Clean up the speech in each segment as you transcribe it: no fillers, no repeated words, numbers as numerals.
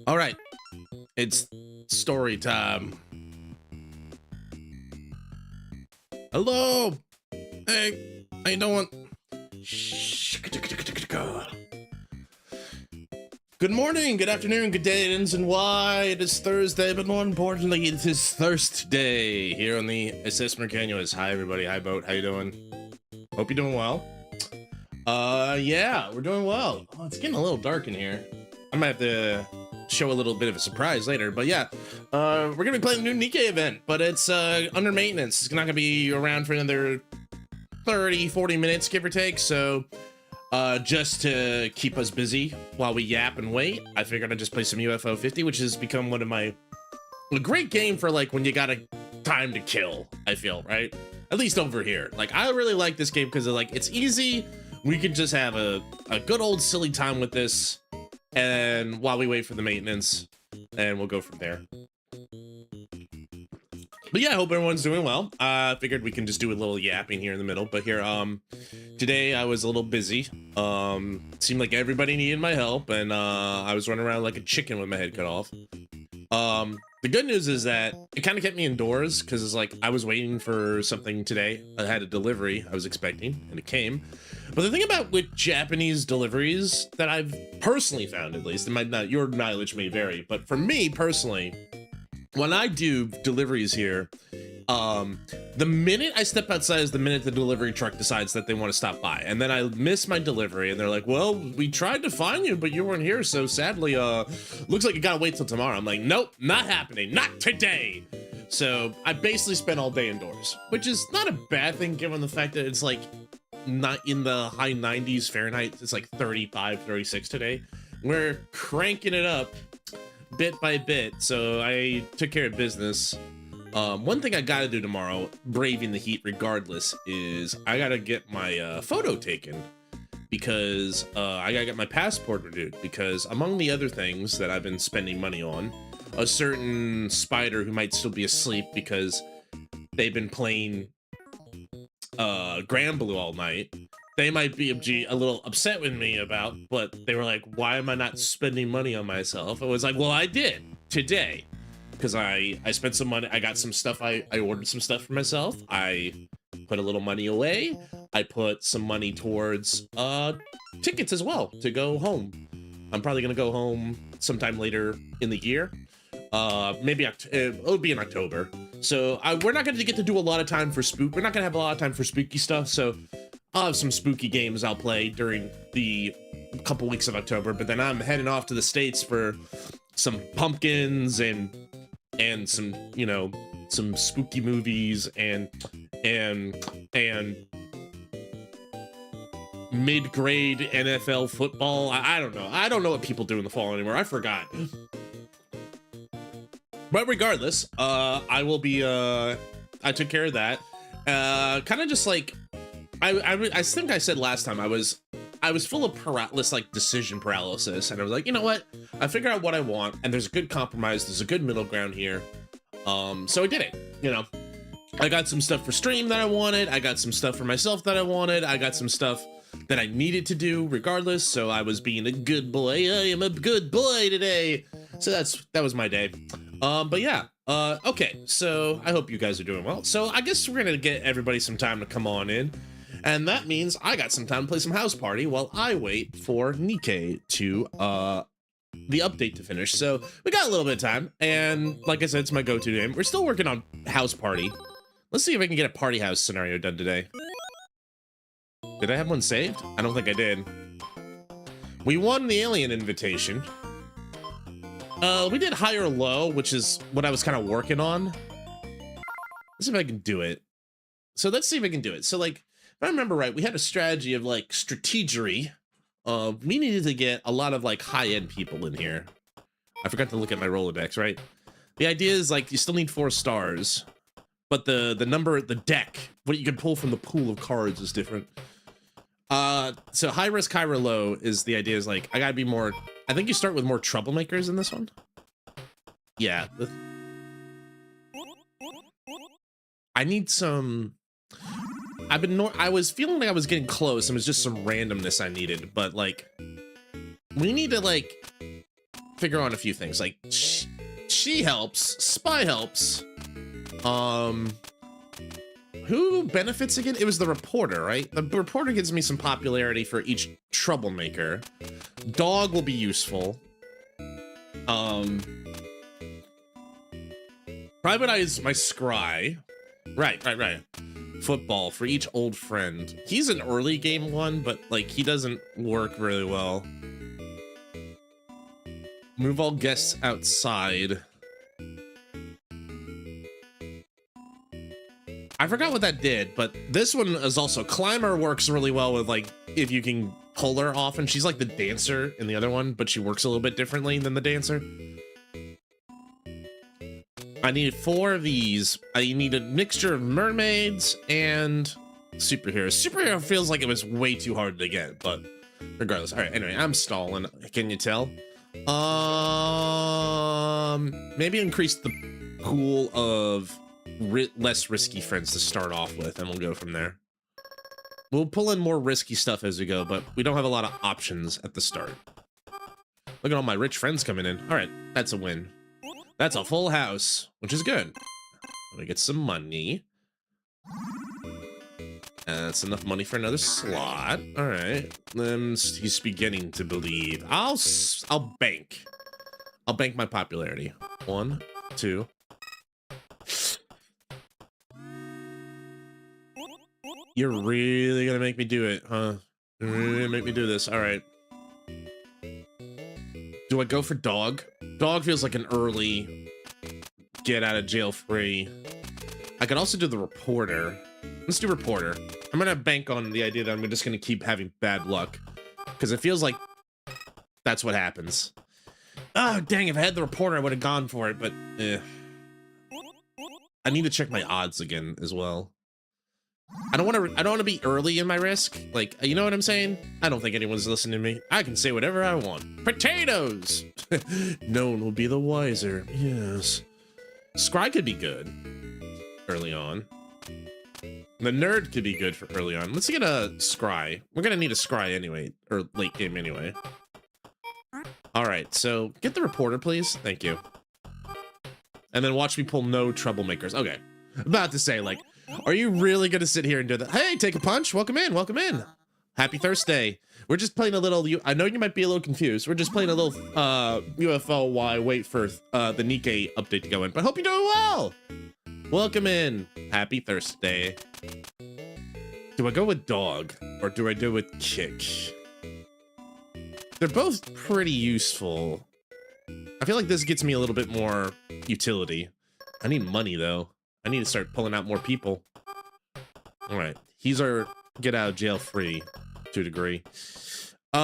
All right, it's story time. Hello. Hey, how you doing? Good morning, good afternoon, good day, it ends and why. It is Thursday, but more importantly, it is Thirstday here on the assessment continuous. Hi, everybody. Hi, Boat. How you doing? Hope you're doing well. Yeah, we're doing well. Oh, it's getting a little dark in here. I might have to show a little bit of a surprise later, but yeah, we're gonna be playing the new NIKKE event, but it's under maintenance. It's not gonna be around for another 30-40 minutes, give or take. So just to keep us busy while we yap and wait, I figured I'd just play some UFO 50, which has become one of a great game for like when you got a time to kill, I feel, right? At least over here. Like, I really like this game because like it's easy. We could just have a good old silly time with this, and while we wait for the maintenance, and we'll go from there. But yeah, I hope everyone's doing well. Figured we can just do a little yapping here in the middle. But here, today I was a little busy. Seemed like everybody needed my help, and I was running around like a chicken with my head cut off. The good news is that it kind of kept me indoors because it's like I was waiting for something today. I had a delivery I was expecting, and it came. But the thing about with Japanese deliveries that I've personally found, at least, it might not, your mileage may vary, but for me personally, when I do deliveries here, the minute I step outside is the minute the delivery truck decides that they want to stop by. And then I miss my delivery and they're like, well, we tried to find you, but you weren't here. So sadly, looks like you gotta wait till tomorrow. I'm like, nope, not happening. Not today. So I basically spent all day indoors, which is not a bad thing given the fact that it's like not in the high 90s Fahrenheit. It's like 35, 36 today. We're cranking it up bit by bit. So I took care of business. One thing I gotta do tomorrow, braving the heat regardless, is I gotta get my photo taken because I gotta get my passport renewed because among the other things that I've been spending money on, a certain spider who might still be asleep because they've been playing Grand Blue all night. They might be a little upset with me about, but they were like, why am I not spending money on myself? I was like, well, I did today because I spent some money. I got some stuff. I ordered some stuff for myself. I put a little money away. I put some money towards tickets as well to go home. I'm probably going to go home sometime later in the year. Maybe it'll be in October. So we're not going to get to do a lot of time for spook. We're not going to have a lot of time for spooky stuff. So I'll have some spooky games I'll play during the couple weeks of October. But then I'm heading off to the States for some pumpkins and some, you know, some spooky movies and mid-grade NFL football. I don't know. I don't know what people do in the fall anymore. I forgot. But regardless, I will be, I took care of that. Kind of just like, I think I said last time, I was full of decision paralysis. And I was like, you know what? I figured out what I want, and there's a good compromise. There's a good middle ground here. So I did it, you know. I got some stuff for stream that I wanted. I got some stuff for myself that I wanted. I got some stuff that I needed to do regardless. So I was being a good boy. I am a good boy today. So that was my day. But yeah, okay, so I hope you guys are doing well. So I guess we're gonna get everybody some time to come on in, and that means I got some time to play some House Party while I wait for NIKKE to, the update to finish. So we got a little bit of time, and like I said, it's my go-to game. We're still working on House Party. Let's see if I can get a party house scenario done today. Did I have one saved? I don't think I did. We won the alien invitation. We did high or low, which is what I was kind of working on. Let's see if I can do it. So let's see if I can do it. So like, if I remember right, we had a strategy of like strategery. We needed to get a lot of like high-end people in here. I forgot to look at my Rolodex, right? The idea is like, you still need 4 stars, but the deck, what you can pull from the pool of cards is different. So high risk, high or low is the idea is like, I gotta be more, I think you start with more troublemakers in this one. Yeah. I need some, I was feeling like I was getting close and it was just some randomness I needed, but like, we need to like, figure out a few things. Like, she helps, spy helps. Who benefits again? It was the reporter, right? The reporter gives me some popularity for each troublemaker. Dog will be useful. Privatize my scry. Right. Football for each old friend. He's an early game one, but like he doesn't work really well. Move all guests outside. I forgot what that did, but this one is also, Climber works really well with like, if you can pull her off, and she's like the dancer in the other one, but she works a little bit differently than the dancer. I needed 4 of these. I need a mixture of mermaids and superheroes. Superhero feels like it was way too hard to get, but regardless. All right, anyway, I'm stalling. Can you tell? Maybe increase the pool of less risky friends to start off with, and we'll go from there. We'll pull in more risky stuff as we go, but we don't have a lot of options at the start. Look at all my rich friends coming in. All right, that's a win. That's a full house, which is good. Let me get some money. That's enough money for another slot. All right, then he's beginning to believe. I'll bank. I'll bank my popularity. 1, 2. You're really gonna make me do it, huh? You're really gonna make me do this. All right. Do I go for dog? Dog feels like an early get out of jail free. I could also do the reporter. Let's do reporter. I'm gonna bank on the idea that I'm just gonna keep having bad luck, because it feels like that's what happens. Oh, dang, if I had the reporter, I would have gone for it, but I need to check my odds again as well. I don't want to be early in my risk. Like, you know what I'm saying? I don't think anyone's listening to me. I can say whatever I want. Potatoes! No one will be the wiser. Yes. Scry could be good early on. The nerd could be good for early on. Let's get a scry. We're gonna need a scry anyway, or late game anyway. All right, so get the reporter, please. Thank you. And then watch me pull no troublemakers. Okay. About to say, like, are you really gonna sit here and do that? Hey, take a punch. Welcome in. Welcome in. Happy Thirstday. We're just playing a little. I know you might be a little confused. We're just playing a little UFO while I wait for the NIKKE update to go in. But I hope you're doing well. Welcome in. Happy Thirstday. Do I go with dog or do I do with kick? They're both pretty useful. I feel like this gets me a little bit more utility. I need money though. I need to start pulling out more people. All right, he's our get out of jail free to a degree. Can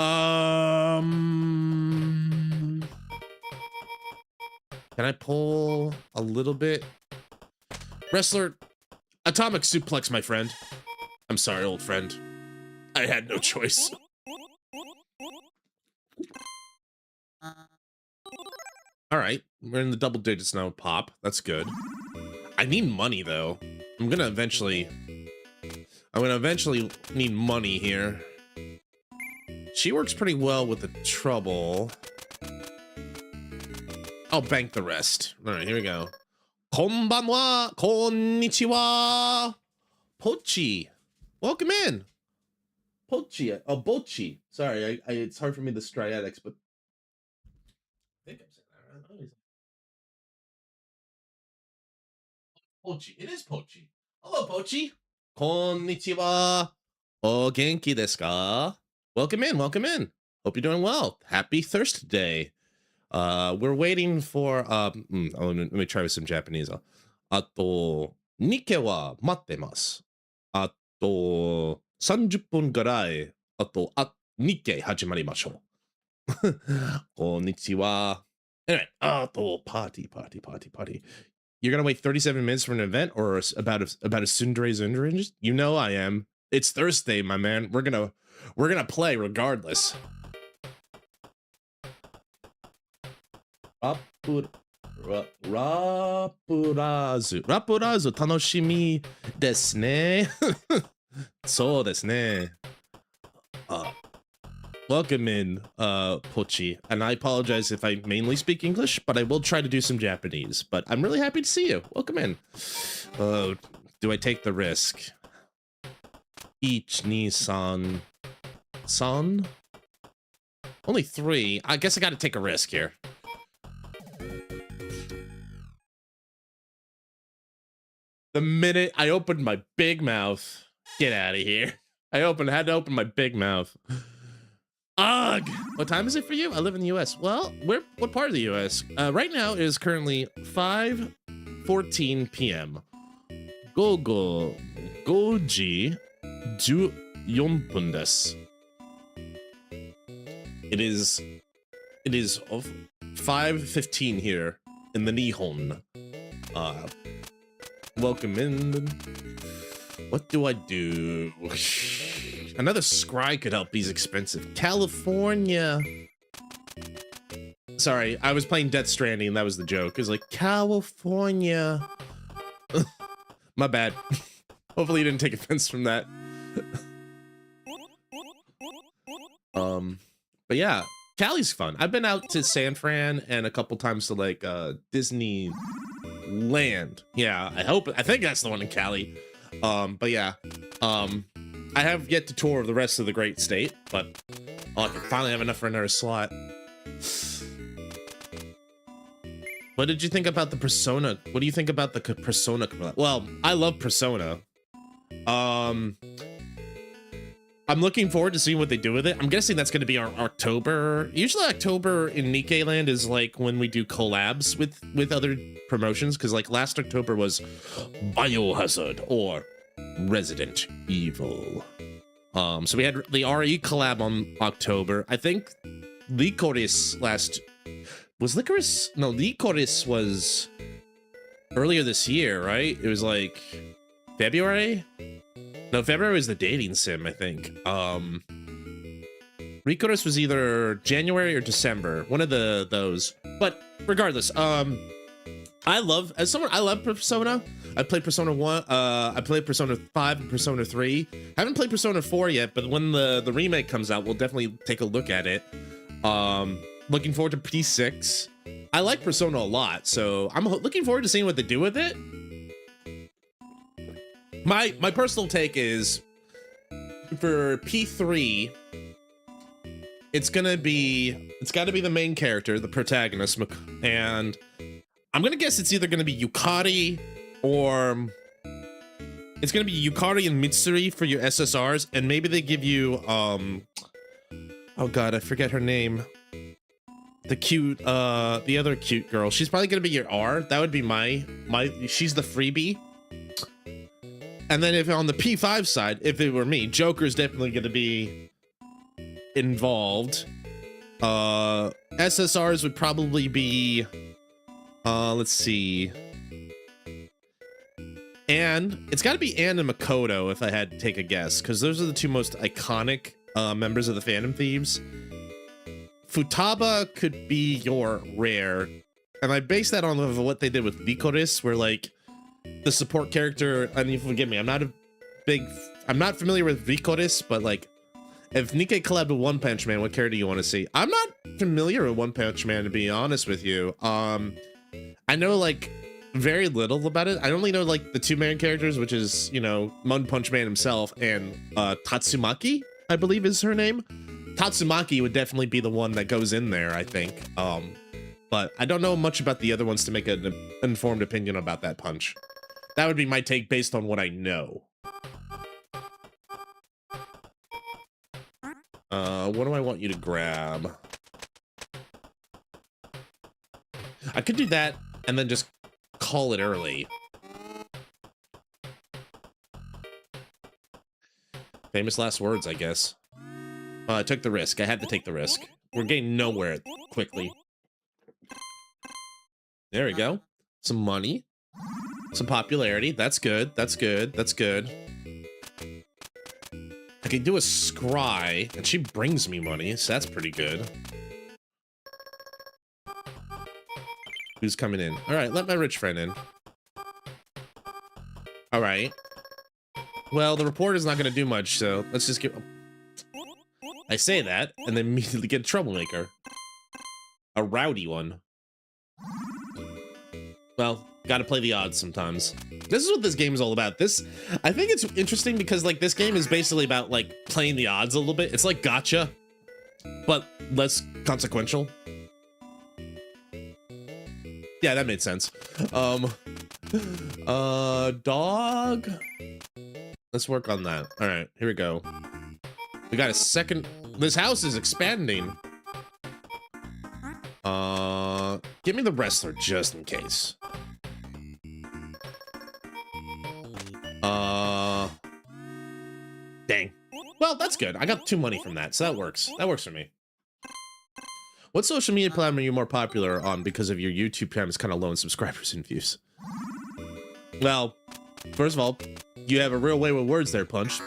I pull a little bit? Wrestler, atomic suplex, my friend. I'm sorry, old friend. I had no choice. All right, we're in the double digits now. Pop, that's good. I need money though. I'm gonna eventually need money here. She works pretty well with the trouble. I'll bank the rest. All right, here we go. Konbanwa, konnichiwa. Pochi, welcome in. Pochi, oh Bochi. Sorry, it's hard for me to striatics, but I think I'm saying that right. Pochi, it is Pochi. Hello, Pochi. Konnichiwa. O genki desu ka? Welcome in, welcome in. Hope you're doing well. Happy Thirstday. We're waiting for let me try with some Japanese. Ato Nikke wa matte masu. Ato 30分ぐらい。Ato Nikke hajimarimashou. Konnichiwa. Anyway, ato party. You're gonna wait 37 minutes for an event or about a tsundere zundere? You know I am. It's Thursday, my man. We're gonna play regardless. Rapurazu tanoshimi desu ne. So desu ne. Welcome in, Pochi, and I apologize if I mainly speak English, but I will try to do some Japanese. But I'm really happy to see you. Welcome in. Do I take the risk? Ichi-ni-san. Son? Only 3. I guess I gotta take a risk here. The minute I opened my big mouth, get out of here. I had to open my big mouth. Ugh! What time is it for you? I live in the US. Well, what part of the US? Right now it is currently 5:14 p.m. Gogo Goji 14分です. It is 5:15 here in the Nihon. Welcome in. What do I do? Another scry could help. He's expensive. California. Sorry, I was playing Death Stranding and that was the joke. It was like, California. My bad. Hopefully you didn't take offense from that. But yeah, Cali's fun. I've been out to San Fran and a couple times to like Disneyland. Yeah, I think that's the one in Cali. But yeah, I have yet to tour the rest of the great state, but I can finally have enough for another slot. What did you think about the Persona? What do you think about the Persona? Well, I love Persona. I'm looking forward to seeing what they do with it. I'm guessing that's going to be our October. Usually October in NIKKE land is like when we do collabs with other promotions, because like last October was Biohazard or Resident Evil. So we had the RE collab on October. I think Licorice was Licorice was earlier this year, right? It was like February? No, February was the dating sim, I think. Ricoris was either January or December, one of those. But regardless, I love Persona. I played Persona 1, I played Persona 5 and Persona 3. I haven't played Persona 4 yet, but when the remake comes out, we'll definitely take a look at it. Looking forward to P6. I like Persona a lot, so I'm looking forward to seeing what they do with it. My personal take is for P3, it's gotta be the main character, the protagonist, and I'm gonna guess it's either gonna be Yukari or it's gonna be Yukari and Mitsuri for your SSRs, and maybe they give you oh god, I forget her name. The other cute girl. She's probably gonna be your R. That would be she's the freebie. And then if on the P5 side, if it were me, Joker's definitely gonna be involved. SSRs would probably be let's see. And it's gotta be Anne and Makoto if I had to take a guess, because those are the two most iconic members of the Phantom Thieves. Futaba could be your rare, and I base that on what they did with Licorice, where like the support character, and you forgive me, I'm not familiar with Licorice, but like if NIKKE collabed with One Punch Man, what character do you want to see? I'm not familiar with One Punch Man, to be honest with you. I know like very little about it. I only know like the two main characters, which is, you know, One Punch Man himself and Tatsumaki, I believe is her name. Tatsumaki would definitely be the one that goes in there, I think. But I don't know much about the other ones to make an informed opinion about that punch. That would be my take based on what I know. What do I want you to grab? I could do that and then just call it early. Famous last words, I guess. I took the risk. I had to take the risk. We're getting nowhere quickly. There we go. Some money. Some popularity. That's good. That's good. That's good. I can do a scry, and she brings me money, so that's pretty good. Who's coming in? All right, let my rich friend in. All right. Well, the reporter's not going to do much, so let's just get... I say that, and then immediately get a troublemaker. A rowdy one. Well, gotta play the odds sometimes. This is what this game is all about. I think it's interesting because, like, this game is basically about, like, playing the odds a little bit. It's like gacha, but less consequential. Yeah, that made sense. Dog? Let's work on that. All right, here we go. We got a second. This house is expanding. Give me the wrestler just in case. Dang. Well, that's good. I got 2 money from that, so that works. That works for me. What social media platform are you more popular on because of your YouTube channel is kind of low in subscribers and views? Well, first of all, you have a real way with words there, Punch.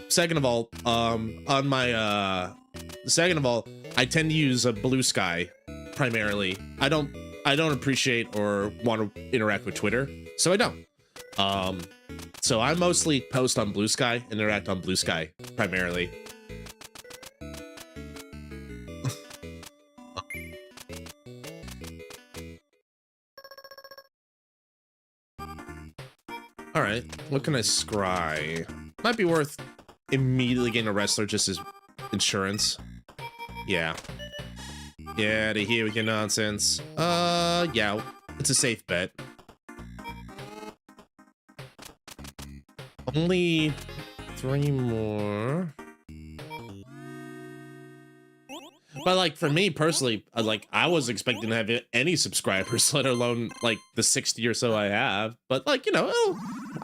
Second of all, I tend to use a Blue Sky primarily. I don't appreciate or want to interact with Twitter, so I don't. So I mostly post on Blue Sky, interact on Blue Sky primarily. All right, what can I scry? Might be worth immediately getting a wrestler just as insurance. Yeah. Yeah, to here with your nonsense. Yeah, it's a safe bet. Only 3 more. But like for me personally, I was expecting to have any subscribers, let alone like the 60 or so I have. But like, you know,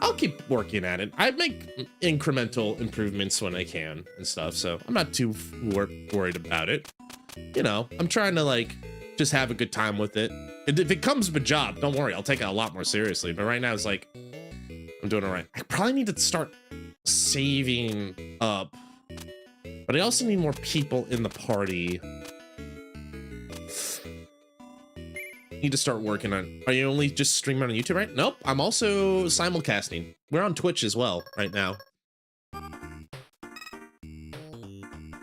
I'll keep working at it. I make incremental improvements when I can and stuff, so I'm not too worried about it. You know, I'm trying to like just have a good time with it. If it comes up a job, don't worry, I'll take it a lot more seriously. But right now it's like, I'm doing all right. I probably need to start saving up, but I also need more people in the party. Need to start working on. Are you only just streaming on YouTube, right? Nope, I'm also simulcasting. We're on Twitch as well right now.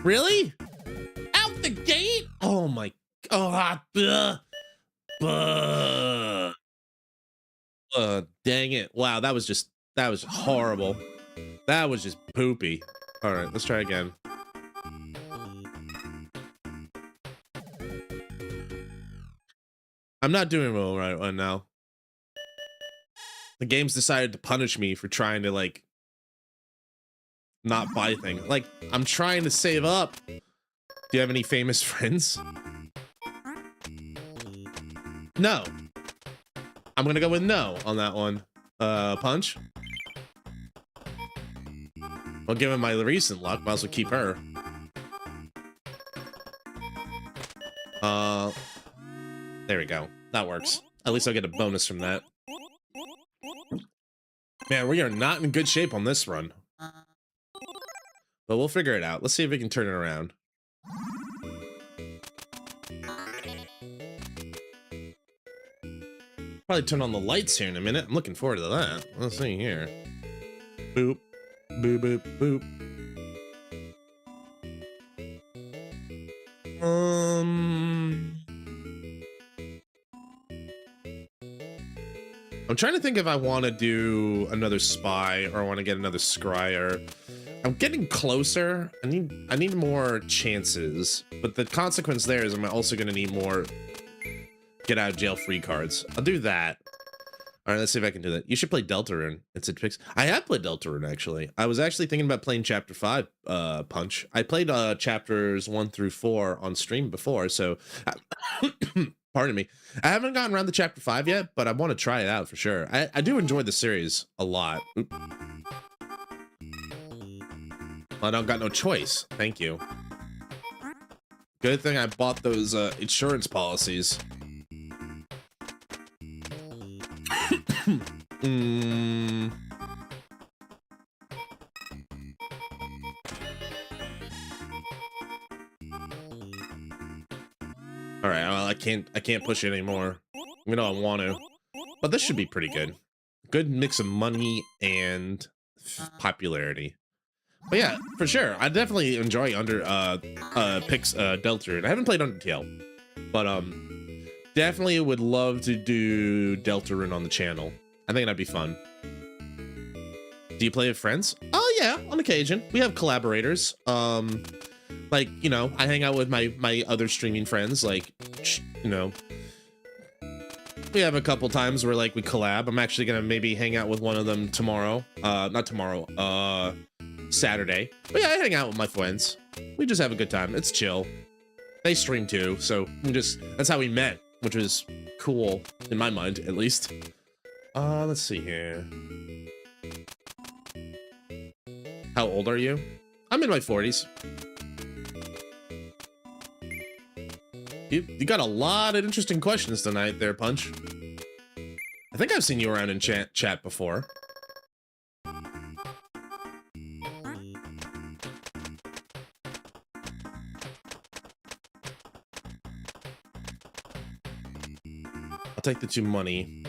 Really? Out the gate? Oh my god. Dang it. Wow, that was horrible. That was just poopy. All right, let's try again. I'm not doing well right now. The game's decided to punish me for trying to, like, not buy things. Like, I'm trying to save up. Do you have any famous friends? No. I'm gonna go with no on that one. Punch. Well, given my recent luck, might as well keep her. There we go. That works. At least I'll get a bonus from that. Man, we are not in good shape on this run. But we'll figure it out. Let's see if we can turn it around. Probably turn on the lights here in a minute. I'm looking forward to that. Let's see here. Boop. Boop, boop, boop. I'm trying to think if I want to do another spy or I want to get another scryer. I'm getting closer. I need more chances, but the consequence there is I'm also going to need more get out of jail free cards. I'll do that. All right, let's see if I can do that. You should play Deltarune. It's a fix. I have played Deltarune, actually. I was actually thinking about playing Chapter 5, Punch. I played chapters 1 through 4 on stream before, so... pardon me. I haven't gotten around to Chapter 5 yet, but I want to try it out for sure. I do enjoy the series a lot. Oop. I don't got no choice. Thank you. Good thing I bought those insurance policies. All right, well, I can't push it anymore. You know I want to, but this should be pretty good. Good mix of money and popularity. But yeah, for sure, I definitely enjoy Deltarune. I haven't played Undertale, but definitely would love to do Deltarune on the channel. I think that'd be fun. Do you play with friends? Oh yeah, on occasion. We have collaborators. Like, you know, I hang out with my other streaming friends, like, you know, we have a couple times where, like, we collab. I'm actually gonna maybe hang out with one of them tomorrow. Not tomorrow, Saturday. But yeah, I hang out with my friends. We just have a good time. It's chill. They stream too, so that's how we met, which was cool, in my mind, at least. Let's see here. How old are you? I'm in my 40s. You got a lot of interesting questions tonight there, Punch. I think I've seen you around in chat before. I'll take the 2 money.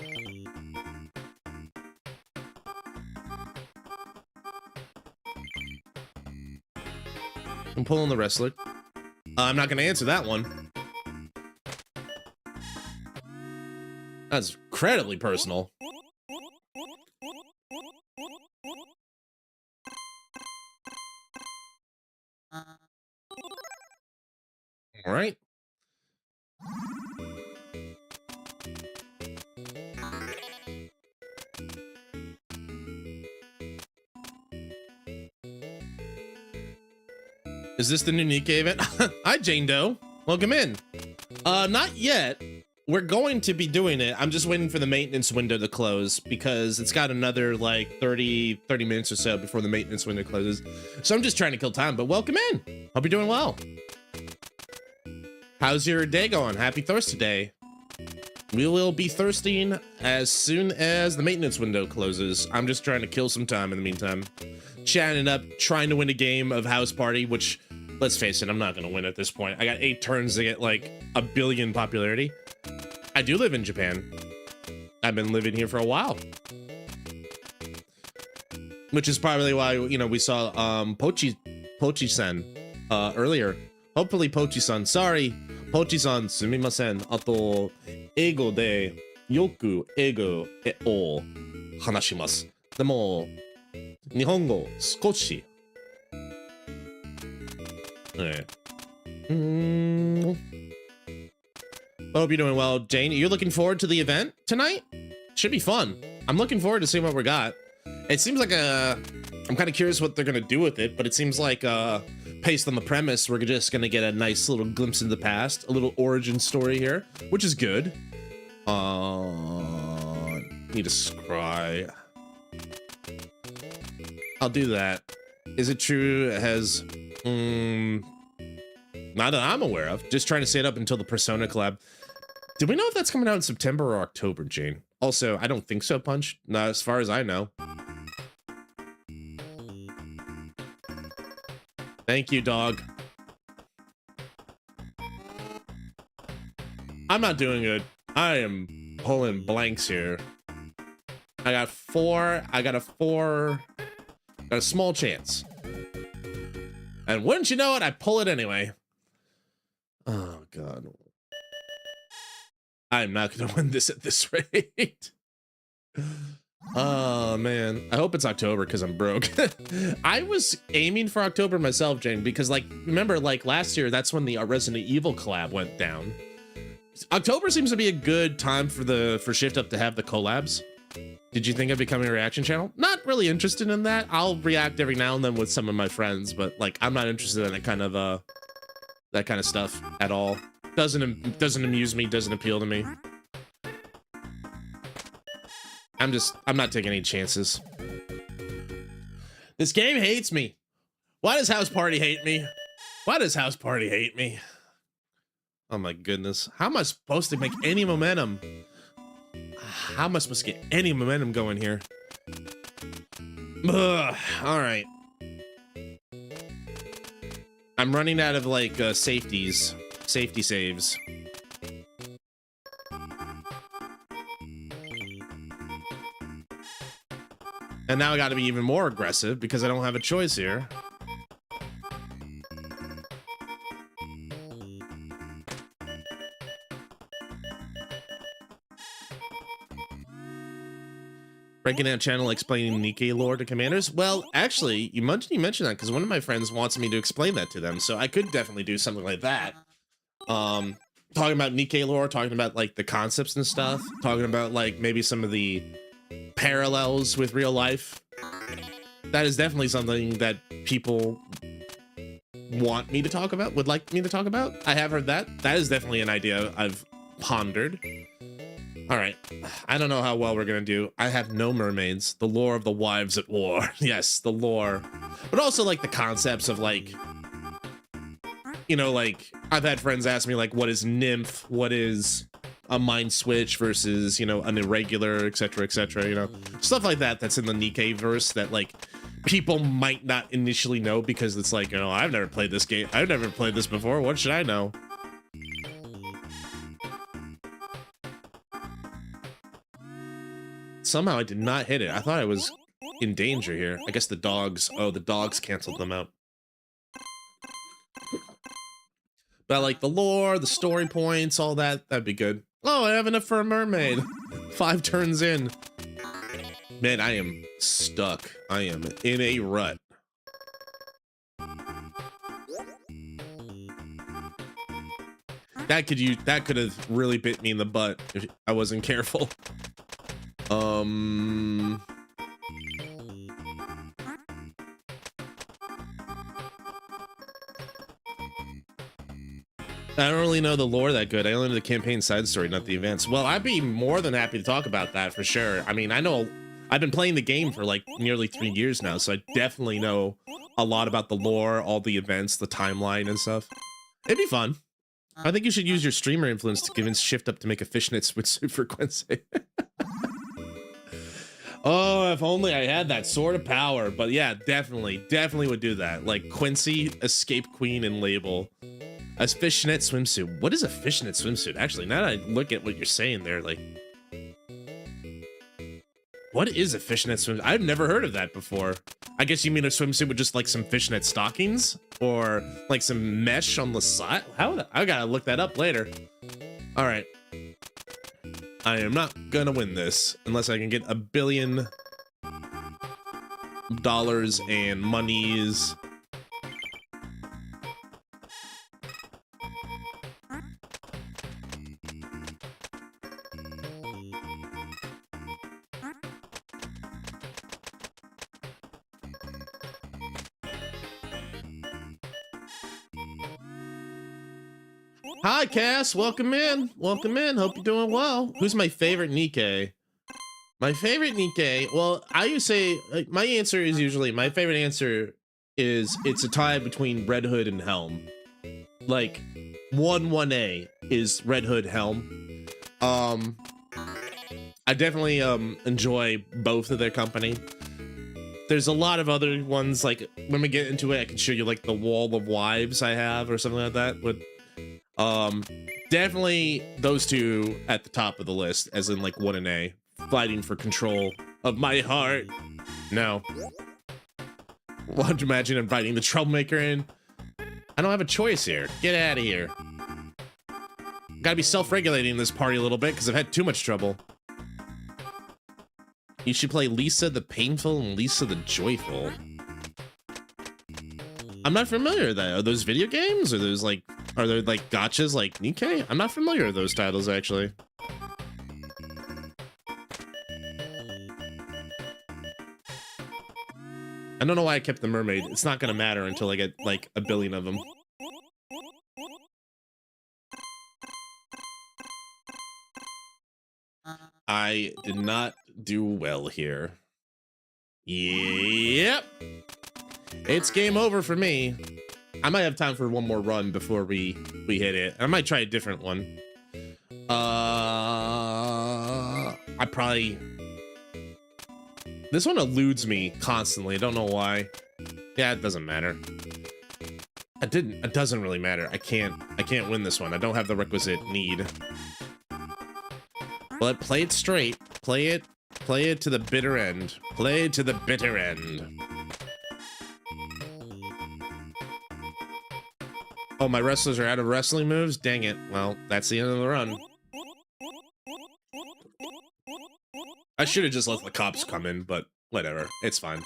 I'm pulling the wrestler. I'm not going to answer that one. That's incredibly personal. All right. Is this the new NIKKE event? Hi, Jane Doe. Welcome in. Not yet. We're going to be doing it. I'm just waiting for the maintenance window to close because it's got another like 30 minutes or so before the maintenance window closes. So I'm just trying to kill time, but welcome in. Hope you're doing well. How's your day going? Happy Thirstday. We will be thirsting as soon as the maintenance window closes. I'm just trying to kill some time in the meantime. Chatting it up, trying to win a game of House Party, which, let's face it, I'm not going to win at this point. I got 8 turns to get like 1 billion popularity. I do live in Japan. I've been living here for a while. Which is probably why, you know, we saw Pochi-san earlier. Hopefully Pochi-san, sorry. Pochi-san, sumimasen. Ato, eigo de yoku eigo o hanashimasu. Demo, nihongo skoshi. Alright. I hope you're doing well, Jane. You're looking forward to the event tonight? Should be fun. I'm looking forward to seeing what we got. It seems like I'm kind of curious what they're gonna do with it, but it seems like based on the premise, we're just gonna get a nice little glimpse into the past, a little origin story here, which is good. Need to scry. I'll do that. Is it true it has not that I'm aware of, just trying to stay it up until the Persona collab. Do we know if that's coming out in September or October, Jane? Also, I don't think so, Punch. Not as far as I know. Thank you, dog. I'm not doing good. I am pulling blanks here. I got 4. I got a 4. Got a small chance. And wouldn't you know it, I pull it anyway. Oh, God. I'm not going to win this at this rate. Oh, man. I hope it's October because I'm broke. I was aiming for October myself, Jane, because, like, remember, like, last year, that's when the Resident Evil collab went down. October seems to be a good time for Shift Up to have the collabs. Did you think of becoming a reaction channel? Not really interested in that. I'll react every now and then with some of my friends, but, like, I'm not interested in that kind of stuff at all. Doesn't amuse me, doesn't appeal to me. I'm not taking any chances. This game hates me. Why does House Party hate me? Why does House Party hate me? Oh my goodness. How am I supposed to make any momentum? How am I supposed to get any momentum going here? Ugh, all right. I'm running out of like safety saves. And now I got to be even more aggressive because I don't have a choice here. Breaking down channel explaining NIKKE lore to commanders. Well, actually, you mentioned that because one of my friends wants me to explain that to them, so I could definitely do something like that. Talking about NIKKE lore, talking about like the concepts and stuff, talking about like maybe some of the parallels with real life. That is definitely something that people want me to talk about, would like me to talk about. I have heard that. That is definitely an idea I've pondered. All right, I don't know how well we're gonna do. I have no mermaids. The lore of the wives at war. Yes, the lore. But also like the concepts of like, you know, like I've had friends ask me like, what is nymph? What is a mind switch versus, you know, an irregular, etc., you know, stuff like that. That's in the NIKKE verse that like people might not initially know because it's like, you know, I've never played this game. I've never played this before. What should I know? Somehow I did not hit it. I thought I was in danger here. I guess the dogs, oh, the dogs canceled them out. But like the lore, the story points, all that, that'd be good. Oh, I have enough for a mermaid. 5 turns in. Man, I am stuck. I am in a rut. That could have really bit me in the butt if I wasn't careful. I don't really know the lore that good. I only know the campaign side story, not the events. Well, I'd be more than happy to talk about that for sure. I mean, I know I've been playing the game for like nearly 3 years now, so I definitely know a lot about the lore, all the events, the timeline and stuff. It'd be fun. I think you should use your streamer influence to convince Shift Up to make a fishnet swimsuit for Quincy. Oh, if only I had that sort of power. But yeah, definitely would do that. Like Quincy, Escape Queen, and Label. A fishnet swimsuit. What is a fishnet swimsuit? Actually, now that I look at what you're saying there, like... What is a fishnet swimsuit? I've never heard of that before. I guess you mean a swimsuit with just like some fishnet stockings? Or like some mesh on the side? How? I gotta look that up later. Alright. I am not gonna win this unless I can get $1 billion and monies. Hi, Cass. Welcome in. Welcome in. Hope you're doing well. Who's my favorite NIKKE? My favorite NIKKE. Well, I used to say like, my answer is usually my favorite answer is it's a tie between Red Hood and Helm. Like 1A is Red Hood Helm. I definitely enjoy both of their company. There's a lot of other ones like when we get into it, I can show you like the wall of wives I have or something like that. But definitely those two at the top of the list, as in like 1A, fighting for control of my heart. No. Why'd you imagine inviting the troublemaker in? I don't have a choice here. Get out of here. Gotta be self-regulating in this party a little bit because I've had too much trouble. You should play Lisa the Painful and Lisa the Joyful. I'm not familiar with that. Are those video games? Or those like, are there like gotchas like NIKKE? I'm not familiar with those titles actually. I don't know why I kept the mermaid. It's not gonna matter until I get like 1 billion of them. I did not do well here. Yep. It's game over for me. I might have time for one more run before we hit it. I might try a different one. I probably... This one eludes me constantly. I don't know why. Yeah, it doesn't matter. It doesn't really matter. I can't win this one. I don't have the requisite need. But play it straight. Play it to the bitter end. Play to the bitter end. Oh, my wrestlers are out of wrestling moves? Dang it. Well, that's the end of the run. I should have just let the cops come in, but whatever. It's fine.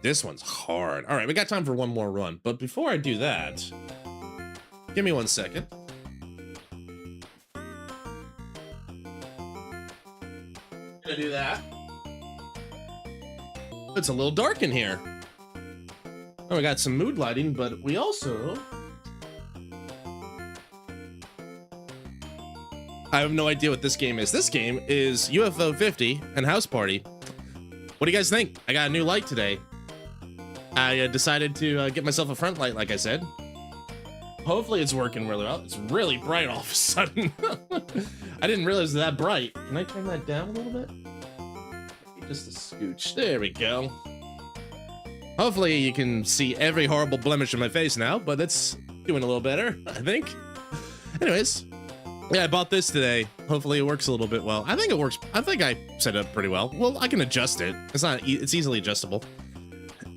This one's hard. All right, we got time for one more run. But before I do that, give me 1 second. Gonna do that. It's a little dark in here. Oh, we got some mood lighting, but we also... I have no idea what this game is. This game is UFO 50 and House Party. What do you guys think? I got a new light today. I decided to get myself a front light, like I said. Hopefully it's working really well. It's really bright all of a sudden. I didn't realize it was that bright. Can I turn that down a little bit? Just a scooch. There we go. Hopefully you can see every horrible blemish on my face now, but it's doing a little better, I think. Anyways, yeah, I bought this today. Hopefully it works a little bit well. I think it works. I think I set it up pretty well. Well, I can adjust it. It's easily adjustable.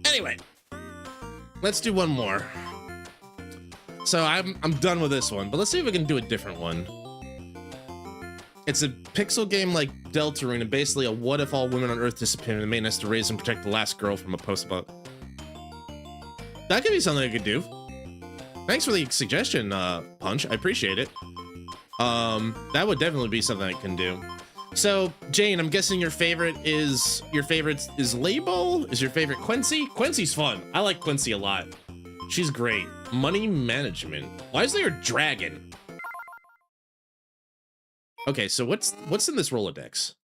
Anyway, let's do one more. So I'm done with this one, but let's see if we can do a different one. It's a pixel game like Deltarune, and basically a what if all women on Earth disappeared and the man has to raise and protect the last girl from a post-apocalypse. That could be something I could do. Thanks for the suggestion, Punch. I appreciate it. That would definitely be something I can do. So, Jane, I'm guessing your favorite is Label? Is your favorite Quincy? Quincy's fun. I like Quincy a lot. She's great. Money management. Why is there a dragon? Okay, so what's in this Rolodex?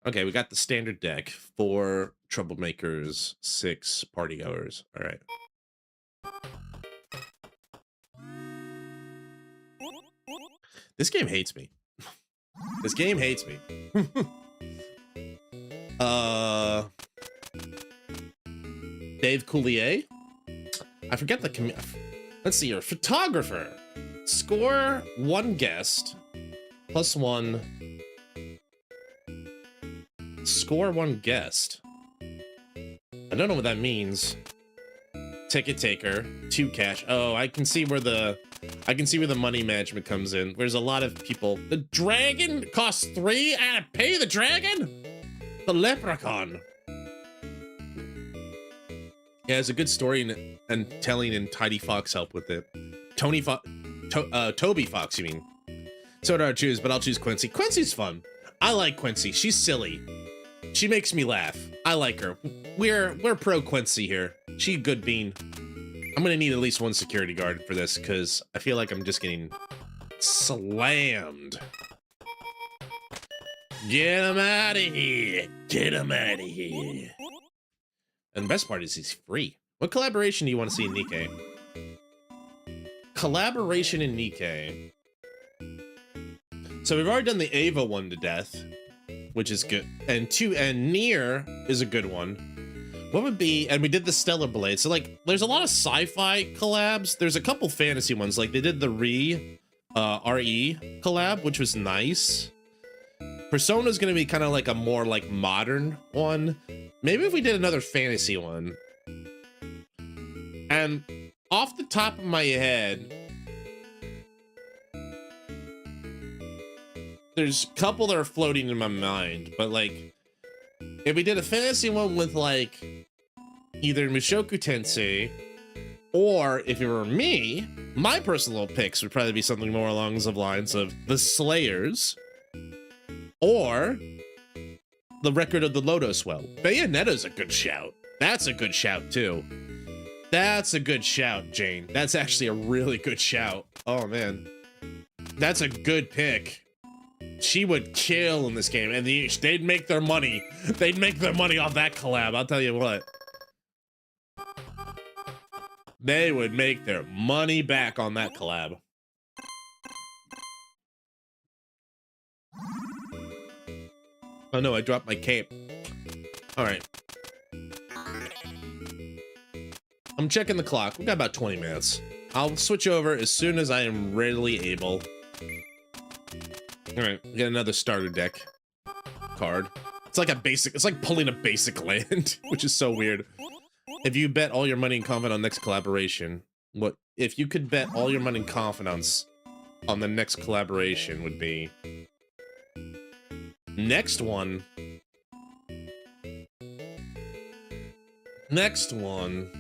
Okay, we got the standard deck. 4 troublemakers, 6 partygoers. All right. This game hates me. This game hates me. Dave Coulier. I forget the let's see here. Photographer. Score 1 guest. +1. Score 1 guest. I don't know what that means. Ticket taker, 2 cash. Oh, I can see where the money management comes in. There's a lot of people. The dragon costs 3. I gotta pay the dragon? The leprechaun. Yeah, there's a good story and telling, and Tidy Fox help with it. Toby Fox, you mean? So do I choose, but I'll choose Quincy. Quincy's fun. I like Quincy. She's silly. She makes me laugh. I like her. We're pro Quincy here. She a good bean. I'm gonna need at least 1 security guard for this because I feel like I'm just getting slammed. Get him out of here. Get him out of here. And the best part is he's free. What collaboration do you want to see in NIKKE? Collaboration in NIKKE. So we've already done the Ava one to death, which is good. And Nier is a good one. What would be, and we did the Stellar Blade. So like, there's a lot of sci-fi collabs. There's a couple fantasy ones. Like they did the RE collab, which was nice. Persona's gonna be kind of like a more like modern one. Maybe if we did another fantasy one. And off the top of my head, there's a couple that are floating in my mind, but like, if we did a fantasy one with like either Mushoku Tensei, or if it were me, my personal picks would probably be something more along the lines of The Slayers, or The Record of the Lotus Well. Bayonetta's a good shout. That's a good shout too. That's a good shout, Jane. That's actually a really good shout. Oh man, that's a good pick. She would kill in this game, and they'd make their money. They'd make their money off that collab, I'll tell you what. They would make their money back on that collab. Oh no, I dropped my cape. All right. I'm checking the clock. We got about 20 minutes. I'll switch over as soon as I am readily able. All right, we got another starter deck card. It's like a basic, it's like pulling a basic land, which is so weird. If you bet all your money and confidence on next collaboration, what if you could bet all your money and confidence on the next collaboration would be? Next one. Next one.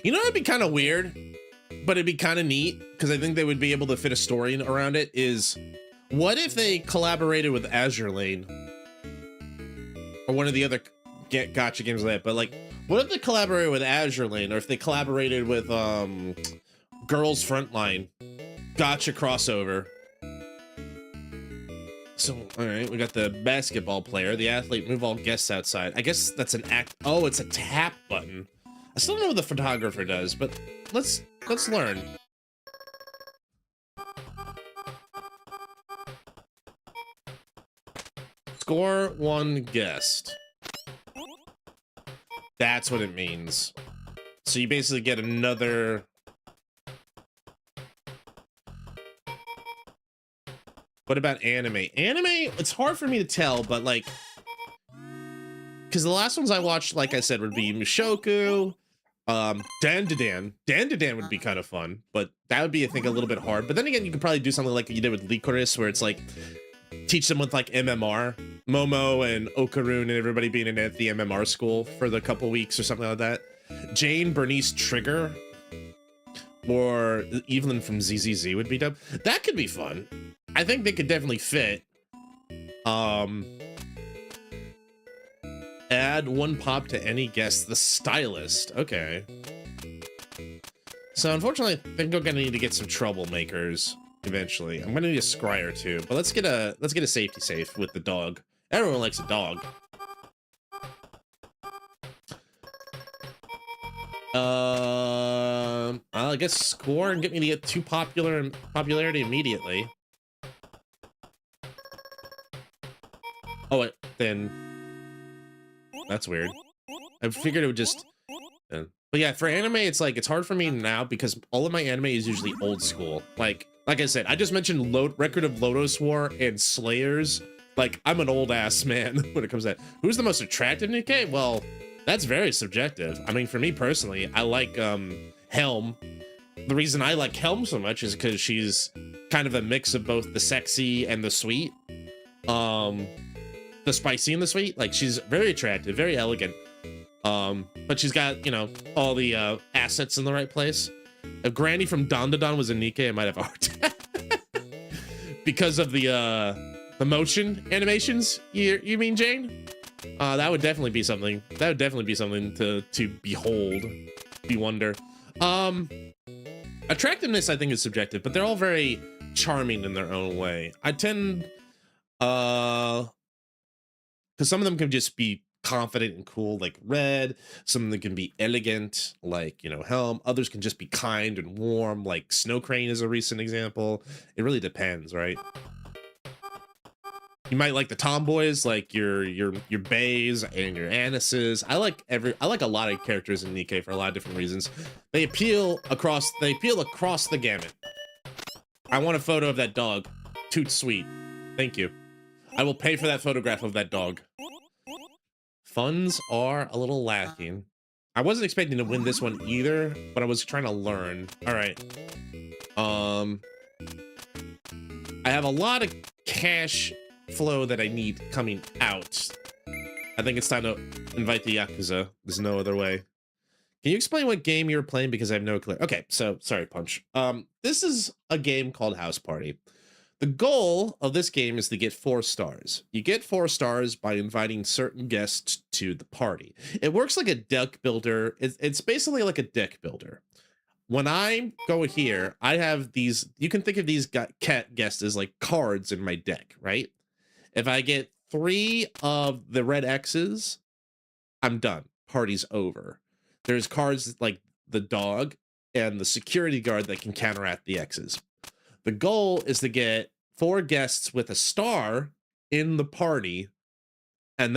You know, it'd be kind of weird, but it'd be kind of neat because I think they would be able to fit a story around it. Is what if they collaborated with Azure Lane or one of the other gacha games like that? But like, what if they collaborated with Azure Lane, or if they collaborated with Girls Frontline gacha crossover? So, all right, we got the basketball player, the athlete, move all guests outside. I guess that's an act. Oh, it's a tap button. I still don't know what the photographer does, but let's learn. Score 1 guest. That's what it means. So you basically get another. What about anime? Anime, it's hard for me to tell, but like, because the last ones I watched, like I said, would be Mushoku, Dan would be kind of fun, but that would be, I think, a little bit hard. But then again, you could probably do something like you did with Licorice, where it's like, teach them with like MMR, Momo and Okarun and everybody being in at the MMR school for the couple weeks or something like that. Jane, Bernice, Trigger, or Evelyn from ZZZ would be dope. That could be fun. I think they could definitely fit. Add 1 pop to any guest. The stylist. Okay. So unfortunately, I think we're gonna need to get some troublemakers eventually. I'm gonna need a scryer too. But let's get a safety safe with the dog. Everyone likes a dog. I guess score and get me to get too popular and popularity immediately. Oh, then that's weird. I figured it would just. But yeah, for anime, it's like it's hard for me now because all of my anime is usually old school. Like I said, I just mentioned Record of Lodoss War and Slayers. Like I'm an old ass man when it comes to that. Who's the most attractive NIKKE? Well, that's very subjective. I mean, for me personally, I like Helm. The reason I like Helm so much is because she's kind of a mix of both the sexy and the sweet. The spicy and the sweet. Like she's very attractive, very elegant. But she's got, you know, all the assets in the right place. If Granny from Don was a NIKKE, I might have a heart attack. Because of the motion animations, you mean, Jane? That would definitely be something. That would definitely be something to behold, be wonder. Attractiveness, I think, is subjective, but they're all very charming in their own way. I tend, because some of them can just be confident and cool, like Red. Some of them can be elegant, like, you know, Helm. Others can just be kind and warm, like Snow Crane is a recent example. It really depends, right? You might like the tomboys, like your bays and your anises. I like a lot of characters in NIKKE for a lot of different reasons. They appeal across the gamut. I want a photo of that dog. Toot sweet. Thank you. I will pay for that photograph of that dog. Funds are a little lacking. I wasn't expecting to win this one either, but I was trying to learn. All right. I have a lot of cash flow that I need coming out. I think it's time to invite the Yakuza. There's no other way. Can you explain what game you're playing? Because I have no clue. Okay, so sorry, Punch. This is a game called House Party. The goal of this game is to get 4 stars. You get 4 stars by inviting certain guests to the party. It works like a deck builder. It's basically like a deck builder. When I go here, I have these, you can think of these guests as like cards in my deck, right? If I get 3 of the red X's, I'm done. Party's over. There's cards like the dog and the security guard that can counteract the X's. The goal is to get 4 guests with a star in the party, and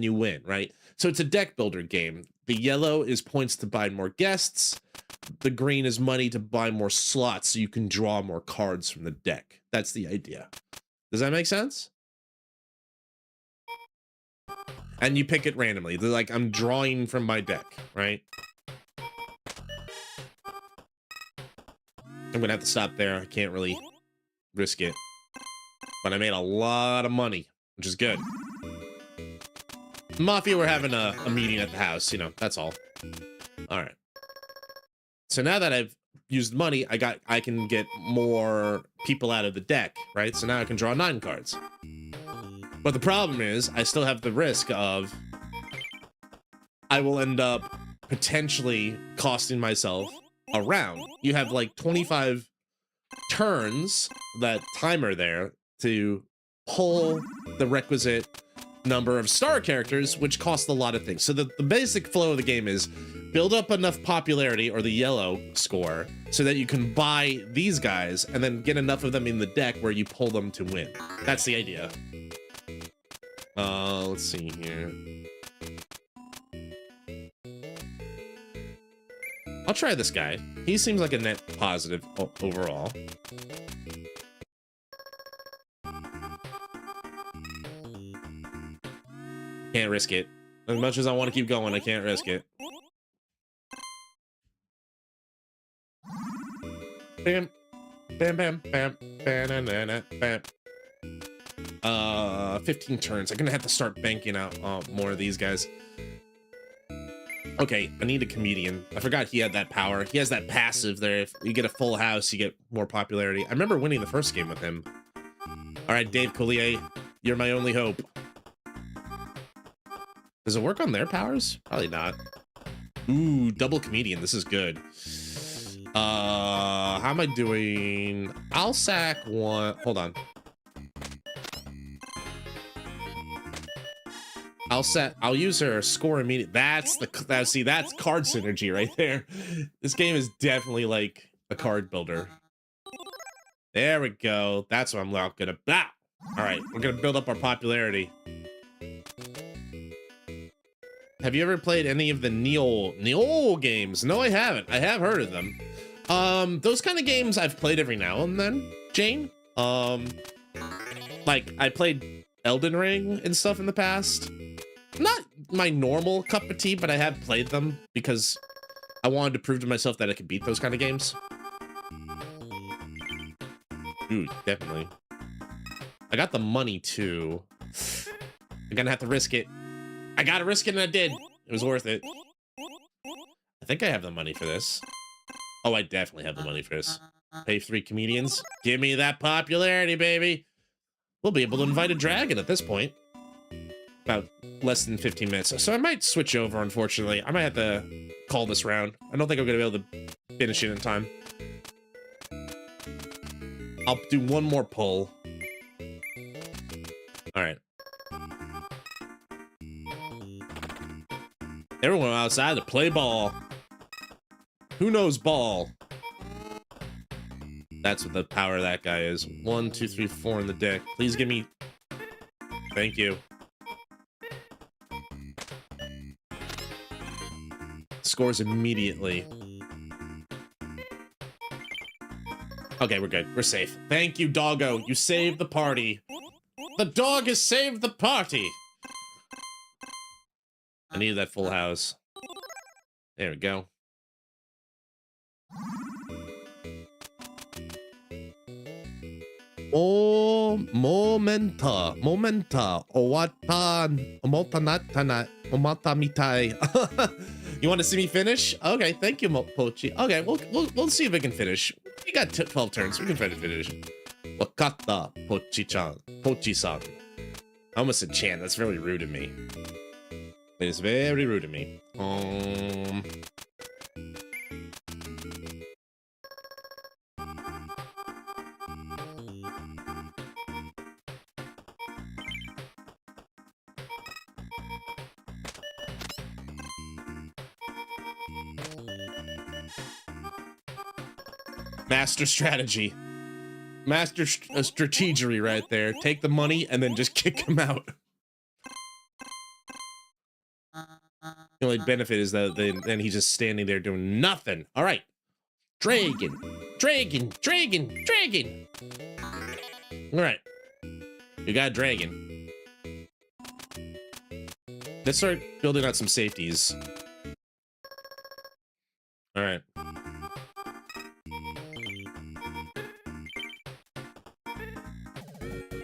you win, right? So it's a deck builder game. The yellow is points to buy more guests. The green is money to buy more slots so you can draw more cards from the deck. That's the idea. Does that make sense? And you pick it randomly. They're like, I'm drawing from my deck, right? I'm gonna have to stop there. I can't really risk it. But I made a lot of money, which is good. Mafia were having a meeting at the house, you know, that's all. All right. So now that I've used money, I can get more people out of the deck, right? So now I can draw 9 cards. But the problem is I still have the risk of I will end up potentially costing myself a round. You have like 25 turns, that timer there, to pull the requisite number of star characters, which costs a lot of things. So the basic flow of the game is build up enough popularity, or the yellow score, so that you can buy these guys and then get enough of them in the deck where you pull them to win. That's the idea. Let's see here. I'll try this guy. He seems like a net positive overall. Can't risk it. As much as I want to keep going, I can't risk it. Bam. Bam, bam, bam, bam, bam. 15 turns. I'm gonna have to start banking out more of these guys. Okay, I need a comedian. I forgot he had that power. He has that passive there. If you get a full house, you get more popularity. I remember winning the first game with him. All right, Dave Coulier, you're my only hope. Does it work on their powers? Probably not. Ooh, double comedian. This is good. How am I doing? I'll sack one. Hold on. I'll use her score immediate. That's see, that's card synergy right there. This game is definitely like a card builder. There we go. That's what I'm gonna. Ah! All right, we're gonna build up our popularity. Have you ever played any of the Neo games? No, I haven't. I have heard of them. Those kind of games I've played every now and then, Jane. Like I played Elden Ring and stuff in the past. Not my normal cup of tea, but I have played them because I wanted to prove to myself that I could beat those kind of games. Ooh, definitely. I got the money too. I'm gonna have to risk it. I gotta risk it, and I did. It was worth it. I think I have the money for this. Oh, I definitely have the money for this. Pay 3 comedians. Give me that popularity, baby. We'll be able to invite a dragon at this point. About less than 15 minutes. So I might switch over, unfortunately. I might have to call this round. I don't think I'm gonna be able to finish it in time. I'll do one more pull. All right. Everyone outside to play ball. Who knows ball? That's what the power of that guy is. 1, 2, 3, 4 in the deck. Please give me. Thank you. Scores immediately. Okay, we're good. We're safe. Thank you, doggo. You saved the party. The dog has saved the party. I needed that full house. There we go. Oh, momenta, owatan, omotanatana, omata. You want to see me finish? Okay, thank you, Pochi. Okay, we'll see if we can finish. We got 12 turns. We can try to finish. Wakata, Pochi-chan, Pochi-san. I almost said Chan. That's very rude of me. It is very rude of me. Master strategy. Master strategery right there. Take the money and then just kick him out. The only benefit is that then he's just standing there doing nothing. All right. Dragon. Dragon. Dragon. Dragon. All right. You got a dragon. Let's start building out some safeties. All right.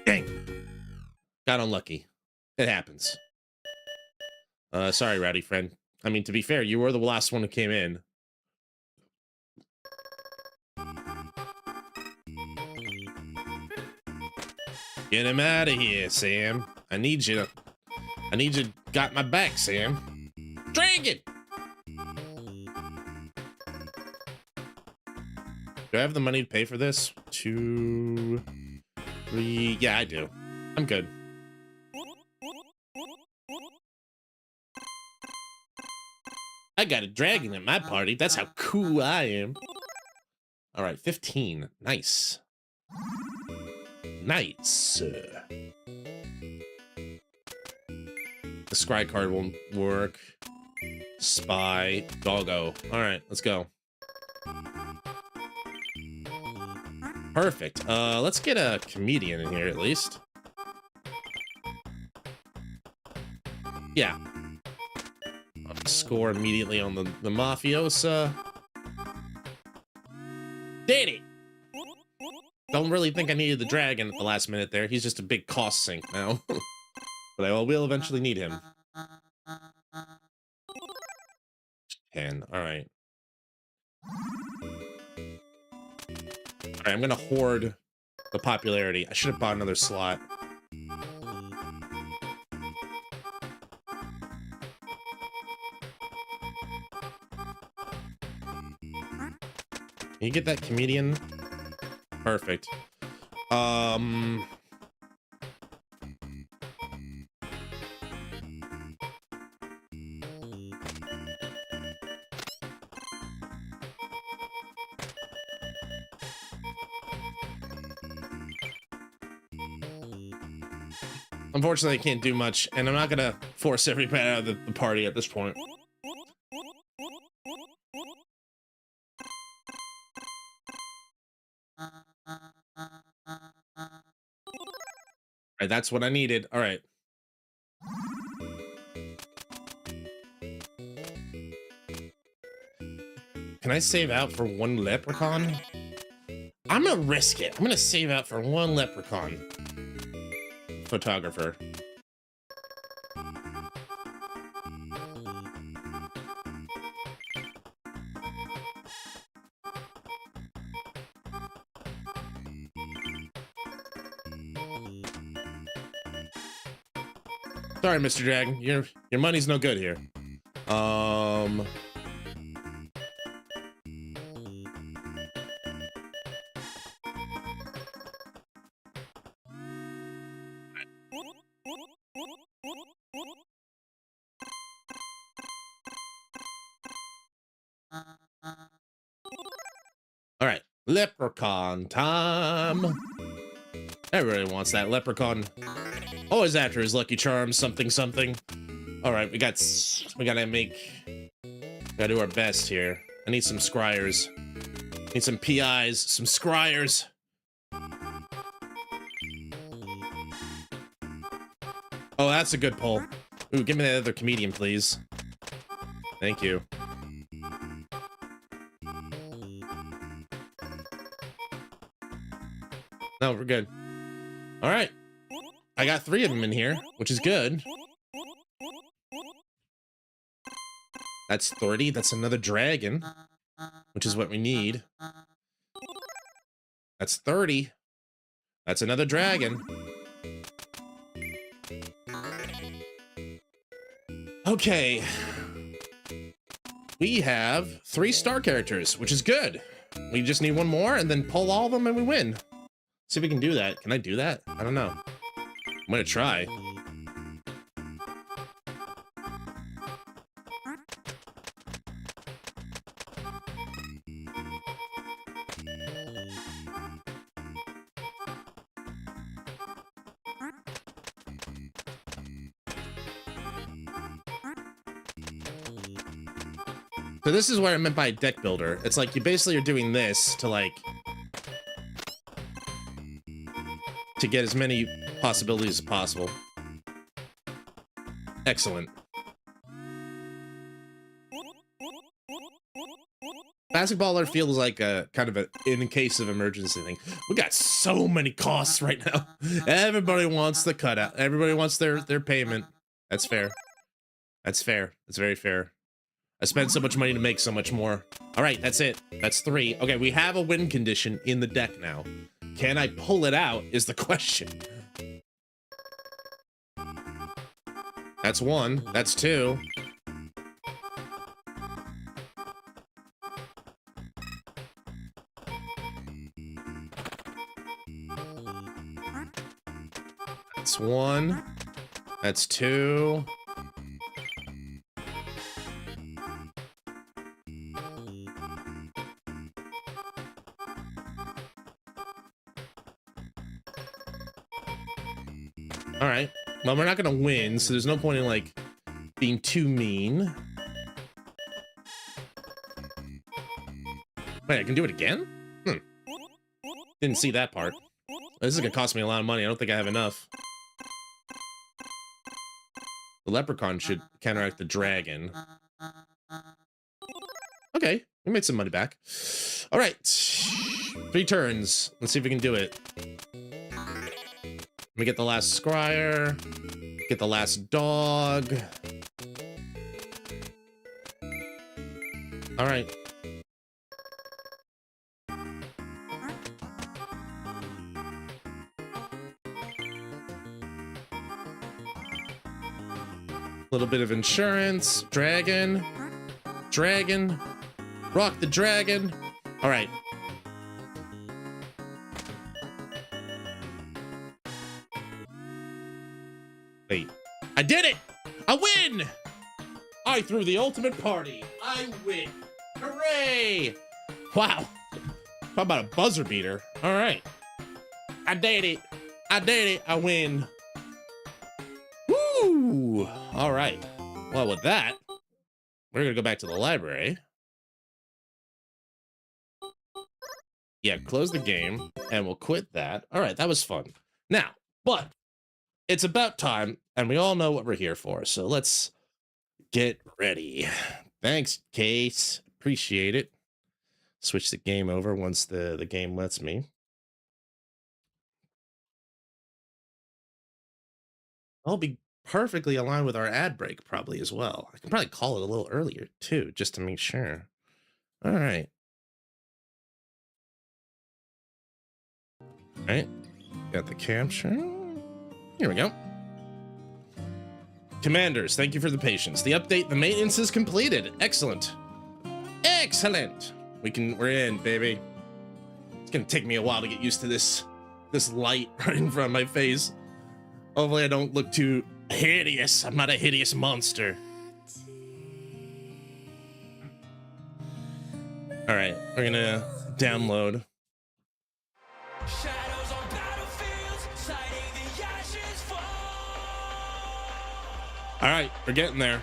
Dang. Got unlucky. It happens. Sorry, rowdy friend. I mean, to be fair, you were the last one who came in. Get him out of here, Sam. I need you. Got my back, Sam. Dragon! Do I have the money to pay for this? 2, 3. Yeah, I do. I'm good. I got a dragon at my party. That's how cool I am. All right, 15. Nice. Nice. The scry card won't work. Spy. Doggo. All right, let's go. Perfect. Let's get a comedian in here at least. Yeah. Score immediately on the mafiosa. Did it! Don't really think I needed the dragon at the last minute there. He's just a big cost sink now. But I will eventually need him. 10. Alright. Alright, I'm gonna hoard the popularity. I should have bought another slot. Can you get that comedian? Perfect. Unfortunately, I can't do much, and I'm not gonna force everybody out of the party at this point. Alright, that's what I needed. Alright. Can I save out for one leprechaun? I'm gonna risk it. I'm gonna save out for one leprechaun. Photographer. Sorry, Mr. Dragon. Your money's no good here. All right, leprechaun time. Everybody wants that leprechaun. Always after his lucky charm, something, something. All right, we gotta do our best here. I need some scryers. Need some PIs, some scryers. Oh, that's a good pull. Ooh, give me that other comedian, please. Thank you. No, we're good. All right. I got 3 of them in here, which is good. That's 30. That's another dragon, which is what we need. That's 30. That's another dragon. Okay. We have 3 star characters, which is good. We just need one more and then pull all of them and we win. See if we can do that. Can I do that? I don't know. I'm gonna try. So this is what I meant by deck builder. It's like you basically are doing this to like to get as many possibilities as possible. Excellent. Basketball art feels like a kind of a in case of emergency thing. We got so many costs right now. Everybody wants the cutout. Everybody wants their payment. That's fair. That's fair. That's very fair. I spent so much money to make so much more. All right, that's it. That's 3. Okay, we have a win condition in the deck now. Can I pull it out is the question. That's 1. That's 2. That's 1. That's 2. All right. Well, we're not gonna win, so there's no point in like being too mean. Wait, I can do it again? Didn't see that part. This is gonna cost me a lot of money. I don't think I have enough. The leprechaun should counteract the dragon. Okay, we made some money back. All right, 3 turns. Let's see if we can do it. Let me get the last scryer. Get the last dog. All right. Little bit of insurance. Dragon. Dragon. Rock the dragon. All right. Wait. I did it! I win! I threw the ultimate party. I win. Hooray! Wow. How about a buzzer beater? All right. I did it. I did it. I win. All right. Well, with that, we're gonna go back to the library. Yeah, close the game, and we'll quit that. All right, that was fun. Now, but it's about time, and we all know what we're here for, so let's get ready. Thanks, Case. Appreciate it. Switch the game over once the game lets me. I'll be perfectly aligned with our ad break probably as well. I can probably call it a little earlier too, just to make sure. All right. All right. Got the capture. Here we go. Commanders, thank you for the patience. The update, the maintenance is completed. Excellent. Excellent. We're in, baby. It's gonna take me a while to get used to this light right in front of my face. Hopefully I don't look too hideous. I'm not a hideous monster. All right, we're gonna download. Shadows on battlefields, sighting the ashes fall. All right, we're getting there.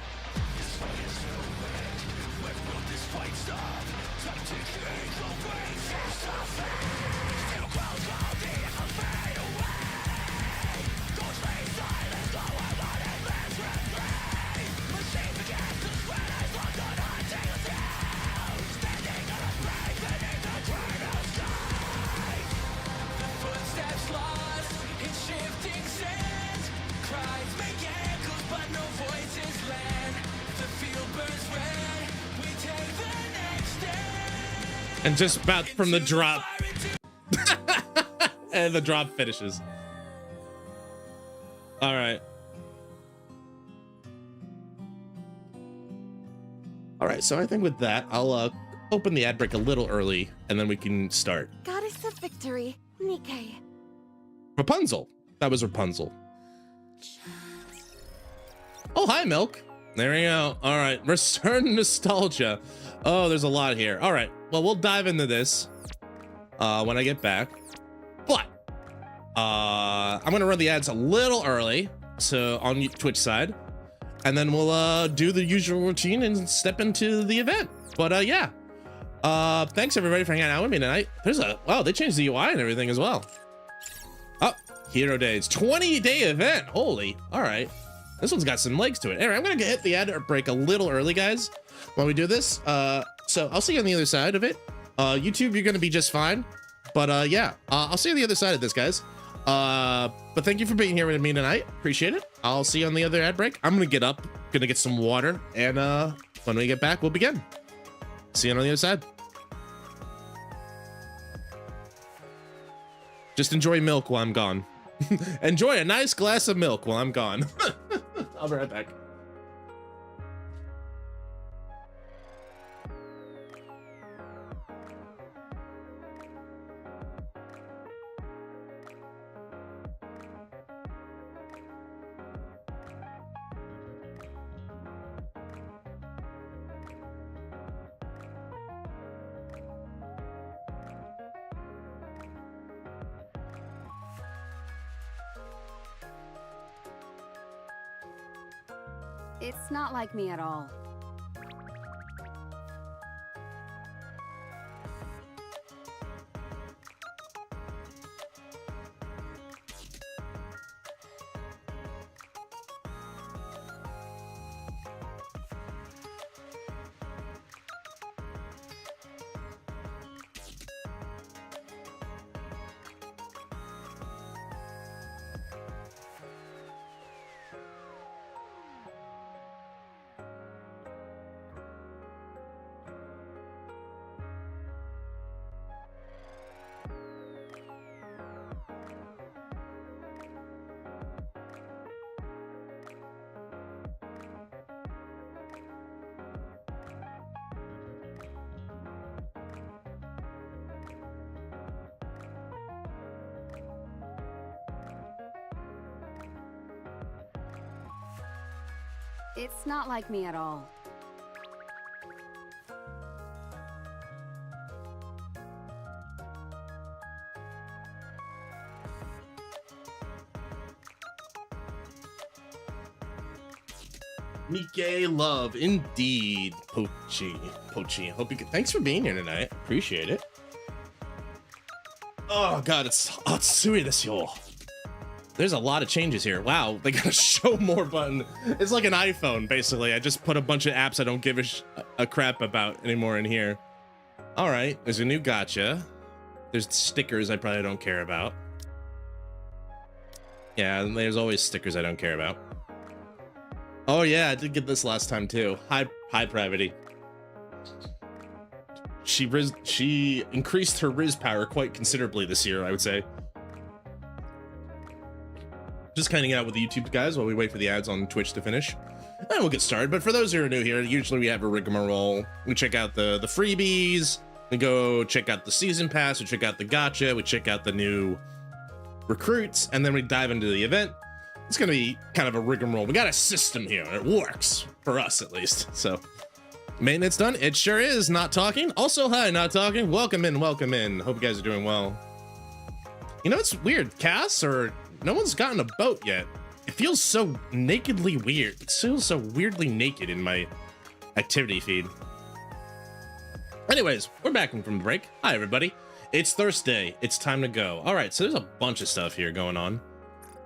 And just about from the drop. And the drop finishes. All right. All right, so I think with that, I'll open the ad break a little early, and then we can start. Goddess of Victory, NIKKE. Rapunzel. That was Rapunzel. Oh, hi, Milk. There we go. All right, return nostalgia. Oh, there's a lot here. All right, well, we'll dive into this when I get back. But I'm gonna run the ads a little early, so on Twitch side, and then we'll do the usual routine and step into the event. But yeah, thanks everybody for hanging out with me tonight. Wow, they changed the UI and everything as well. Oh, Hero Days, 20-day event. Holy, all right. This one's got some legs to it. Anyway, I'm gonna hit the ad break a little early, guys, when we do this. So I'll see you on the other side of it. YouTube, you're gonna be just fine. But yeah, I'll see you on the other side of this, guys. But thank you for being here with me tonight. Appreciate it. I'll see you on the other ad break. I'm gonna get up, gonna get some water, and when we get back, we'll begin. See you on the other side. Just enjoy milk while I'm gone. Enjoy a nice glass of milk while I'm gone. I'll be right back. It's not like me at all. It's not like me at all. Nikkei love, indeed. Pochi. Hope you can. Thanks for being here tonight. Appreciate it. Oh god, it's Syuen this yo. There's a lot of changes here. Wow, they got a show more button. It's like an iPhone, basically. I just put a bunch of apps I don't give a crap about anymore in here. All right, there's a new gotcha. There's stickers I probably don't care about. Yeah, and there's always stickers I don't care about. Oh yeah, I did get this last time too. High privacy. She increased her Riz power quite considerably this year, I would say. Just hanging out with the YouTube guys while we wait for the ads on Twitch to finish. And we'll get started. But for those who are new here, usually we have a rigmarole. We check out the freebies. We go check out the season pass. We check out the gacha. We check out the new recruits. And then we dive into the event. It's going to be kind of a rigmarole. We got a system here. It works. For us, at least. So, maintenance done. It sure is. Not talking. Also, hi, not talking. Welcome in. Welcome in. Hope you guys are doing well. You know, it's weird. Cass or... No one's gotten a boat yet. It feels so nakedly weird. It feels so weirdly naked in my activity feed. Anyways, we're back from the break. Hi, everybody. It's Thursday. It's time to go. All right, so there's a bunch of stuff here going on.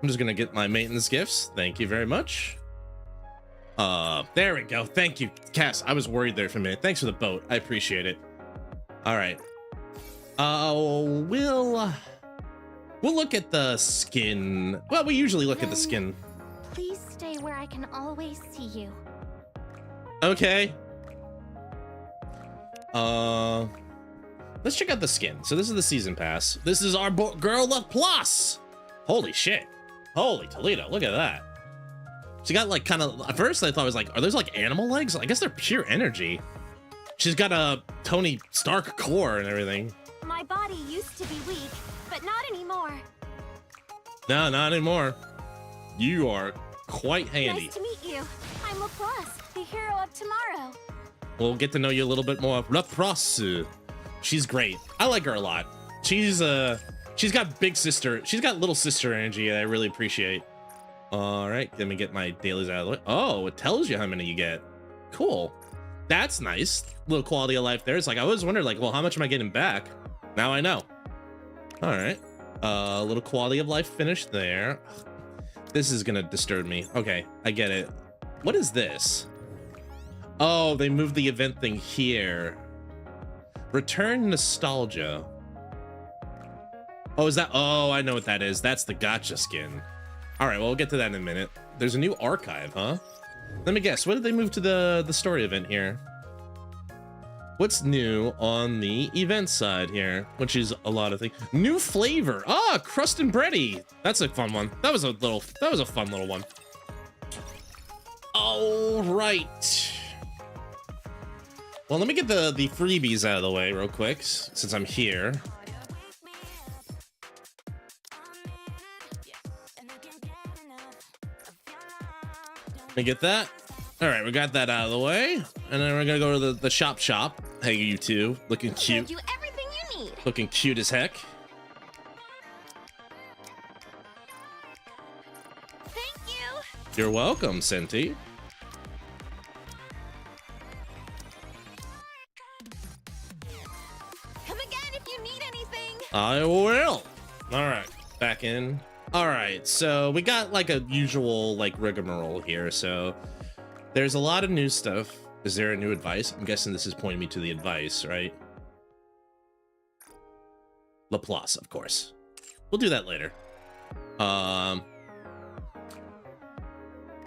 I'm just going to get my maintenance gifts. Thank you very much. There we go. Thank you, Cass. I was worried there for a minute. Thanks for the boat. I appreciate it. All right. We'll look at the skin. Well, we usually look at the skin. Please stay where I can always see you. Okay. Let's check out the skin. So this is the season pass. This is our girl Plus. Holy shit. Holy Toledo. Look at that. She got like kind of, at first I thought it was like, are those like animal legs? I guess they're pure energy. She's got a Tony Stark core and everything. My body used to be weak, but not anymore. No, not anymore. You are quite handy. Nice to meet you. I'm Laplace, the hero of tomorrow. We'll get to know you a little bit more. Laplace. She's great. I like her a lot. She's got big sister. She's got little sister energy that I really appreciate. All right, let me get my dailies out of the way. Oh, it tells you how many you get. Cool. That's nice. Little quality of life there. It's like I was wondering, like, well, how much am I getting back? Now I know. All right. A little quality of life finish there. This is gonna disturb me. Okay, I get it. What is this? Oh, they moved the event thing here. Return nostalgia. Oh, is that? Oh, I know what that is. That's the gotcha skin. All right, well, we'll get to that in a minute. There's a new archive, huh? Let me guess. What did they move to the story event here? What's new on the event side here? Which is a lot of things. New flavor. Ah, crust and bready. That's a fun one. That was a fun little one. All right. Well, let me get the freebies out of the way real quick, since I'm here. Let me get that. All right, we got that out of the way, and then we're gonna go to the shop. Hey, you two, looking cute. You everything you need. Looking cute as heck. Thank you. You're welcome, Senti. Come again if you need anything. I will. All right, back in. All right, so we got like a usual like rigmarole here. So there's a lot of new stuff. Is there a new advice? I'm guessing this is pointing me to the advice, right? Laplace, of course. We'll do that later. Let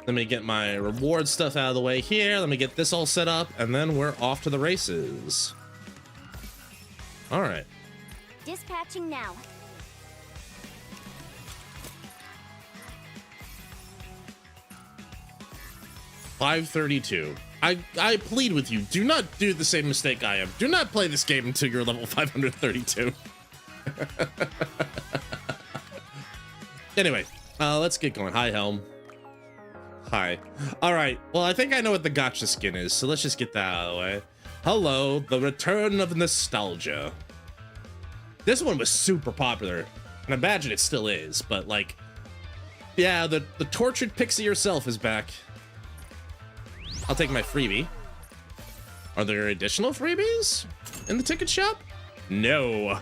me get my reward stuff out of the way here. Let me get this all set up, and then we're off to the races. All right. Dispatching now. $532. I plead with you, do not do the same mistake I am. Do not play this game until you're level 532. Anyway, let's get going. Hi, Helm. Hi. All right, well, I think I know what the gotcha skin is, so let's just get that out of the way. Hello, the return of nostalgia. This one was super popular, and I imagine it still is, but like, yeah, the tortured pixie herself is back. I'll take my freebie. Are there additional freebies in the ticket shop? No.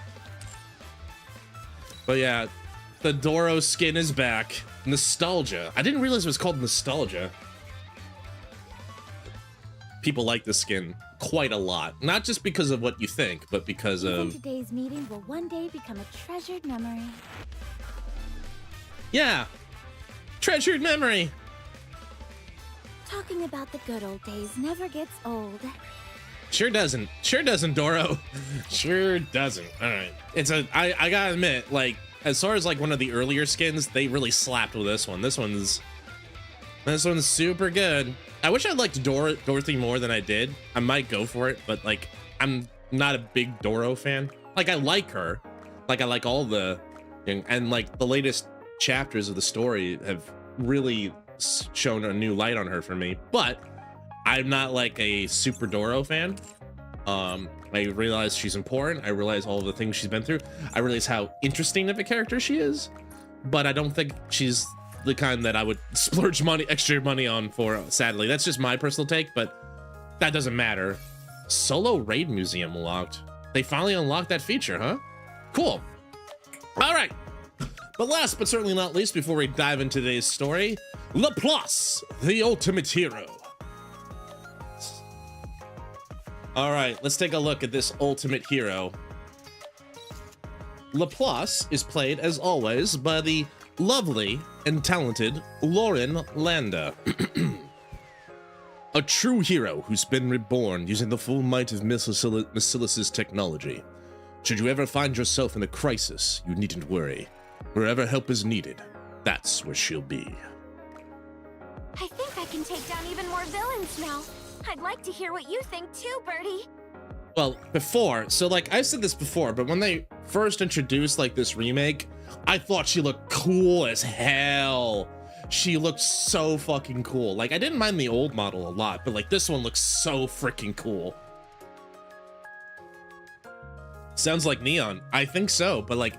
But yeah, the Doro skin is back. Nostalgia. I didn't realize it was called Nostalgia. People like the skin quite a lot. Not just because of what you think, but because of... Today's meeting will one day become a treasured memory. Yeah. Treasured memory. Talking about the good old days never gets old. Sure doesn't. Sure doesn't, Doro. Sure doesn't. All right. I gotta admit, like, as far as like one of the earlier skins, they really slapped with this one. This one's super good. I wish I liked Dorothy more than I did. I might go for it, but like, I'm not a big Doro fan. Like, I like her. Like, I like all the, and like the latest chapters of the story have really shown a new light on her for me, but I'm not like a super Doro fan. I realize she's important. I realize all of the things she's been through. I realize how interesting of a character she is, but I don't think she's the kind that I would splurge extra money on for, sadly. That's just my personal take, but that doesn't matter. Solo Raid Museum unlocked. They finally unlocked that feature, huh? Cool. All right. But last but certainly not least, before we dive into today's story, Laplace, the ultimate hero. All right, let's take a look at this ultimate hero. Laplace is played, as always, by the lovely and talented Lauren Landa. A true hero who's been reborn using the full might of Macilis's technology. Should you ever find yourself in a crisis, you needn't worry. Wherever help is needed, that's where she'll be. I think I can take down even more villains now. I'd like to hear what you think too, Birdie. Well, before, so like I've said this before, but when they first introduced like this remake, I thought she looked cool as hell. She looked so fucking cool. Like, I didn't mind the old model a lot, but like this one looks so freaking cool. Sounds like Neon. I think so, but like,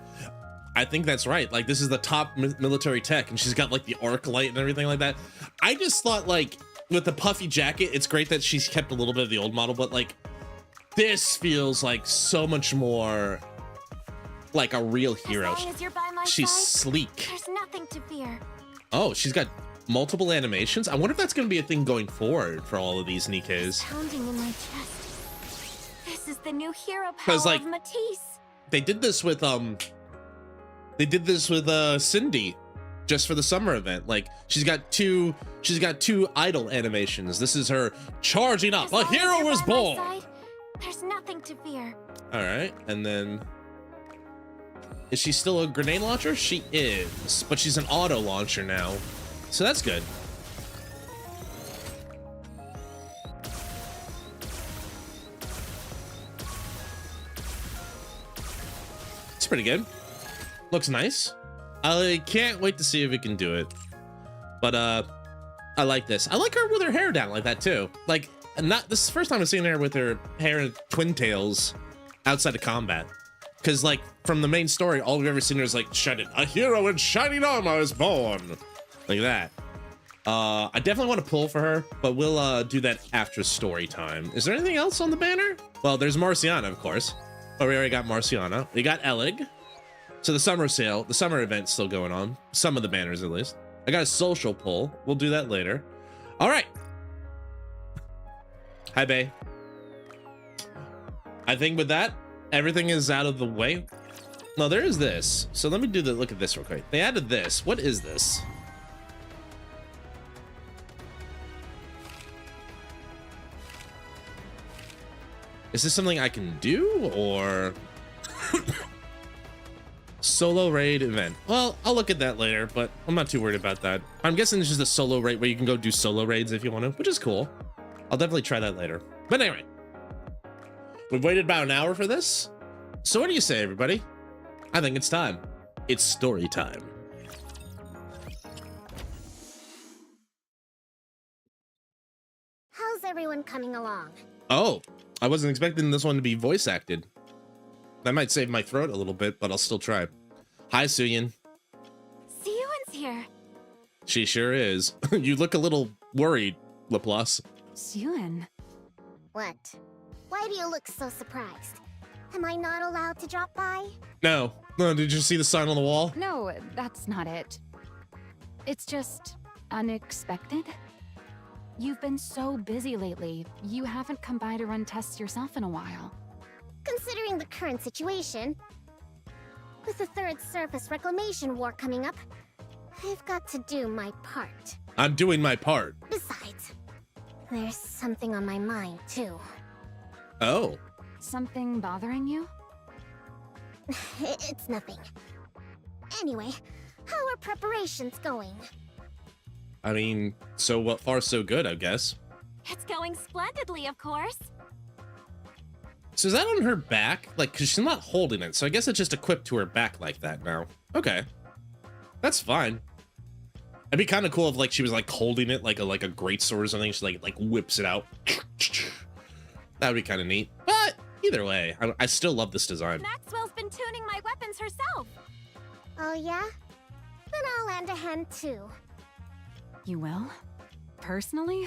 I think that's right. Like, this is the top military tech, and she's got like the arc light and everything like that. I just thought like with the puffy jacket, it's great that she's kept a little bit of the old model, but like this feels like so much more like a real hero. As long as you're by my She's side, sleek. there's nothing to fear. Oh, she's got multiple animations. I wonder if that's going to be a thing going forward for all of these NIKKEs. Pounding in my chest. This is the new hero power 'Cause, like, of Matisse. They did this with Cindy just for the summer event. Like, she's got two idle animations. This is her charging up. As A long as hero you're was by my born. side, there's nothing to fear. All right, and then is she still a grenade launcher? She is, but she's an auto launcher now, so that's good. It's pretty good. Looks nice. I can't wait to see if we can do it. But I like this. I like her with her hair down like that too. Like, this is the first time I've seen her with her hair in twin tails outside of combat. Because like from the main story, all we've ever seen her is like shining. A hero in shining armor is born. Like that. I definitely want to pull for her, but we'll do that after story time. Is there anything else on the banner? Well, there's Marciana, of course. Oh, we already got Marciana. We got Elig. So the summer sale, the summer event's still going on. Some of the banners, at least. I got a social pull. We'll do that later. All right. Hi, Bae. I think with that, everything is out of the way. No, there is this. So let me look at this real quick. They added this. What is this? Is this something I can do, or solo raid event? Well, I'll look at that later, but I'm not too worried about that. I'm guessing it's just a solo raid where you can go do solo raids if you want to, which is cool. I'll definitely try that later. But anyway, we've waited about an hour for this. So what do you say, everybody? I think it's time. It's story time. How's everyone coming along? Oh, I wasn't expecting this one to be voice acted. That might save my throat a little bit, but I'll still try. Hi, Syuen. Syuen's here. She sure is. You look a little worried, Laplace. Syuen. What? Why do you look so surprised? Am I not allowed to drop by? No. No, did you see the sign on the wall? No, that's not it. It's just unexpected. You've been so busy lately, you haven't come by to run tests yourself in a while. Considering the current situation, with the Third Surface Reclamation War coming up, I've got to do my part. I'm doing my part. Besides, there's something on my mind, too. Oh. Something bothering you? It's nothing. Anyway, how are preparations going? I mean, so far so good, I guess. It's going splendidly, of course. So is that on her back? Like, cause she's not holding it, so I guess it's just equipped to her back like that now. Okay. That's fine. It'd be kind of cool if like she was like holding it like a greatsword or something. She like whips it out. That would be kind of neat. But either way, I still love this design. Maxwell's been tuning my weapons herself. Oh yeah? Then I'll lend a hand too. You will? Personally?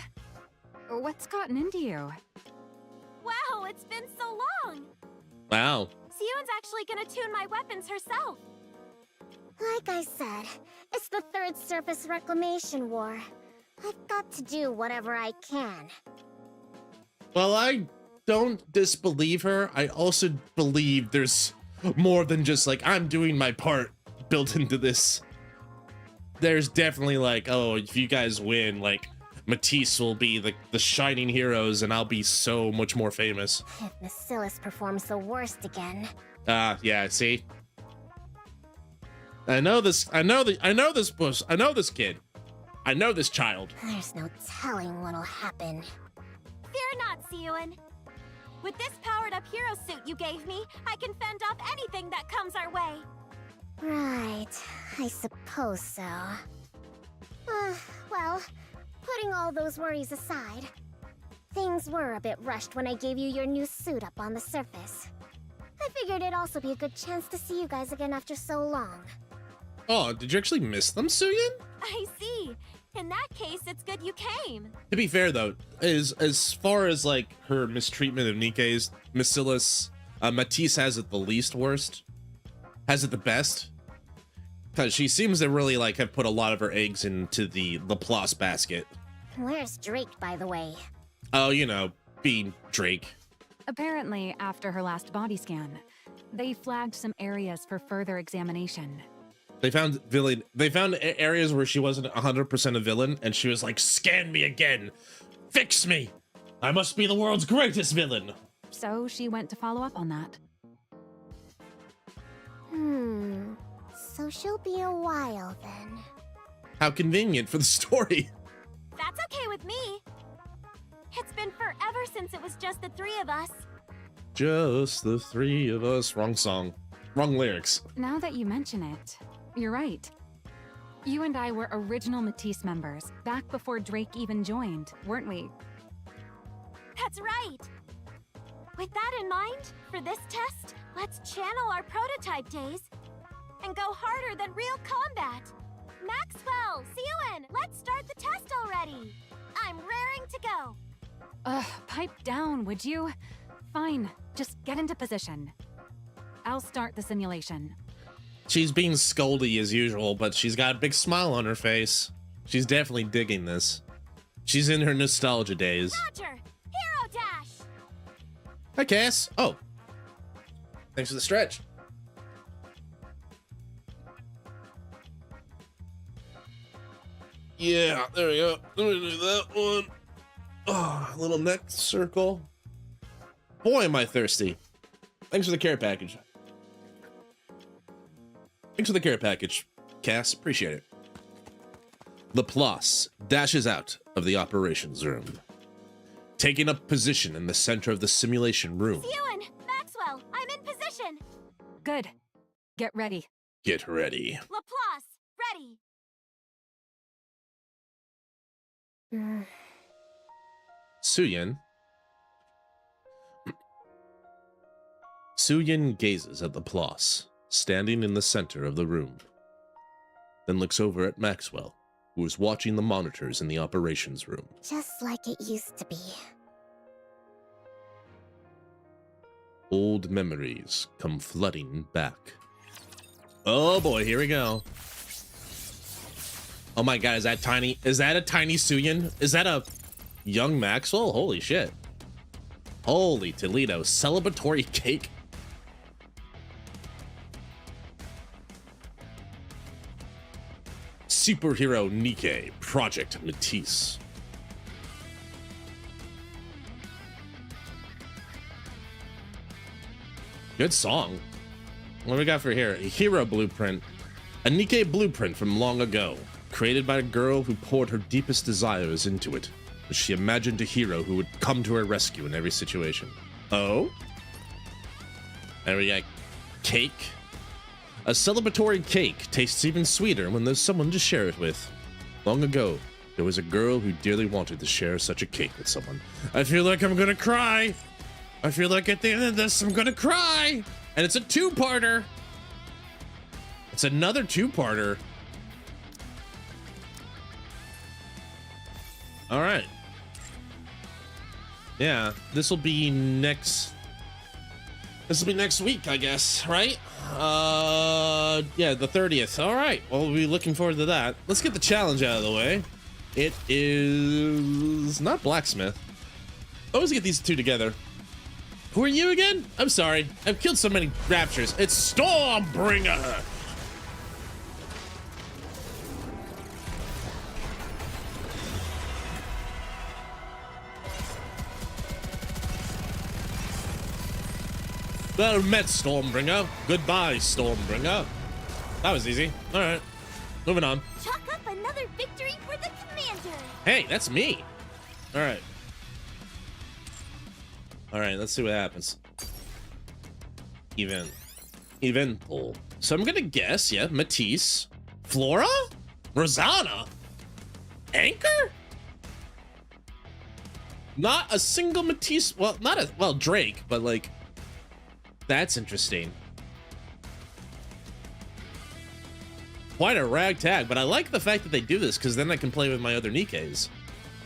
What's gotten into you? Wow, it's been so long. Wow. Syuen's actually gonna tune my weapons herself. Like I said, it's the Third Surface Reclamation War. I've got to do whatever I can. Well, I don't disbelieve her. I also believe there's more than just like, I'm doing my part built into this. There's definitely like, oh, if you guys win, like, MATIS will be the shining heroes and I'll be so much more famous. If Bacillus performs the worst again. Yeah, see? I know this kid. I know this child. There's no telling what'll happen. Fear not, Syuen. With this powered-up hero suit you gave me, I can fend off anything that comes our way. Right, I suppose so. Well, putting all those worries aside, things were a bit rushed when I gave you your new suit up on the surface. I figured it'd also be a good chance to see you guys again after so long. Oh, did you actually miss them, Syuen? I see. In that case, it's good you came. To be fair, though, as far as like her mistreatment of Nikke's, Bacillus, MATIS has it the least worst. Has it the best. Because she seems to really like have put a lot of her eggs into the Laplace basket. Where's Drake, by the way? Oh, you know, being Drake. Apparently, after her last body scan, they flagged some areas for further examination. They found areas where she wasn't 100% a villain, and she was like, scan me again! Fix me! I must be the world's greatest villain! So she went to follow up on that. So she'll be a while then. How convenient for the story. That's okay with me. It's been forever since it was just the three of us. Just the three of us. Wrong song. Wrong lyrics. Now that you mention it, you're right. You and I were original MATIS members, back before Drake even joined, weren't we? That's right. With that in mind, for this test, let's channel our prototype days and go harder than real combat. Maxwell, Syuen, let's start the test already. I'm raring to go. Pipe down, would you? Fine, just get into position. I'll start the simulation. She's being scoldy as usual, but she's got a big smile on her face. She's definitely digging this. She's in her nostalgia days. Roger, Hero Dash. Hi, Cass. Oh. Thanks for the stretch. Yeah, there we go. Let me do that one. Oh, a little neck circle. Boy, am I thirsty. Thanks for the care package. Thanks for the care package, Cass. Appreciate it. Laplace dashes out of the operations room, taking up position in the center of the simulation room. Syuen, Maxwell, I'm in position. Good. Get ready. Get ready. Laplace, ready. Syuen. Syuen gazes at Laplace, standing in the center of the room, then looks over at Maxwell, who was watching the monitors in the operations room. Just like it used to be. Old memories come flooding back. Oh boy, here we go. Oh my god, is that tiny? Is that a tiny Syuen? Is that a young Maxwell? Holy shit. Holy Toledo, celebratory cake. Superhero NIKKE, Project MATIS. Good song. What do we got for here? A hero blueprint. A NIKKE blueprint from long ago, created by a girl who poured her deepest desires into it. She imagined a hero who would come to her rescue in every situation. Oh? And we got cake. A celebratory cake tastes even sweeter when there's someone to share it with. Long ago, there was a girl who dearly wanted to share such a cake with someone. I feel like I'm gonna cry. I feel like at the end of this, I'm gonna cry. And it's a two-parter. It's another two-parter. All right. Yeah, this will be next. This will be next week, I guess, right? Yeah, the 30th. All right. Well, we'll be looking forward to that. Let's get the challenge out of the way. It is not blacksmith. I always get these two together. Who are you again? I'm sorry. I've killed so many raptures. It's Stormbringer. Well met, Stormbringer. Goodbye, Stormbringer. That was easy. All right. Moving on. Chalk up another victory for the commander. Hey, that's me. All right. All right, let's see what happens. Eventful. So I'm gonna guess, yeah, MATIS. Flora? Rosanna? Anchor? Not a single MATIS. Well, not a, well, Drake, but like, that's interesting. Quite a ragtag, but I like the fact that they do this because then I can play with my other NIKKEs.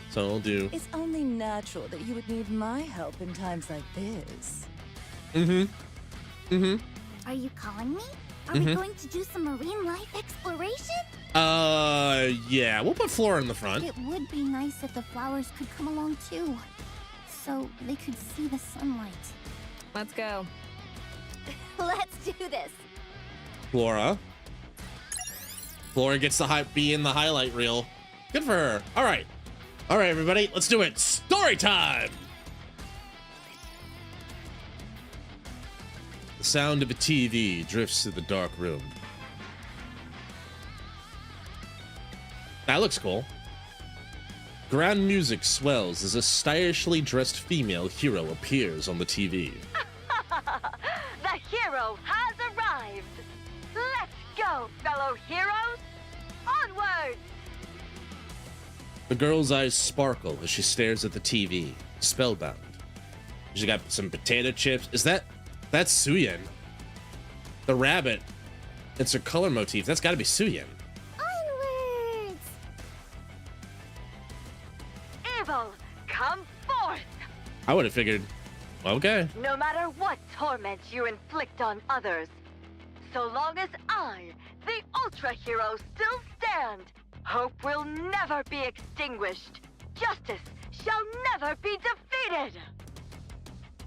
So I'll do. It's only natural that you would need my help in times like this. Are you calling me? Are we going to do some marine life exploration? Yeah, we'll put Flora in the front. It would be nice if the flowers could come along too, so they could see the sunlight. Let's go. Let's do this. Flora. Flora gets to be in the highlight reel. Good for her. All right. All right, everybody, let's do it. Story time. The sound of a TV drifts through the dark room. That looks cool. Grand music swells as a stylishly dressed female hero appears on the TV. The hero has arrived! Let's go, fellow heroes! Onward! The girl's eyes sparkle as she stares at the TV, spellbound. She got some potato chips. That's Syuen. The rabbit. It's her color motif. That's gotta be Syuen. Onwards! Evil, come forth! I would have figured, okay. No matter what torment you inflict on others, so long as I, the Ultra Hero, still stand, hope will never be extinguished. Justice shall never be defeated!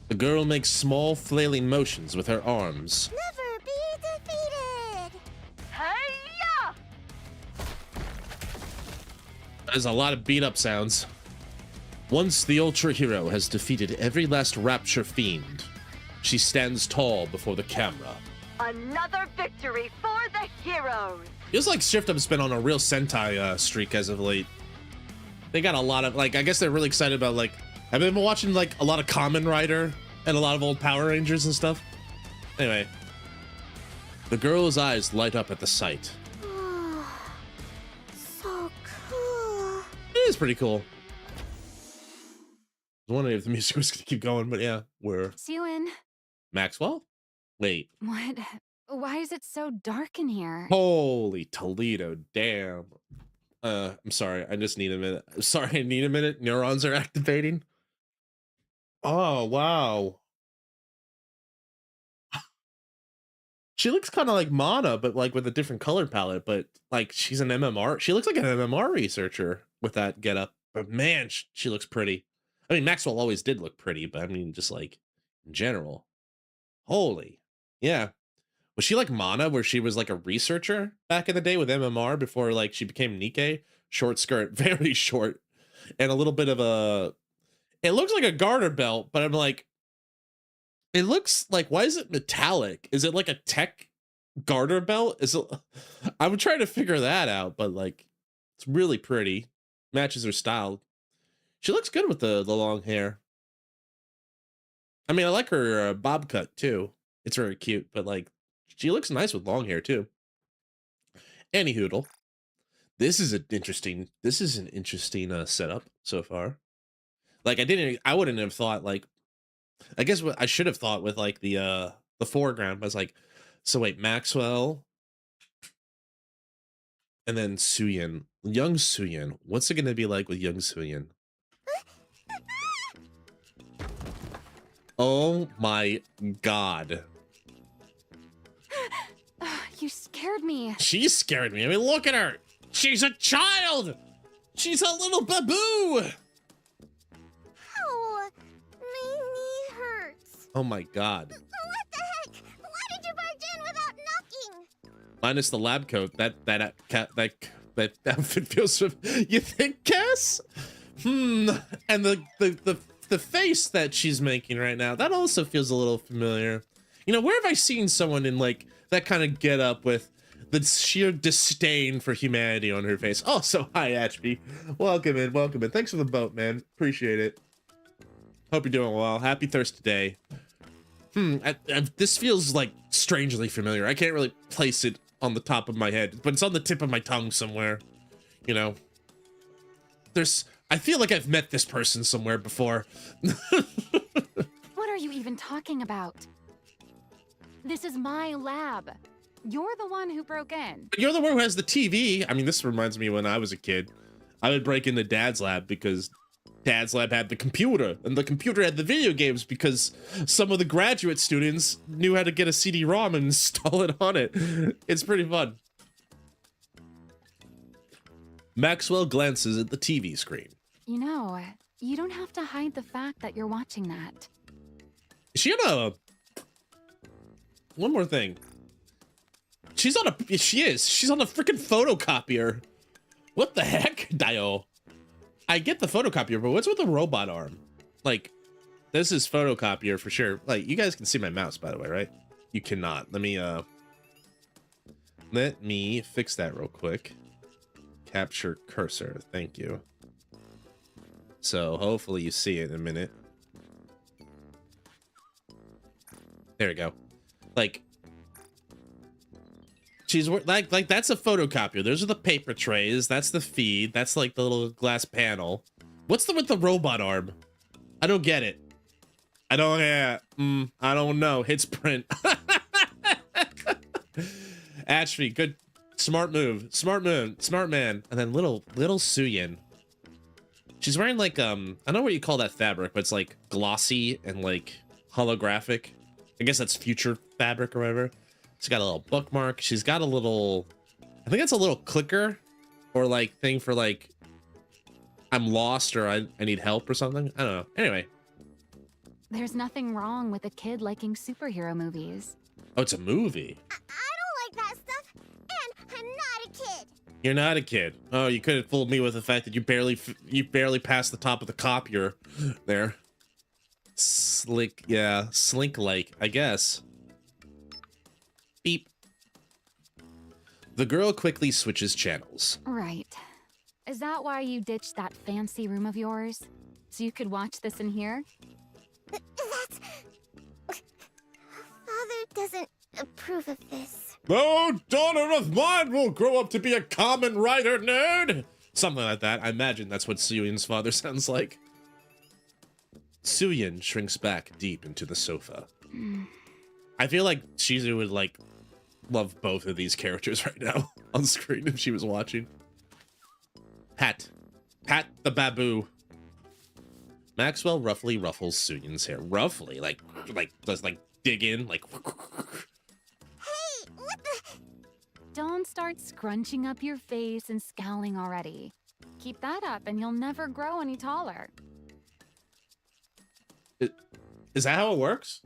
The girl makes small flailing motions with her arms. Never be defeated! Hey-ya! There's a lot of beat up sounds. Once the Ultra Hero has defeated every last Rapture Fiend, she stands tall before the camera. Another victory for the heroes! Feels like Shift Up's been on a real Sentai streak as of late. They got a lot of, like, I guess they're really excited about, like, I've been watching, like, a lot of Kamen Rider and a lot of old Power Rangers and stuff. Anyway. The girl's eyes light up at the sight. So cool. It is pretty cool. I was wondering if the music was gonna keep going, but yeah, we're... Syuen, Maxwell? Wait. what? Why is it so dark in here? Holy Toledo, damn. I'm sorry. I just need a minute. Sorry, I need a minute. Neurons are activating. Oh, wow. She looks kind of like Mana, but like with a different color palette. But like she's an MMR. She looks like an MMR researcher with that getup. But man, she looks pretty. I mean, Maxwell always did look pretty, but I mean, just like in general. Holy, yeah. Was she like Mana, where she was like a researcher back in the day with MMR before like she became NIKKE? Short skirt, very short, and a little bit of a. It looks like a garter belt, but I'm like, it looks like, why is it metallic? Is it like a tech garter belt? Is it? I'm trying to figure that out, but like, it's really pretty. Matches her style. She looks good with the long hair. I mean, I like her bob cut too. It's very cute, but like, she looks nice with long hair too. Anyhoodle. This is an interesting setup so far. Like, I wouldn't have thought, like, I guess what I should have thought with like the foreground. I was like, so wait, Maxwell, and then Syuen, young Syuen. What's it gonna be like with young Syuen? Oh my god. You scared me. She scared me. I mean, look at her. She's a child. She's a little baboo. Ow! My knee hurts. Oh my god. What the heck? Why did you barge in without knocking? Minus the lab coat, that outfit feels. You think, Cass? And the face that she's making right now, that also feels a little familiar. You know, where have I seen someone in like that kind of get up with the sheer disdain for humanity on her face? Oh, so hi, Ashby. Welcome in, welcome in. Thanks for the boat, man. Appreciate it. Hope you're doing well. Happy Thirstday. This feels like strangely familiar. I can't really place it on the top of my head, but it's on the tip of my tongue somewhere. You know, I feel like I've met this person somewhere before. What are you even talking about? This is my lab. You're the one who broke in. You're the one who has the TV. I mean, this reminds me when I was a kid. I would break into Dad's lab because Dad's lab had the computer, and the computer had the video games because some of the graduate students knew how to get a CD-ROM and install it on it. It's pretty fun. Maxwell glances at the TV screen. You know, you don't have to hide the fact that you're watching that. Is she on a... One more thing. She's on a freaking photocopier. What the heck, Dio? I get the photocopier, but what's with the robot arm? Like, this is photocopier for sure. Like, you guys can see my mouse, by the way, right? You cannot. Let me fix that real quick. Capture cursor. Thank you. So hopefully you see it in a minute. There we go. Like, she's like that's a photocopier. Those are the paper trays. That's the feed. That's like the little glass panel. What's with the robot arm? I don't get it. I don't know. Hits print. Ashby, good, smart move, smart man. And then little Syuen. She's wearing like I don't know what you call that fabric, but it's like glossy and like holographic. I guess that's future fabric or whatever. She's got a little bookmark. She's got a little, I think it's a little clicker or like thing for like, I'm lost or I need help or something. I don't know. Anyway. There's nothing wrong with a kid liking superhero movies. Oh, it's a movie. I don't like that stuff, and I'm not a kid. You're not a kid. Oh, you could have fooled me with the fact that you barely passed the top of the copier there. Slick, yeah, slink-like, I guess. Beep. The girl quickly switches channels. Right. Is that why you ditched that fancy room of yours? So you could watch this in here? That's... Father doesn't approve of this. No daughter of mine will grow up to be a common writer, nerd! Something like that. I imagine that's what Syuen's father sounds like. Syuen shrinks back deep into the sofa. I feel like Shizu would like love both of these characters right now on screen if she was watching. Pat the baboo. Maxwell roughly ruffles Syuen's hair. Roughly, like does like dig in, like. Hey, what the? Don't start scrunching up your face and scowling already. Keep that up and you'll never grow any taller. Is that how it works?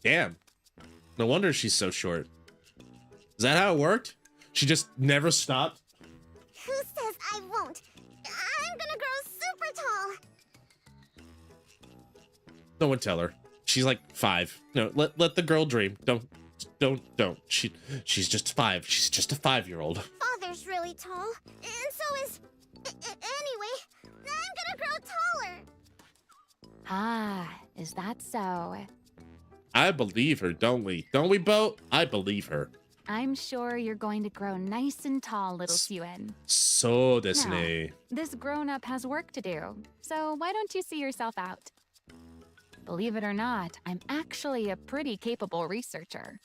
Damn. No wonder she's so short. Is that how it worked? She just never stopped? Who says I won't? I'm gonna grow super tall. No one tell her. She's like 5. No, let the girl dream. Don't. She's just 5. She's just a 5-year-old. Father's really tall, and so is... Anyway, I'm gonna grow taller. Ah, is that so? I believe her, don't we? Don't we, Bo? I believe her. I'm sure you're going to grow nice and tall, little Syuen. So desu ne. This grown-up has work to do, so why don't you see yourself out? Believe it or not, I'm actually a pretty capable researcher.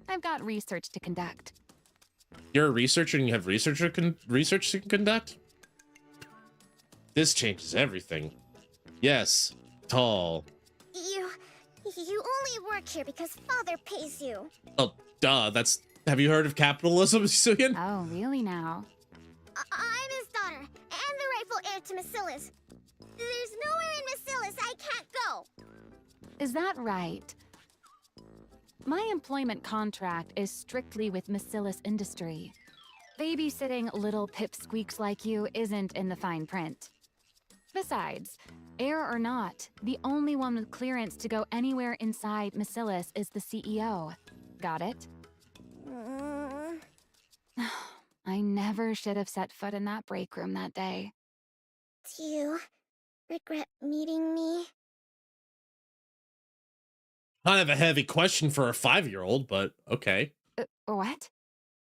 I've got research to conduct. You're a researcher and you have research to conduct? This changes everything. Yes, tall. You only work here because Father pays you. Oh, duh, that's... Have you heard of capitalism, Syuen? Oh, really now? I'm his daughter, and the rightful heir to Macilis. There's nowhere in Macilis I can't go. Is that right? My employment contract is strictly with Macilis Industry. Babysitting little pipsqueaks like you isn't in the fine print. Besides, heir or not, the only one with clearance to go anywhere inside Macilis is the CEO. Got it? I never should have set foot in that break room that day. Do you regret meeting me? Kind of a heavy question for a 5-year-old, but okay. What?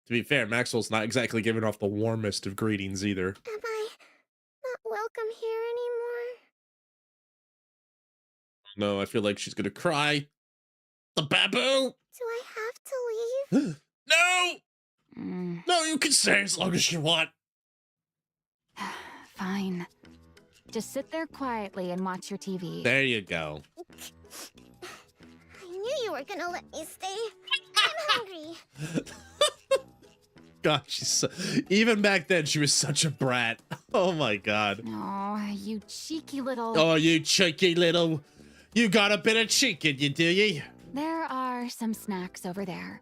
To be fair, Maxwell's not exactly giving off the warmest of greetings either. Am I not welcome here anymore? No, I feel like she's gonna cry. The baboo! Do I have to leave? No! Mm, No, you can stay as long as you want. fine. Just sit there quietly and watch your TV. There you go. I knew you were gonna let me stay. I'm hungry. God, she's so... Even back then, she was such a brat. Oh my god. Oh, you cheeky little... Oh, you cheeky little... You got a bit of cheek in you, do you? There are some snacks over there.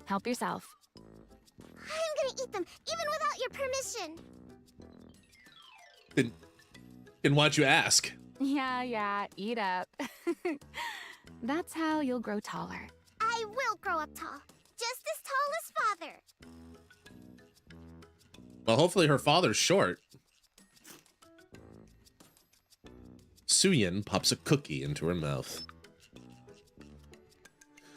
Help yourself. I'm gonna eat them, even without your permission. And why'd you ask? Yeah, eat up. That's how you'll grow taller. I will grow up tall, just as tall as Father. Well, hopefully her father's short. Syuen pops a cookie into her mouth.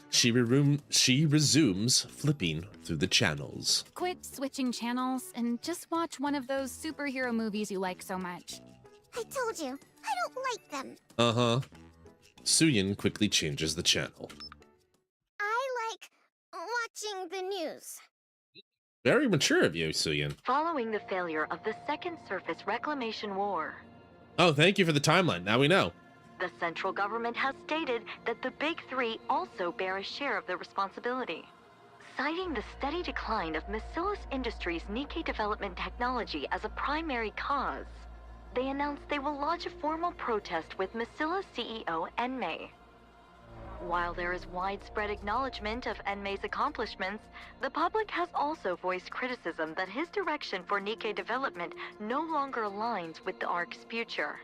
She resumes flipping through the channels. Quit switching channels and just watch one of those superhero movies you like so much. I told you, I don't like them. Uh-huh. Syuen quickly changes the channel. I like watching the news. Very mature of you, Syuen. Following the failure of the Second Surface Reclamation War, Oh, thank you for the timeline. Now we know. the central government has stated that the Big Three also bear a share of the responsibility. Citing the steady decline of Macilis Industries' NIKKE development technology as a primary cause, they announced they will lodge a formal protest with Macilis CEO Enmei. While there is widespread acknowledgement of Enmei's accomplishments, the public has also voiced criticism that his direction for NIKKE development no longer aligns with the ARC's future.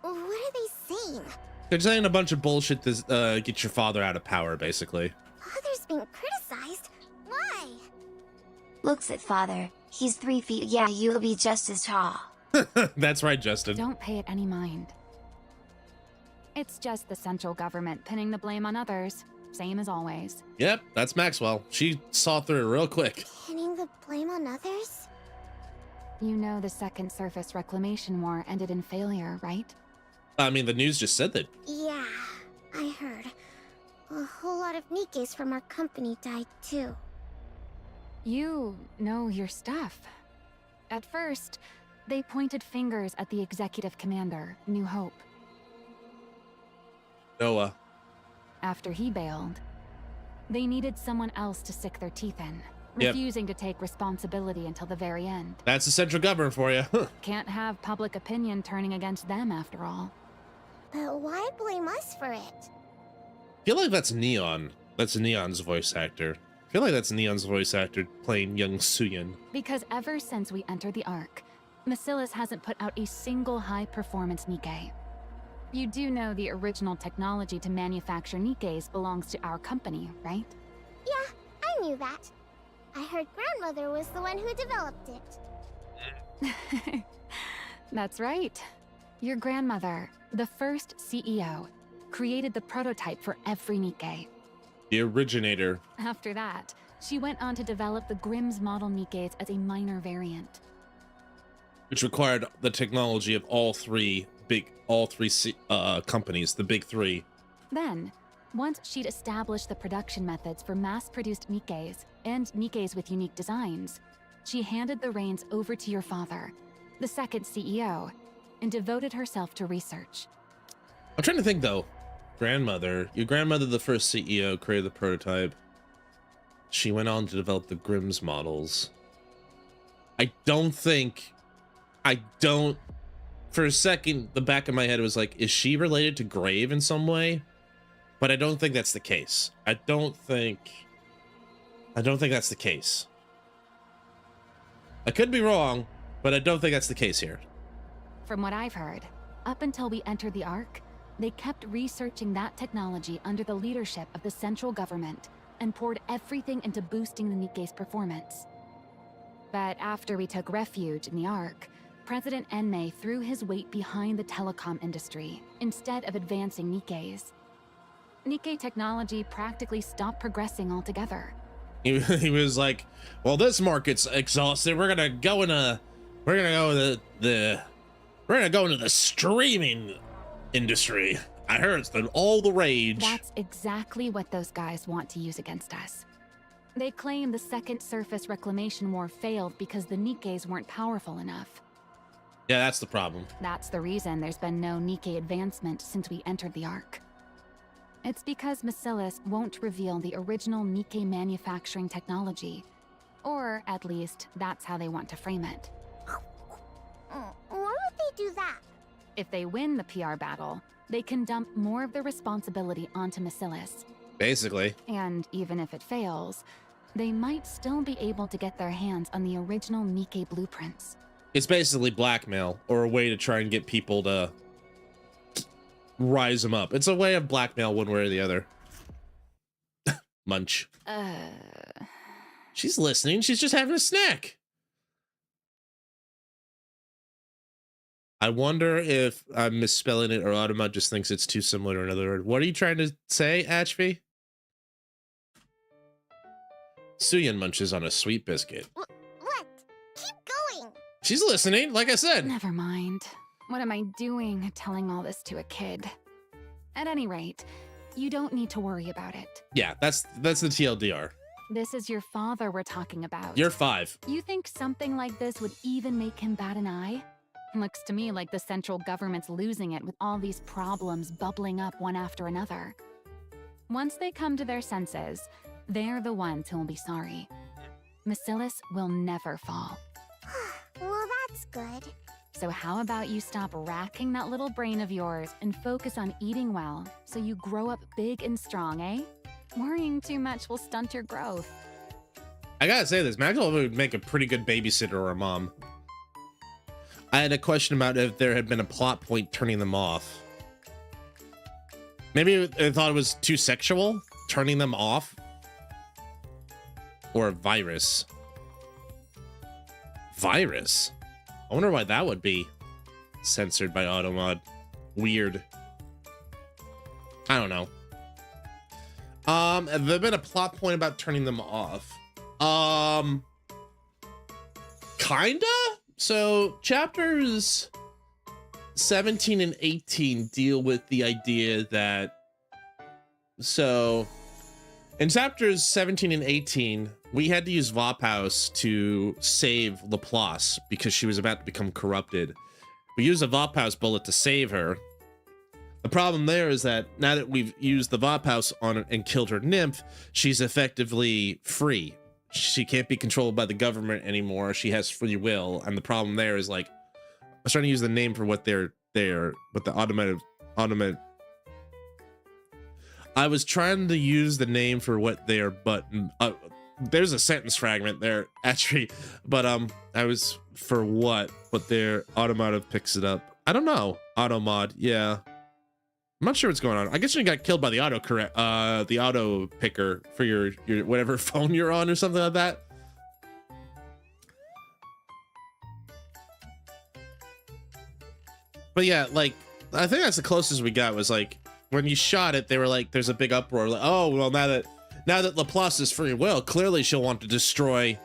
What are they saying? They're saying a bunch of bullshit to get your father out of power, basically. Father's being criticized? Why? Looks at father. He's 3 feet. Yeah, you'll be just as tall. That's right, Justin. Don't pay it any mind. It's just the central government pinning the blame on others, same as always. Yep, that's Maxwell. She saw through it real quick. Pinning the blame on others? You know the Second Surface Reclamation War ended in failure, right? I mean, the news just said that. Yeah, I heard. A whole lot of Nikkes from our company died too. You know your stuff. At first, they pointed fingers at the executive commander, New Hope. Noah. After he bailed, they needed someone else to stick their teeth in, Yep. refusing to take responsibility until the very end. That's the central government for you. Can't have public opinion turning against them after all. But why blame us for it? I feel like that's Neon. That's Neon's voice actor. I feel like that's Neon's voice actor playing young Syuen. Because ever since we entered the Ark, Masilis hasn't put out a single high-performance Nikke. You do know the original technology to manufacture Nikkes belongs to our company, right? Yeah, I knew that. I heard grandmother was the one who developed it. That's right. Your grandmother, the first CEO, created the prototype for every Nikke. The originator. After that, she went on to develop the Grimm's model Nikkes as a minor variant. Which required the technology of all three companies, the big three. Then, once she'd established the production methods for mass-produced Nikkes and Nikkes with unique designs, she handed the reins over to your father, the second CEO, and devoted herself to research. I'm trying to think though. Your grandmother, the first CEO, created the prototype. She went on to develop the Grimm's models. For a second, the back of my head was like, is she related to Grave in some way? But I don't think that's the case. I don't think that's the case. I could be wrong, but I don't think that's the case here. From what I've heard, up until we entered the Ark, they kept researching that technology under the leadership of the central government and poured everything into boosting the Nikke's performance. But after we took refuge in the Ark, President Enmei threw his weight behind the telecom industry instead of advancing Nikkes. Nikke technology practically stopped progressing altogether. He was like, well, this market's exhausted. We're gonna go into the streaming industry. I heard it's all the rage. That's exactly what those guys want to use against us. They claim the second surface Reclamation War failed because the Nikkes weren't powerful enough. Yeah, that's the problem. That's the reason there's been no Nikke advancement since we entered the Ark. It's because Masilis won't reveal the original Nikke manufacturing technology. Or, at least, that's how they want to frame it. Why would they do that? If they win the PR battle, they can dump more of the responsibility onto Masilis. Basically. And even if it fails, they might still be able to get their hands on the original Nikke blueprints. It's basically blackmail, or a way to try and get people to rise them up. It's a way of blackmail one way or the other. Munch. She's listening. She's just having a snack. I wonder if I'm misspelling it or Automa just thinks it's too similar to another word. What are you trying to say, Ashby? Syuen munches on a sweet biscuit. What? Keep going! She's listening, like I said. Never mind. What am I doing telling all this to a kid? At any rate, you don't need to worry about it. Yeah, that's the TLDR. This is your father we're talking about. You're 5. You think something like this would even make him bat an eye? Looks to me like the central government's losing it with all these problems bubbling up one after another. Once they come to their senses, they're the ones who will be sorry. Masilis will never fall. Well, that's good. So how about you stop racking that little brain of yours and focus on eating well so you grow up big and strong, eh? Worrying too much will stunt your growth. I gotta say this, Maxwell would make a pretty good babysitter or a mom. I had a question about if there had been a plot point turning them off. Maybe I thought it was too sexual, turning them off. Or a virus. Virus? I wonder why that would be censored by Automod. Weird. I don't know. Have there been a plot point about turning them off? Kinda? So chapters 17 and 18 deal with the idea that, so in chapters 17 and 18, we had to use Vophouse to save Laplace because she was about to become corrupted. We used a Vophouse bullet to save her. The problem there is that now that we've used the Vophouse on her and killed her nymph, she's effectively free. She can't be controlled by the government anymore. She has free will, and the problem there is, like, I was trying to use the name for what they're but the automated. I was trying to use the name for what they are, but there's a sentence fragment there actually, but I was for what, but their automotive picks it up. I don't know. Automod, yeah. I'm not sure what's going on. I guess you got killed by the the auto picker for your whatever phone you're on or something like that. But yeah, like, I think that's the closest we got was, like, when you shot it, they were like, there's a big uproar. Like, oh, well, now that Laplace is free will, clearly she'll want to destroy,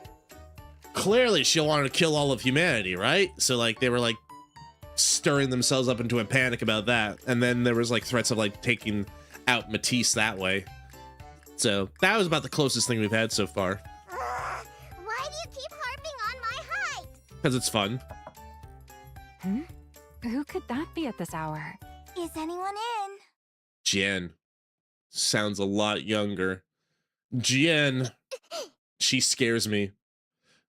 clearly she'll want to kill all of humanity, right? So, like, they were, like, stirring themselves up into a panic about that. And then there was, like, threats of, like, taking out Matisse that way. So that was about the closest thing we've had so far. Why do you keep harping on my height? Because it's fun. Who could that be at this hour? Is anyone in? Jen. Sounds a lot younger. Jen. She scares me.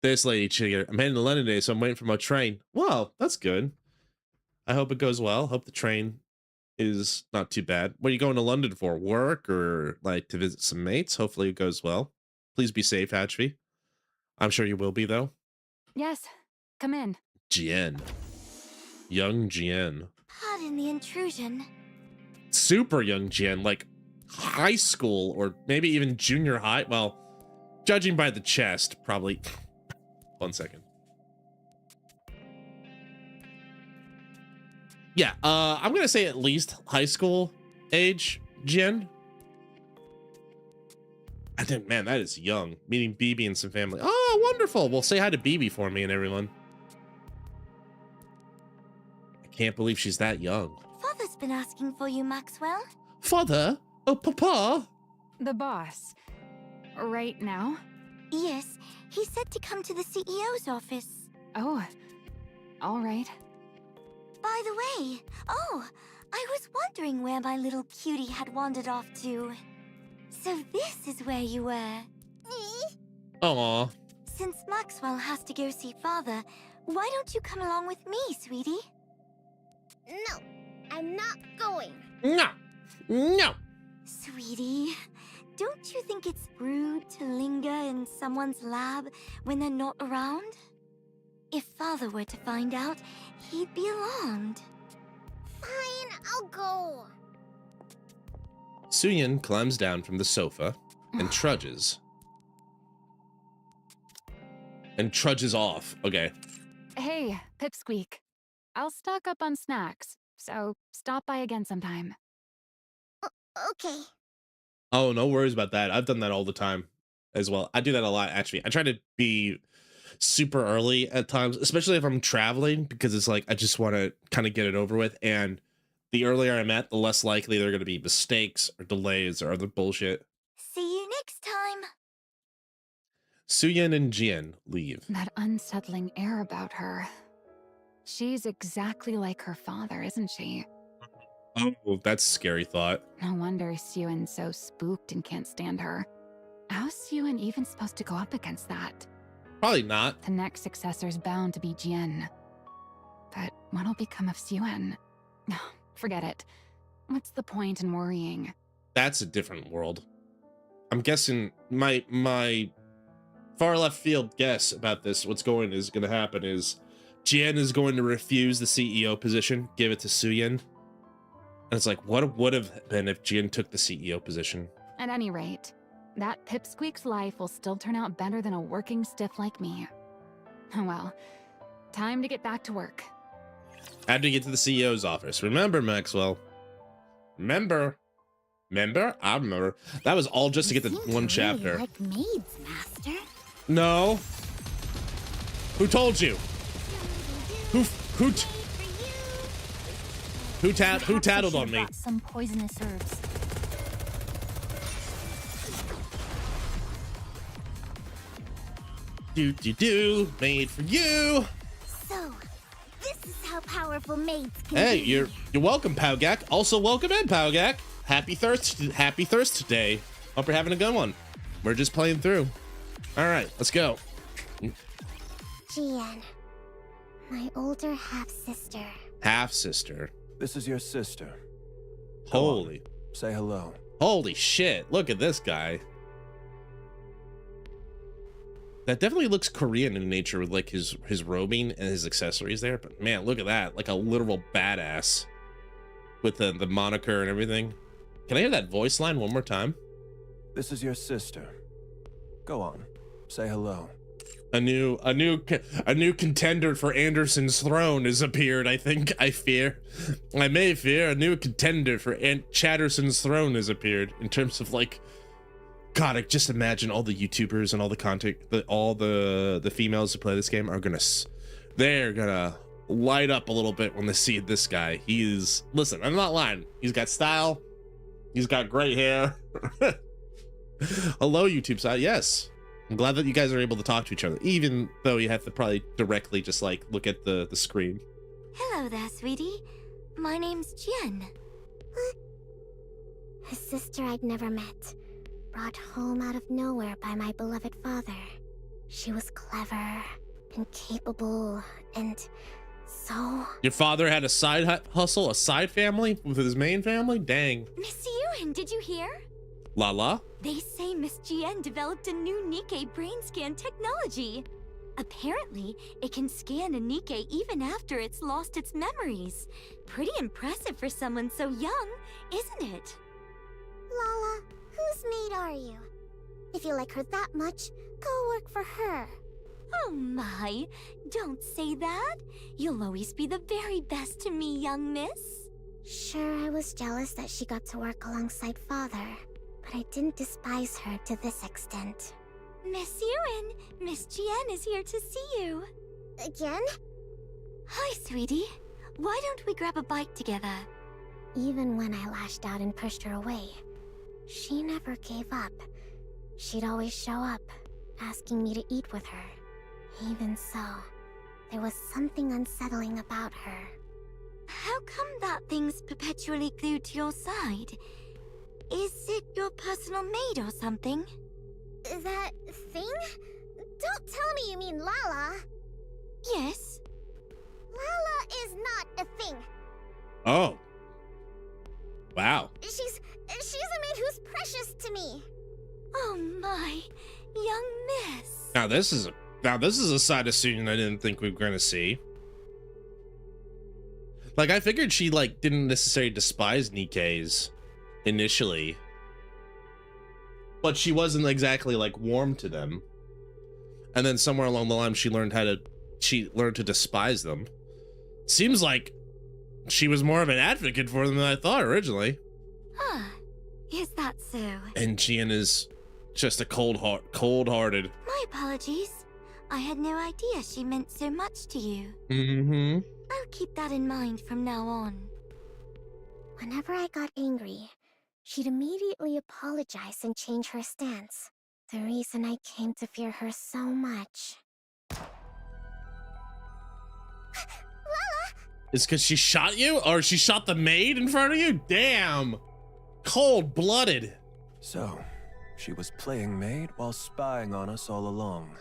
This lady chicken. I'm heading to London today, so I'm waiting for my train. Wow, that's good. I hope it goes well. Hope the train is not too bad. What are you going to London for? Work or like to visit some mates? Hopefully it goes well. Please be safe, Hatchby. I'm sure you will be, though. Yes, come in. Jen. Young Jen. Pardon the intrusion. Super young Jen, like high school or maybe even junior high. Well, judging by the chest, probably. 1 second. Yeah, I'm gonna say at least high school age Jen. I think, man, that is young. Meeting BB and some family. Oh, wonderful. Well, say hi to BB for me and everyone. I can't believe she's that young. Father's been asking for you, Maxwell. Father? Oh, Papa? The boss. Right now? Yes, he said to come to the CEO's office. Oh, all right. By the way, I was wondering where my little cutie had wandered off to. So this is where you were. Aw. Since Maxwell has to go see Father, why don't you come along with me, sweetie? No, I'm not going. No. No. Sweetie, don't you think it's rude to linger in someone's lab when they're not around? If Father were to find out, he'd be alarmed. Fine, I'll go. Syuen climbs down from the sofa and trudges. And trudges off. Okay. Hey, Pipsqueak. I'll stock up on snacks, so stop by again sometime. Okay. Oh, no worries about that. I've done that all the time as well. I do that a lot, actually. I try to be super early at times, especially if I'm traveling, because it's like I just want to kind of get it over with. And the earlier I'm at, the less likely there are going to be mistakes or delays or other bullshit. See you next time. Syuen and Jian leave. That unsettling air about her. She's exactly like her father, isn't she? Oh, that's a scary thought. No wonder Syuen's so spooked and can't stand her. How's Syuen even supposed to go up against that? Probably not. The next successor's bound to be Jian. But what'll become of Syuen? Forget it. What's the point in worrying? That's a different world. I'm guessing my far left field guess about this, what's going to happen is Jian is going to refuse the CEO position, give it to Syuen. And it's like, what would have been if Jian took the CEO position? At any rate, that Pipsqueak's life will still turn out better than a working stiff like me. Oh well, time to get back to work. I had to get to the CEO's office. Remember, Maxwell. Remember. I remember. That was all just to get the one chapter. Like maids, Master. No. Who told you? Who tattled on me? Some poisonous herbs. Made for you. So, this is how powerful maids can Hey, be. you're welcome, Powgak. Also, welcome in, Powgak. Happy Thirstday. Hope you're having a good one. We're just playing through. All right, let's go. Syuen, my older half-sister. Half sister. This is your sister. Holy, Say hello. holy shit! Look at this guy. That definitely looks Korean in nature with like his robing and his accessories there. But man, look at that, like a literal badass with the moniker and everything. Can I hear that voice line one more time? This is your sister. Go on. Say hello. A new contender for Anderson's throne has appeared. I may fear a new contender for Chatterson's throne has appeared. In terms of like, God, I just imagine all the YouTubers and all the content, all the females who play this game are they're gonna light up a little bit when they see this guy. Listen, I'm not lying. He's got style. He's got great hair. Hello, YouTube side. Yes. I'm glad that you guys are able to talk to each other, even though you have to probably directly just like look at the screen. Hello there, sweetie. My name's Jen. A sister I'd never met, brought home out of nowhere by my beloved father. She was clever and capable and so... Your father had a side hustle, a side family with his main family? Dang. Miss Syuen, did you hear? La. They say Miss Jen developed a new NIKKE brain scan technology. Apparently, it can scan a NIKKE even after it's lost its memories. Pretty impressive for someone so young, isn't it? Lala, whose maid are you? If you like her that much, go work for her. Oh my, don't say that. You'll always be the very best to me, young miss. Sure, I was jealous that she got to work alongside father, but I didn't despise her to this extent. Miss Syuen, Miss Jen is here to see you. Again? Hi, sweetie. Why don't we grab a bite together? Even when I lashed out and pushed her away, she never gave up. She'd always show up, asking me to eat with her. Even so, there was something unsettling about her. How come that thing's perpetually glued to your side? Is it your personal maid or something? That thing? Don't tell me you mean Lala. Yes. Lala is not a thing. Oh. Wow. She's a maid who's precious to me. Oh my, young miss. Now this is a side of Syuen I didn't think we were gonna see. Like I figured she like didn't necessarily despise NIKKEs initially, but she wasn't exactly like warm to them. And then somewhere along the line she learned to despise them. Seems like she was more of an advocate for them than I thought originally. Huh. Is that so? And Jen is just a cold-hearted. My apologies. I had no idea she meant so much to you. Mm-hmm. I'll keep that in mind from now on. Whenever I got angry, she'd immediately apologize and change her stance. The reason I came to fear her so much. It's because she shot you? Or she shot the maid in front of you? Damn. Cold-blooded. So, she was playing maid while spying on us all along.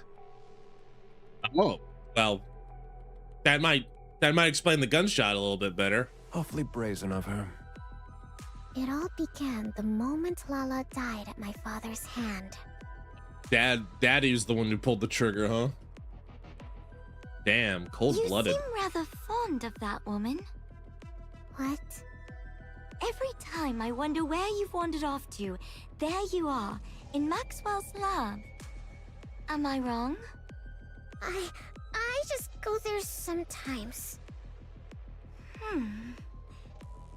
Oh, well, that might explain the gunshot a little bit better. Awfully brazen of her. It all began the moment Lala died at my father's hand. Daddy's the one who pulled the trigger, huh? Damn, cold-blooded. You seem rather fond of that woman. What? Every time I wonder where you've wandered off to, there you are, in Maxwell's lab. Am I wrong? I just go there sometimes.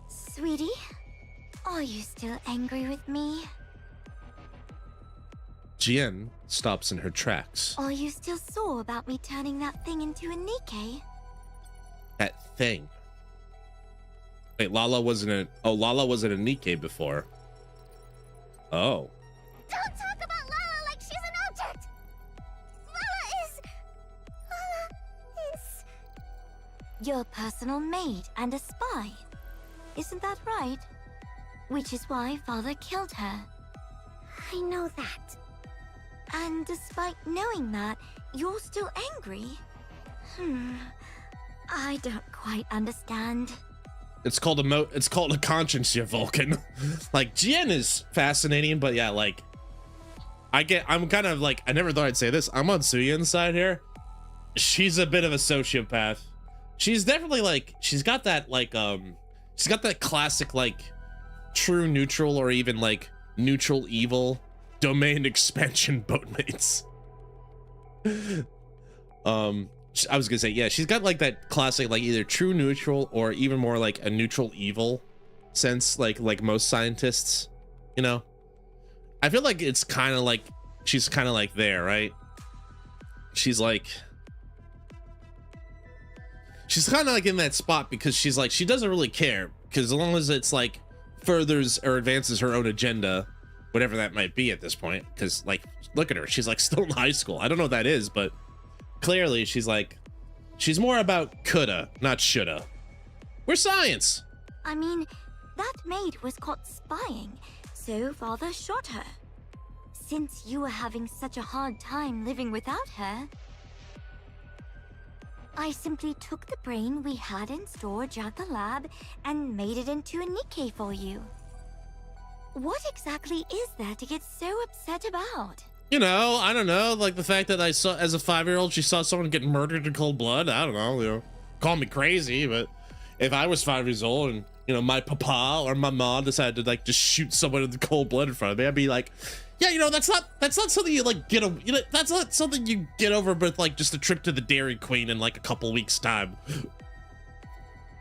Sweetie, are you still angry with me? Jen stops in her tracks. Are you still sore about me turning that thing into a NIKKE? That thing. Wait, Lala wasn't a NIKKE before. Oh. Don't talk about Lala like she's an object! Lala is your personal maid and a spy. Isn't that right? Which is why Father killed her. I know that. And despite knowing that, you're still angry? I don't quite understand. It's called a conscience, you Vulcan. Like, Jien is fascinating, but yeah, like, I'm kind of like, I never thought I'd say this. I'm on Syuen's side here. She's a bit of a sociopath. She's definitely like, she's got that classic, like, true neutral or even like neutral evil domain expansion boatmates. I was gonna say, yeah, she's got like that classic, like either true neutral or even more like a neutral evil sense, like most scientists, you know. I feel like it's kind of like she's kind of like there, right? She's kind of like in that spot because she's like, she doesn't really care, because as long as it's like furthers or advances her own agenda, whatever that might be at this point. Because like, look at her, she's like still in high school. I don't know what that is, but clearly she's like, she's more about coulda, not shoulda. We're science. I mean, that maid was caught spying, so Father shot her. Since you were having such a hard time living without her, I simply took the brain we had in storage at the lab and made it into a NIKKE for you. What exactly is there to get so upset about? You know, I don't know, like the fact that I saw, as a 5-year-old, she saw someone get murdered in cold blood. I don't know, you know, call me crazy, but if I was 5 years old and, you know, my papa or my mom decided to like just shoot someone in the cold blood in front of me, I'd be like, yeah, you know, that's not something you like get over, you know, that's not something you get over with like just a trip to the Dairy Queen in like a couple weeks time.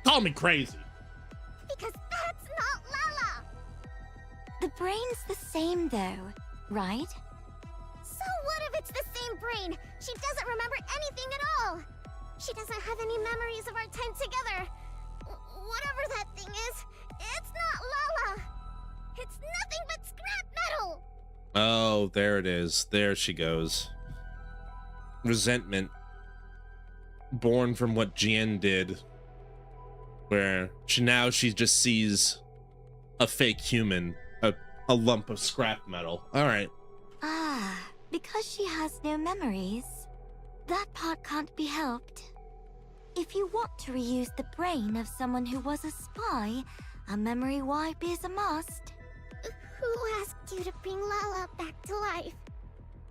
Call me crazy. Because that's not Lala! The brain's the same though, right? So what if it's the same brain? She doesn't remember anything at all. She doesn't have any memories of our time together. Whatever that thing is, it's not Lala. It's nothing but scrap metal. Oh, there it is. There she goes. Resentment. Born from what Jien did. Where she just sees a fake human, a lump of scrap metal. All right. Ah, because she has no memories, that part can't be helped. If you want to reuse the brain of someone who was a spy, a memory wipe is a must. Who asked you to bring Lala back to life?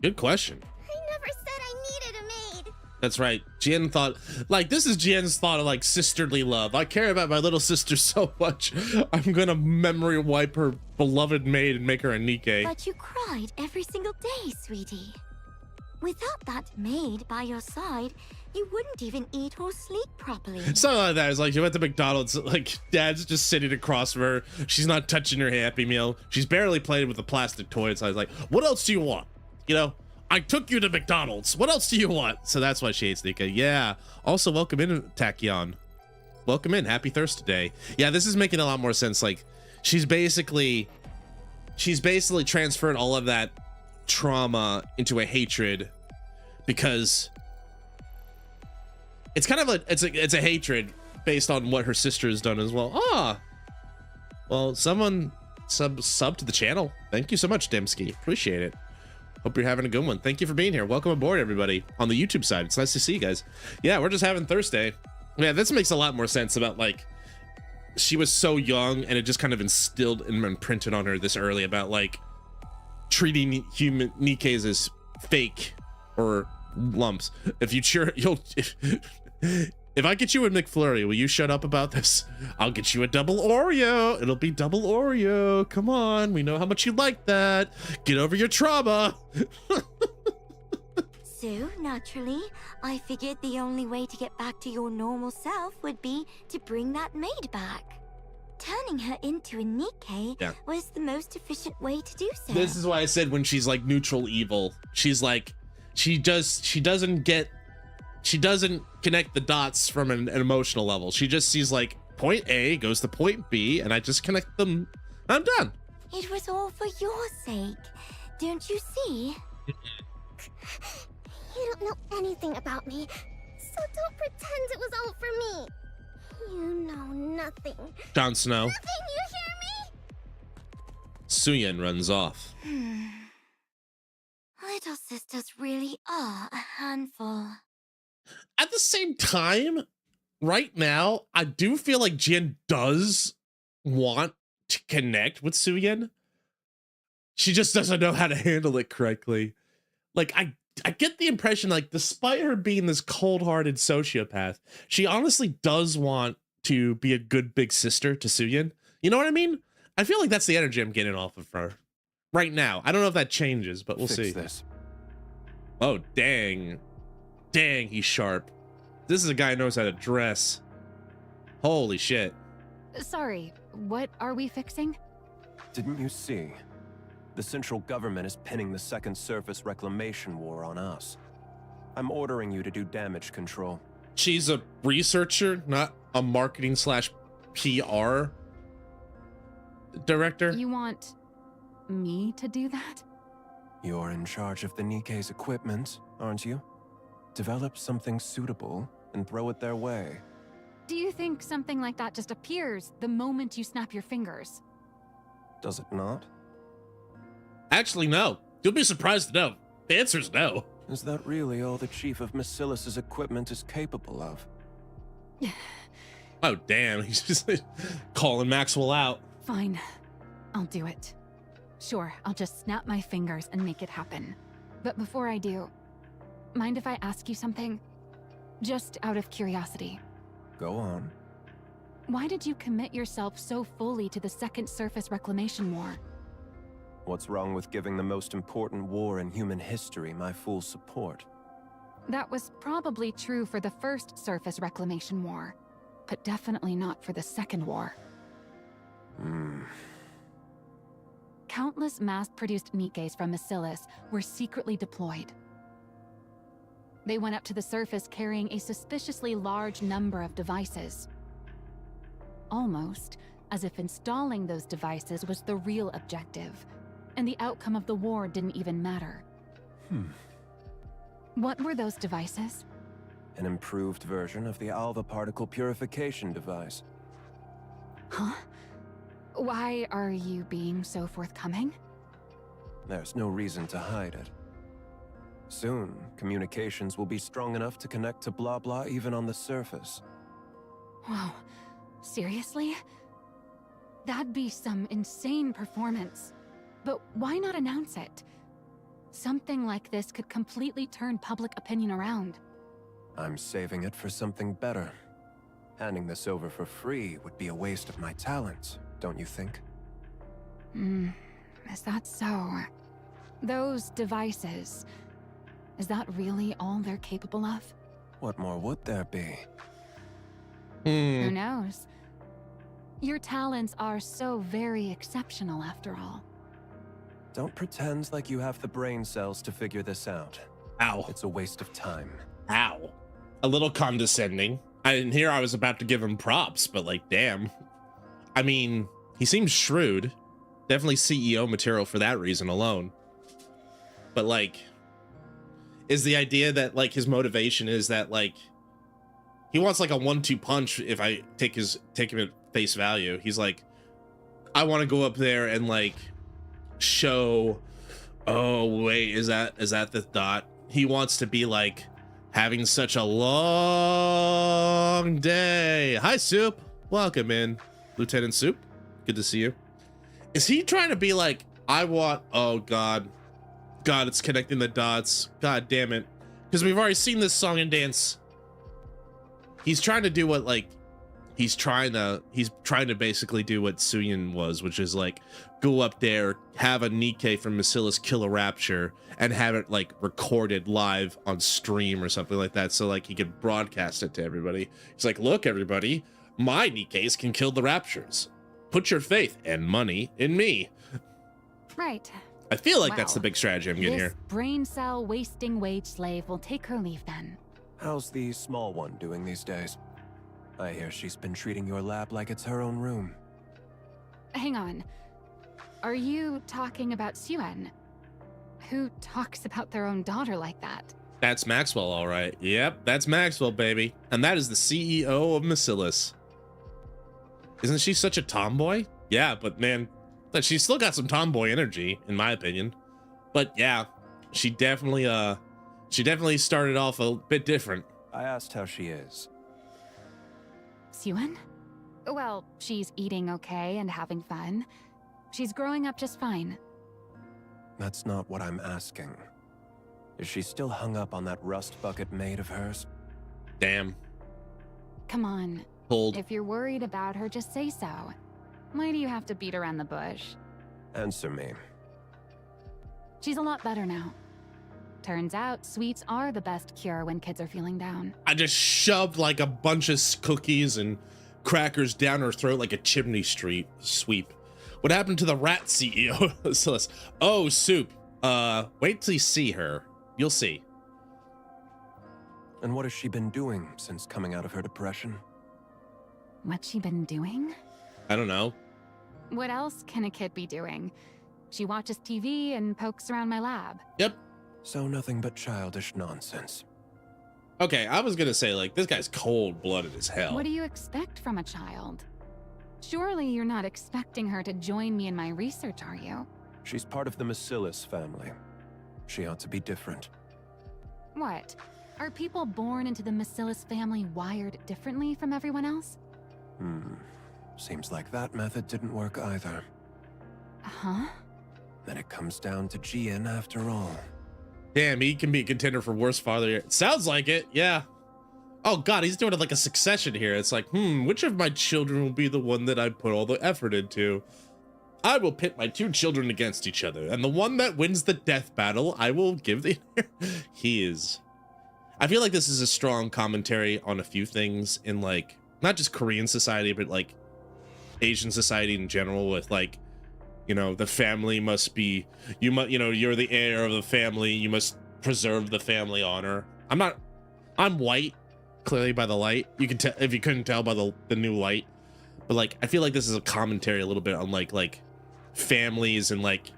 Good question. I never said I needed a maid. That's right. Jien thought, like, this is Jien's thought of like sisterly love. I care about my little sister so much, I'm gonna memory wipe her beloved maid and make her a NIKKE. But you cried every single day, sweetie. Without that maid by your side, you wouldn't even eat or sleep properly. Something like that. It's like you went to McDonald's, like dad's just sitting across from her. She's not touching her Happy Meal. She's barely playing with the plastic toy. So I was like, what else do you want? You know, I took you to McDonald's. What else do you want? So that's why she hates NIKKE. Yeah. Also, welcome in, Tachyon. Welcome in. Happy Thirstday. Yeah, this is making a lot more sense. Like, she's basically transferred all of that trauma into a hatred, because it's kind of it's a hatred based on what her sister has done as well. Well, someone sub to the channel. Thank you so much, Dembski. Appreciate it. Hope you're having a good one. Thank you for being here. Welcome aboard, everybody on the YouTube side. It's nice to see you guys. Yeah, we're just having Thirstday. Yeah, this makes a lot more sense about like, she was so young and it just kind of instilled and imprinted on her this early about like treating human NIKKEs as fake or lumps. If I get you a McFlurry, will you shut up about this? I'll get you a double Oreo. It'll be double Oreo. Come on, we know how much you like that. Get over your trauma. So, naturally, I figured the only way to get back to your normal self would be to bring that maid back. Turning her into a NIKKE was the most efficient way to do so. This is why I said when she's like neutral evil, she's like, she doesn't connect the dots from an emotional level. She just sees like point A goes to point B and I just connect them. I'm done. It was all for your sake. Don't you see? You don't know anything about me, so don't pretend it was all for me. You know nothing. Jon Snow. Nothing, you hear Syuen runs off. me? Little sisters really are a handful. At the same time, right now, I do feel like Jin does want to connect with Syuen. She just doesn't know how to handle it correctly. Like, I get the impression, like, despite her being this cold-hearted sociopath, she honestly does want to be a good big sister to Syuen. You know what I mean? I feel like that's the energy I'm getting off of her right now. I don't know if that changes, but we'll see. This. Oh, dang. Dang, he's sharp. This is a guy who knows how to dress. Holy shit. Sorry, what are we fixing? Didn't you see? The central government is pinning the Second Surface Reclamation War on us. I'm ordering you to do damage control. She's a researcher, not a marketing / PR director. You want me to do that? You're in charge of the NIKKE's equipment, aren't you? Develop something suitable and throw it their way. Do you think something like that just appears the moment you snap your fingers? Does it not? Actually, no. You'll be surprised to know. The answer's no. Is that really all the Chief of Macilis's equipment is capable of? Oh, damn. He's just calling Maxwell out. Fine, I'll do it. Sure, I'll just snap my fingers and make it happen. But before I do, mind if I ask you something? Just out of curiosity. Go on. Why did you commit yourself so fully to the Second Surface Reclamation War? What's wrong with giving the most important war in human history my full support? That was probably true for the First Surface Reclamation War, but definitely not for the Second War. Countless mass-produced NIKKEs from Macilis were secretly deployed. They went up to the surface carrying a suspiciously large number of devices. Almost as if installing those devices was the real objective, and the outcome of the war didn't even matter. What were those devices? An improved version of the Alva particle purification device. Huh? Why are you being so forthcoming? There's no reason to hide it. Soon, communications will be strong enough to connect to blah blah even on the surface. Whoa, seriously? That'd be some insane performance. But why not announce it? Something like this could completely turn public opinion around. I'm saving it for something better. Handing this over for free would be a waste of my talents, don't you think? Is that so? Those devices, is that really all they're capable of? What more would there be? Who knows? Your talents are so very exceptional after all. Don't pretend like you have the brain cells to figure this out. Ow. It's a waste of time. Ow. A little condescending. I was about to give him props, but like, damn. I mean, he seems shrewd. Definitely CEO material for that reason alone. But like, is the idea that like his motivation is that like, he wants like a 1-2 punch if I take him at face value. He's like, I want to go up there and like show, oh wait, is that the dot? He wants to be like having such a long day. Hi, Soup. Welcome in, Lieutenant Soup. Good to see you. Is he trying to be like, I want, oh God, it's connecting the dots. God damn it. Because we've already seen this song and dance. He's trying to do what like, he's trying to basically do what Syuen was, which is like go up there, have a NIKKE from Macilis kill a Rapture, and have it like recorded live on stream or something like that, so like he could broadcast it to everybody. He's like, look everybody, my NIKKEs can kill the Raptures. Put your faith and money in me. Right. I feel like that's Wow. the big strategy I'm getting This here. brain cell wasting wage slave will take her leave then. How's the small one doing these days? I hear she's been treating your lab like it's her own room. Hang on. Are you talking about Syuen? Who talks about their own daughter like that? That's Maxwell, all right. Yep, that's Maxwell, baby. And that is the CEO of Macilis. Isn't she such a tomboy? Yeah, but man, but she's still got some tomboy energy, in my opinion. But yeah, she definitely started off a bit different. I asked how she is. Syuen? Well, she's eating okay and having fun. She's growing up just fine. That's not what I'm asking. Is she still hung up on that rust bucket maid of hers? Damn. Come on. Cold. If you're worried about her, just say so. Why do you have to beat around the bush? Answer me. She's a lot better now. Turns out, sweets are the best cure when kids are feeling down. I just shoved like a bunch of cookies and crackers down her throat like a chimney sweep. What happened to the rat CEO? Celeste. Oh, Soup. Wait till you see her. You'll see. And what has she been doing since coming out of her depression? What's she been doing? I don't know. What else can a kid be doing? She watches TV and pokes around my lab. Yep. So nothing but childish nonsense. Okay, I was gonna say, like, this guy's cold-blooded as hell. What do you expect from a child? Surely you're not expecting her to join me in my research, are you? She's part of the Macilis family. She ought to be different. What? Are people born into the Macilis family wired differently from everyone else? Seems like that method didn't work either. Huh? Then it comes down to Jian after all. Damn, he can be a contender for worst father. It sounds like it, yeah. Oh god, he's doing it like a succession here. It's like, which of my children will be the one that I put all the effort into? I will pit my two children against each other, and the one that wins the death battle, I will give the... He is... I feel like this is a strong commentary on a few things in, like, not just Korean society, but, like, Asian society in general, with, like, you know, the family must be... You know, you're the heir of the family, you must preserve the family honor. I'm white, clearly by the light. You can tell, if you couldn't tell by the new light. But, like, I feel like this is a commentary a little bit on, like families and, like,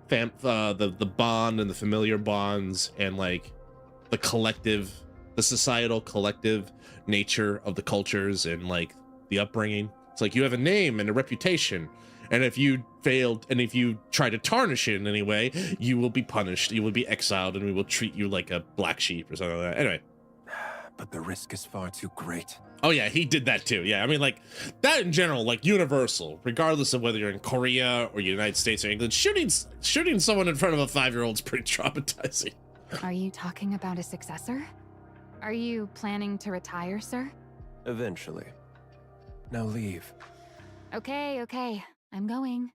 the bond and the familiar bonds and, like, the societal collective nature of the cultures and, like, the upbringing. It's like you have a name and a reputation, and if you failed and if you try to tarnish it in any way, you will be punished, you will be exiled, and we will treat you like a black sheep or something like that. Anyway. But the risk is far too great. Oh yeah, he did that too. Yeah, I mean, like, that in general, like, universal, regardless of whether you're in Korea or United States or England, shooting someone in front of a 5-year-old is pretty traumatizing. Are you talking about a successor? Are you planning to retire, sir? Eventually. Now leave. Okay. I'm going.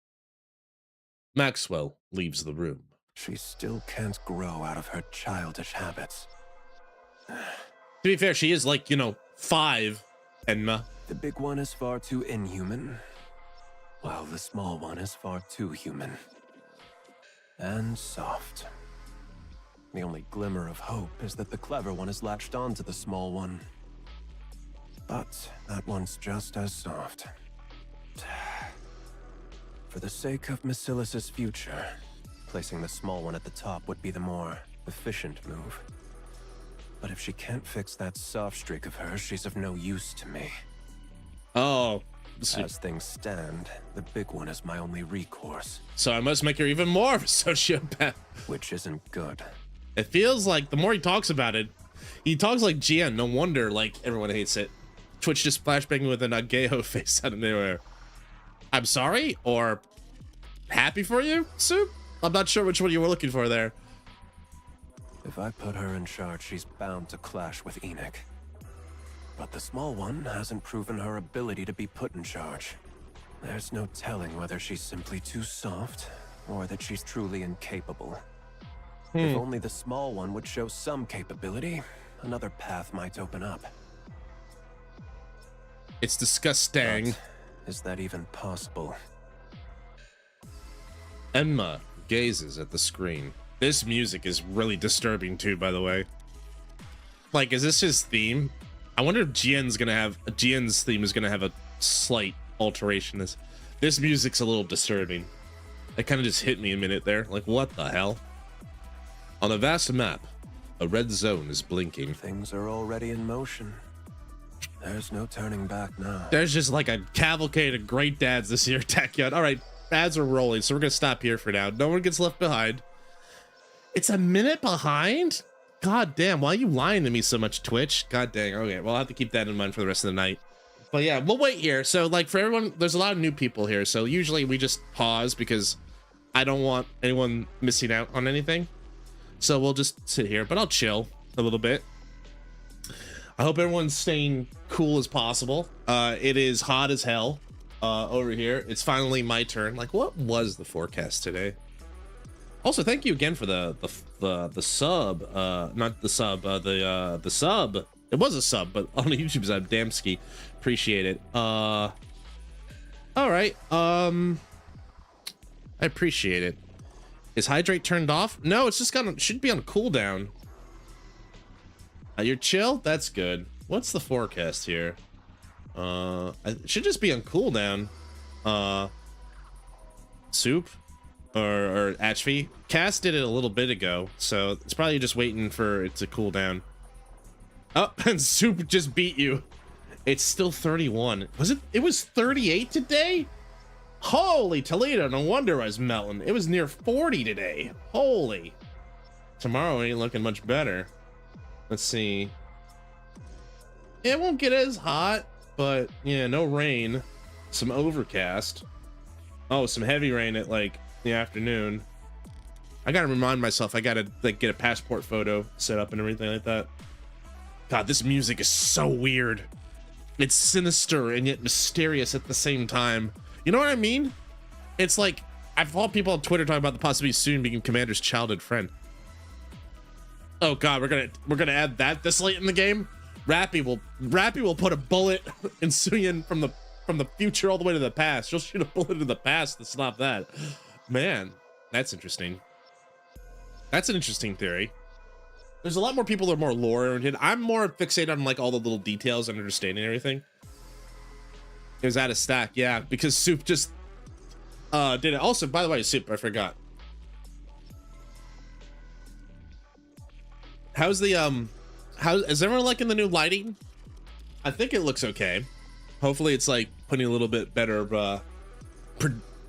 Maxwell leaves the room. She still can't grow out of her childish habits. To be fair, she is, like, you know, 5, Enma. The big one is far too inhuman, while the small one is far too human. And soft. The only glimmer of hope is that the clever one has latched onto the small one. But that one's just as soft. For the sake of Macilis' future, placing the small one at the top would be the more efficient move. But if she can't fix that soft streak of hers, she's of no use to me. Oh. As things stand, the big one is my only recourse. So I must make her even more of a sociopath. Which isn't good. It feels like the more he talks about it, he talks like Jian. No wonder, like, everyone hates it. Twitch just flashbanging with a Nageo face out of nowhere. I'm sorry, or happy for you, Soup? I'm not sure which one you were looking for there. If I put her in charge, she's bound to clash with Enoch. But the small one hasn't proven her ability to be put in charge. There's no telling whether she's simply too soft, or that she's truly incapable. If only the small one would show some capability, another path might open up. It's disgusting. But is that even possible? Enma gazes at the screen. This music is really disturbing too, by the way. Like, is this his theme? I wonder if Jian's theme is gonna have a slight alteration. This music's a little disturbing. It kind of just hit me a minute there. Like, what the hell? On a vast map, a red zone is blinking. Things are already in motion. There's no turning back now. There's just like a cavalcade of great dads this year, Tech Yacht. All right, ads are rolling, so we're gonna stop here for now. No one gets left behind. It's a minute behind? God damn, why are you lying to me so much, Twitch? God dang, okay, well, I'll have to keep that in mind for the rest of the night. But yeah, we'll wait here. So like for everyone, there's a lot of new people here, so usually we just pause because I don't want anyone missing out on anything. So we'll just sit here, but I'll chill a little bit. I hope everyone's staying cool as possible. It is hot as hell over here. It's finally my turn. Like, what was the forecast today? Also, thank you again for the sub. Not the sub. The sub. It was a sub, but on the YouTube side, Damski. Appreciate it. All right. I appreciate it. Is hydrate turned off? No, it's just should be on cooldown. You're chill? That's good. What's the forecast here? It should just be on cooldown. Soup or Atchvi. Cass did it a little bit ago, so it's probably just waiting for it to cool down. Oh, and Soup just beat you. It's still 31. Was it? It was 38 today? Holy Toledo, no wonder I was melting. It was near 40 today. Holy. Tomorrow ain't looking much better. Let's see. It won't get as hot, but yeah, no rain. Some overcast. Oh, some heavy rain at like the afternoon. I gotta remind myself I gotta like get a passport photo set up and everything like that. God, this music is so weird. It's sinister and yet mysterious at the same time. You know what I mean? It's like I've had people on Twitter talking about the possibility of soon being Commander's childhood friend. Oh God, we're gonna add that this late in the game. Rappy will put a bullet in Syuen from the future all the way to the past. She'll shoot a bullet in the past to stop that. Man, that's interesting. That's an interesting theory. There's a lot more people that are more lore oriented. I'm more fixated on like all the little details and understanding everything. It was out of stack, yeah, because Soup just did it. Also, by the way, Soup, I forgot. How's the is everyone liking the new lighting? I think it looks okay. Hopefully it's like putting a little bit better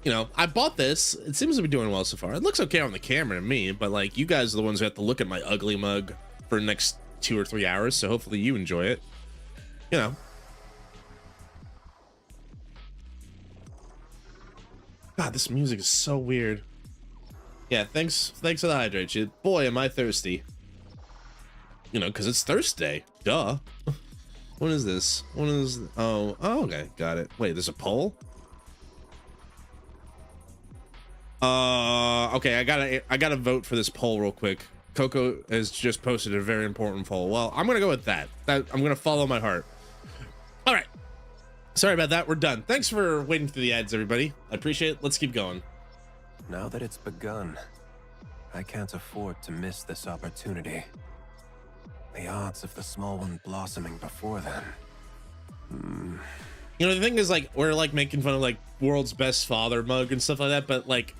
you know, I bought this. It seems to be doing well so far. It looks okay on the camera to me, but like you guys are the ones who have to look at my ugly mug for the next 2 or 3 hours, so hopefully you enjoy it. You know. God, this music is so weird. Yeah, thanks for the hydrate, shit. Boy, am I thirsty. You know, because it's Thirstday. Duh. What is this? What is... Oh, okay. Got it. Wait, there's a poll? Okay, I gotta vote for this poll real quick. Coco has just posted a very important poll. Well, I'm gonna go with that. I'm gonna follow my heart. All right. Sorry about that. We're done. Thanks for waiting through the ads, everybody. I appreciate it. Let's keep going. Now that it's begun, I can't afford to miss this opportunity. The odds of the small one blossoming before then. You know, the thing is, like, we're like making fun of like world's best father mug and stuff like that, but like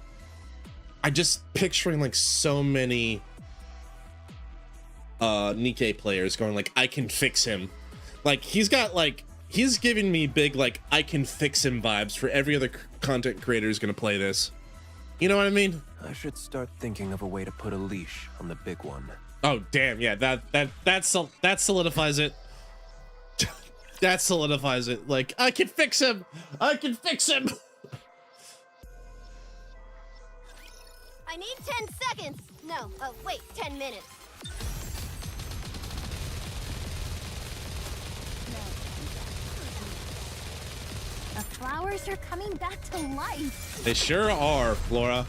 I just picturing like so many NIKKE players going like, I can fix him. Like he's giving me big like I can fix him vibes for every other content creator who's gonna play this. You know what I mean? I should start thinking of a way to put a leash on the big one. Oh damn, yeah, that solidifies it. That solidifies it. Like, I can fix him. I can fix him. I need 10 seconds. No, wait, 10 minutes. The flowers are coming back to life. They sure are, Flora.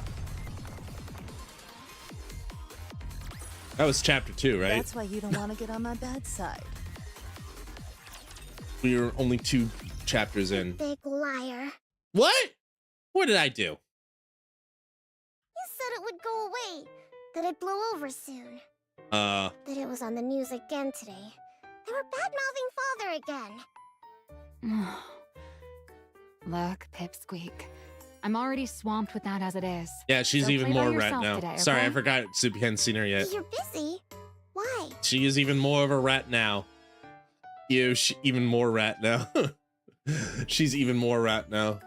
That was chapter 2, right? That's why you don't want to get on my bad side. We were only 2 chapters in. Big liar. What? What did I do? You said it would go away, that it blew over soon. That it was on the news again today. They were bad-mouthing Father again. Look, Pipsqueak. I'm already swamped with that as it is. Yeah, she's So even play by more rat yourself now. today, okay? Sorry, I forgot Soup, you hadn't seen her yet. You're busy. Why? She is even more of a rat now. Ew, even more rat now. She's even more rat now.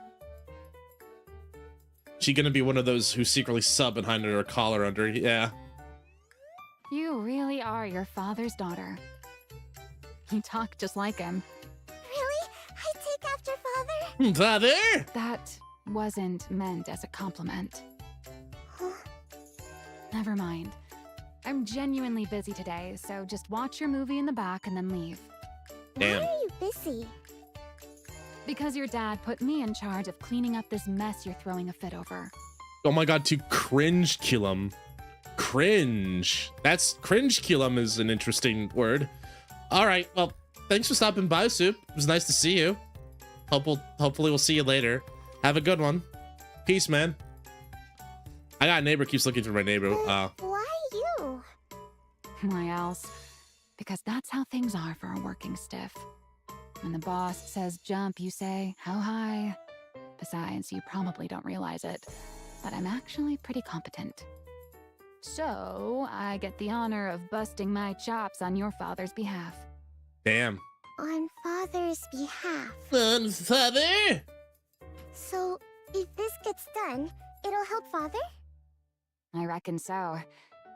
She gonna be one of those who secretly sub behind her collar under? Yeah. You really are your father's daughter. You talk just like him. Really? I take after father? Father? That wasn't meant as a compliment. Never mind. I'm genuinely busy today, so just watch your movie in the back and then leave. Damn. Why are you busy? Because your dad put me in charge of cleaning up this mess you're throwing a fit over. Oh my god, to cringe kill him. Cringe. That's cringe kill him is an interesting word. All right, well, thanks for stopping by, Soup. It was nice to see you. Hopefully we'll see you later. Have a good one. Peace, man. I got a neighbor keeps looking for my neighbor. Why you? Why else? Because that's how things are for a working stiff. When the boss says jump, you say, how high? Besides, you probably don't realize it, but I'm actually pretty competent. So, I get the honor of busting my chops on your father's behalf. Damn. On father's behalf. Father? So, if this gets done, it'll help father? I reckon so.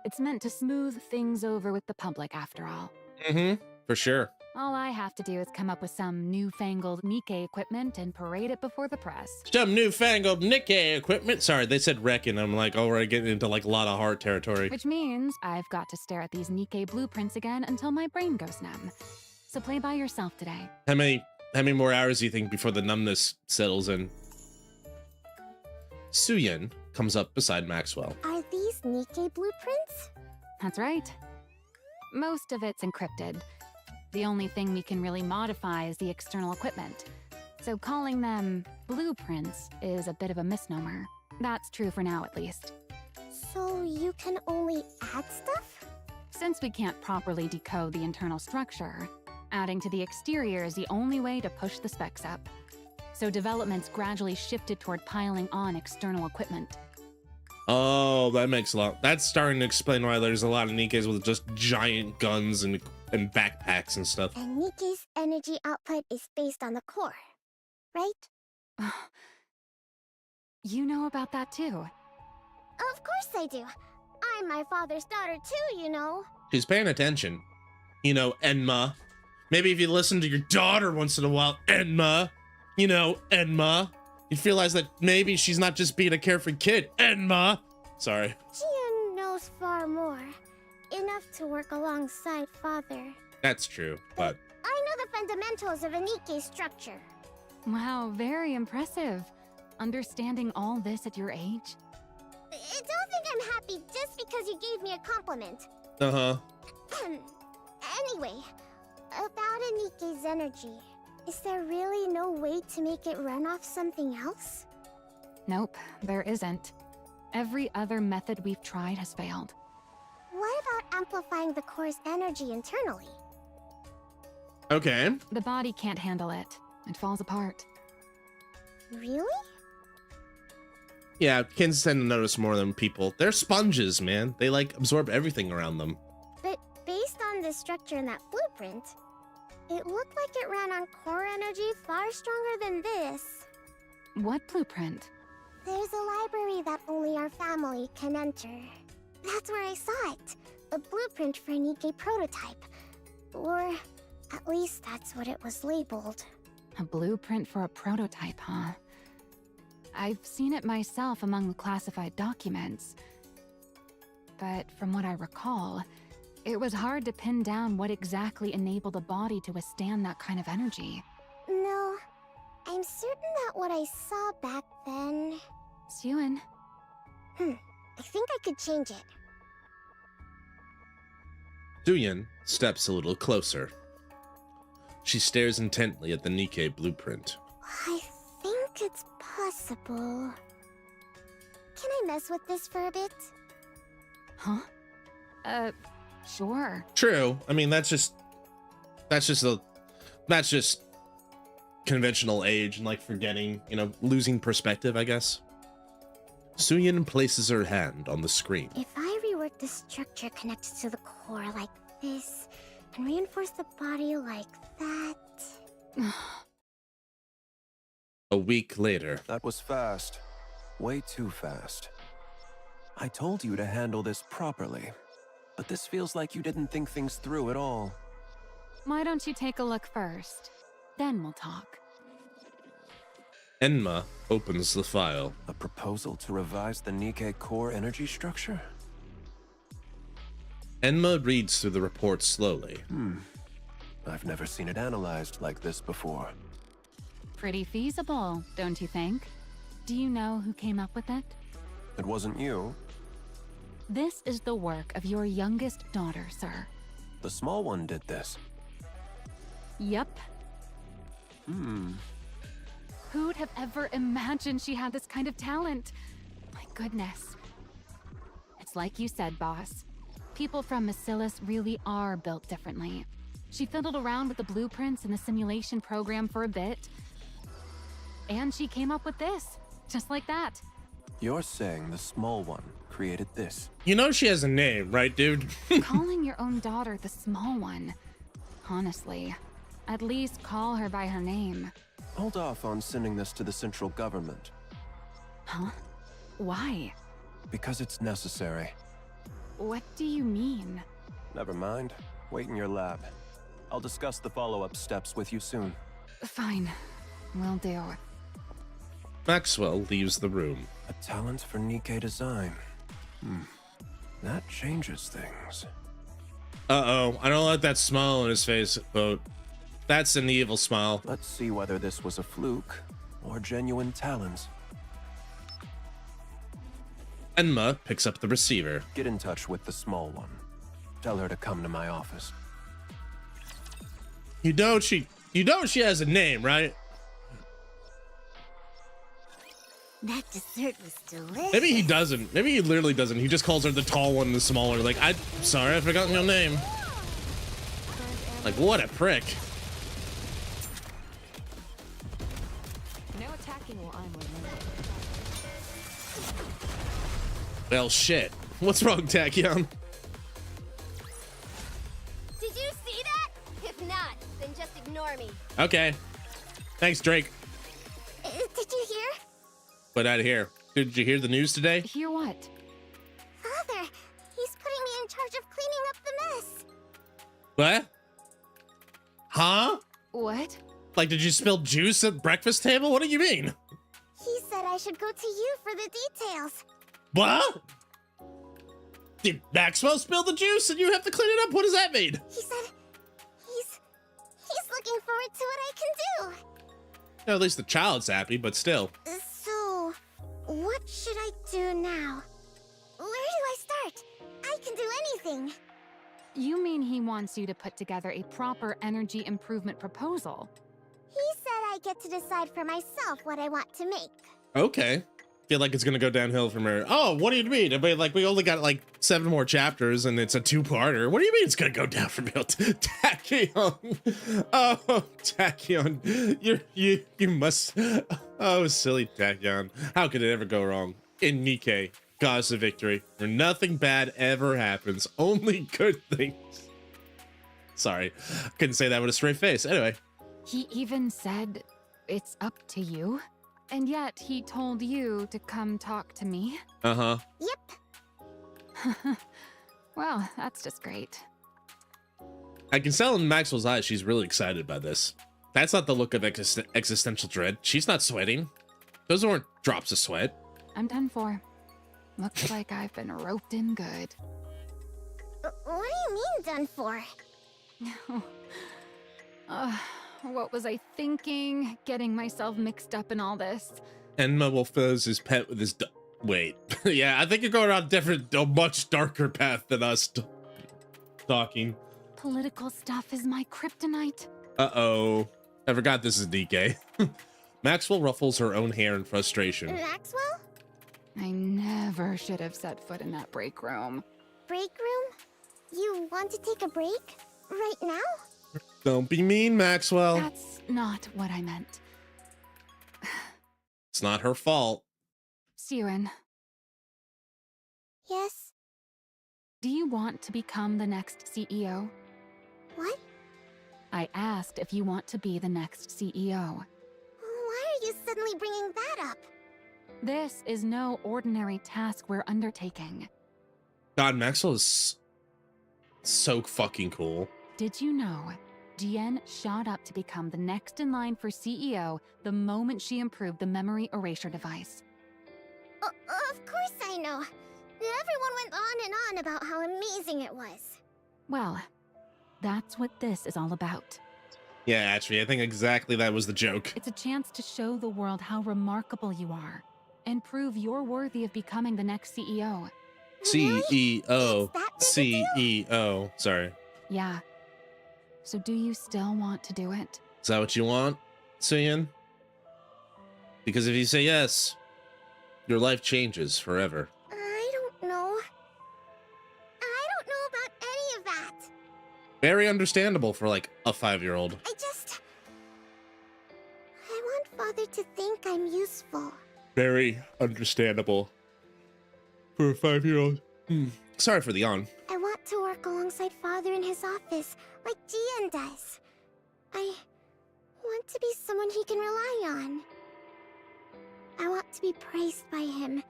It's meant to smooth things over with the public, after all. Mm-hmm. For sure. All I have to do is come up with some newfangled NIKKE equipment and parade it before the press. Some newfangled NIKKE equipment. Sorry, they said reckon. I'm like, oh, we're getting into like a lot of hard territory. Which means I've got to stare at these NIKKE blueprints again until my brain goes numb. So play by yourself today. How many more hours do you think before the numbness settles in? Syuen comes up beside Maxwell. Are these NIKKE blueprints? That's right. Most of it's encrypted. The only thing we can really modify is the external equipment. So calling them blueprints is a bit of a misnomer. That's true for now, at least. So you can only add stuff? Since we can't properly decode the internal structure, adding to the exterior is the only way to push the specs up. So development's gradually shifted toward piling on external equipment. Oh, that makes a lot. That's starting to explain why there's a lot of NIKKEs with just giant guns and backpacks and stuff. And NIKKE's energy output is based on the core, right? You know about that too? Of course I do. I'm my father's daughter too, you know. She's paying attention. You know, Enma. Maybe if you listen to your daughter once in a while, Enma. You know, Enma. You'd realize that maybe she's not just being a carefree kid. Enma! Sorry. Syuen knows far more. Enough to work alongside father. That's true, but... I know the fundamentals of a NIKKE structure. Wow, very impressive. Understanding all this at your age? Don't think I'm happy just because you gave me a compliment. Uh-huh. Anyway, about a NIKKE's energy. Is there really no way to make it run off something else? Nope, there isn't. Every other method we've tried has failed. What about amplifying the core's energy internally? Okay. The body can't handle it. It falls apart. Really? Yeah, kids tend to notice more than people. They're sponges, man. They, like, absorb everything around them. But based on the structure in that blueprint, it looked like it ran on core energy far stronger than this. What blueprint? There's a library that only our family can enter. That's where I saw it. A blueprint for an NIKKE prototype. Or at least that's what it was labeled. A blueprint for a prototype, huh? I've seen it myself among the classified documents. But from what I recall, it was hard to pin down what exactly enabled a body to withstand that kind of energy. No, I'm certain that what I saw back then... Syuen. I think I could change it. Syuen steps a little closer. She stares intently at the NIKKE blueprint. I think it's possible. Can I mess with this for a bit? Huh? Sure. True. I mean, that's just conventional age and like forgetting, you know, losing perspective, I guess. Syuen places her hand on the screen. If I rework the structure connected to the core like this, and reinforce the body like that. A week later. That was fast. Way too fast. I told you to handle this properly, but this feels like you didn't think things through at all. Why don't you take a look first? Then we'll talk. Enma opens the file. A proposal to revise the NIKKE core energy structure? Enma reads through the report slowly. I've never seen it analyzed like this before. Pretty feasible, don't you think? Do you know who came up with it? It wasn't you. This is the work of your youngest daughter, sir. The small one did this. Yep. Who'd have ever imagined she had this kind of talent? My goodness. It's like you said, boss. People from Masilis really are built differently. She fiddled around with the blueprints and the simulation program for a bit. And she came up with this, just like that. You're saying the small one created this? You know she has a name, right, dude? Calling your own daughter the small one. Honestly, at least call her by her name. Hold off on sending this to the central government. Huh? Why? Because it's necessary. What do you mean? Never mind. Wait in your lab. I'll discuss the follow-up steps with you soon. Fine. Will do. Maxwell leaves the room. A talent for NIKKE design. That changes things. Uh-oh, I don't like that smile on his face, but that's an evil smile. Let's see whether this was a fluke or genuine talent. Enma picks up the receiver. Get in touch with the small one. Tell her to come to my office. You know she has a name, right? That dessert was delicious. Maybe he doesn't. Maybe he literally doesn't. He just calls her the tall one and the smaller. Like, I'm sorry, I've forgotten your name. Like, what a prick. No attacking while I'm with Well, shit. What's wrong, Tachyon? Did you see that? If not, then just ignore me. Okay. Thanks, Drake. Did you hear? But out of here. Did you hear the news today? Hear what? Father, he's putting me in charge of cleaning up the mess. What? Huh? What? Like, did you spill juice at breakfast table? What do you mean? He said I should go to you for the details. What? Did Maxwell spill the juice and you have to clean it up? What does that mean? He said he's looking forward to what I can do. No, at least the child's happy, but still. So, what should I do now? Where do I start? I can do anything. You mean he wants you to put together a proper energy improvement proposal? He said I get to decide for myself what I want to make. Okay. Feel like it's gonna go downhill from here. Oh, what do you mean? I mean, like, we only got like 7 more chapters and it's a 2-parter. What do you mean it's gonna go down from here? Tachyon. Oh, Tachyon. You must. Oh, silly Tachyon. How could it ever go wrong? In NIKKE, Goddess of Victory, where nothing bad ever happens, only good things. Sorry, couldn't say that with a straight face. Anyway. He even said, it's up to you? And yet he told you to come talk to me? Uh-huh. Yep. Well, that's just great. I can tell in Maxwell's eyes she's really excited by this. That's not the look of existential dread. She's not sweating. Those weren't drops of sweat. I'm done for. Looks like I've been roped in good. What do you mean done for? What was I thinking? Getting myself mixed up in all this. Enma will fuzz his pet with his wait. Yeah, I think you're going on a much darker path than us talking. Political stuff is my kryptonite. Uh-oh. I forgot this is NIKKE. Maxwell ruffles her own hair in frustration. Maxwell? I never should have set foot in that break room. Break room? You want to take a break? Right now? Don't be mean, Maxwell. That's not what I meant. It's not her fault. Syuen, Yes. do you want to become the next CEO? What? I asked if you want to be the next CEO. Why are you suddenly bringing that up? This is no ordinary task we're undertaking. God, Maxwell is so fucking cool. Did you know Jian shot up to become the next in line for CEO the moment she improved the memory erasure device? Of course I know. Everyone went on and on about how amazing it was. Well, that's what this is all about. Yeah, actually, I think exactly that was the joke. It's a chance to show the world how remarkable you are and prove you're worthy of becoming the next CEO. CEO. Is that big a deal? CEO. Sorry. Yeah. So do you still want to do it? Is that what you want, Syuen? Because if you say yes, your life changes forever. I don't know. I don't know about any of that. Very understandable for like a 5-year-old. I want Father to think I'm useful. Very understandable for a 5-year-old. Sorry for the yawn. I want to work alongside Father in his office, like Jian does. I want to be someone he can rely on. I want to be praised by him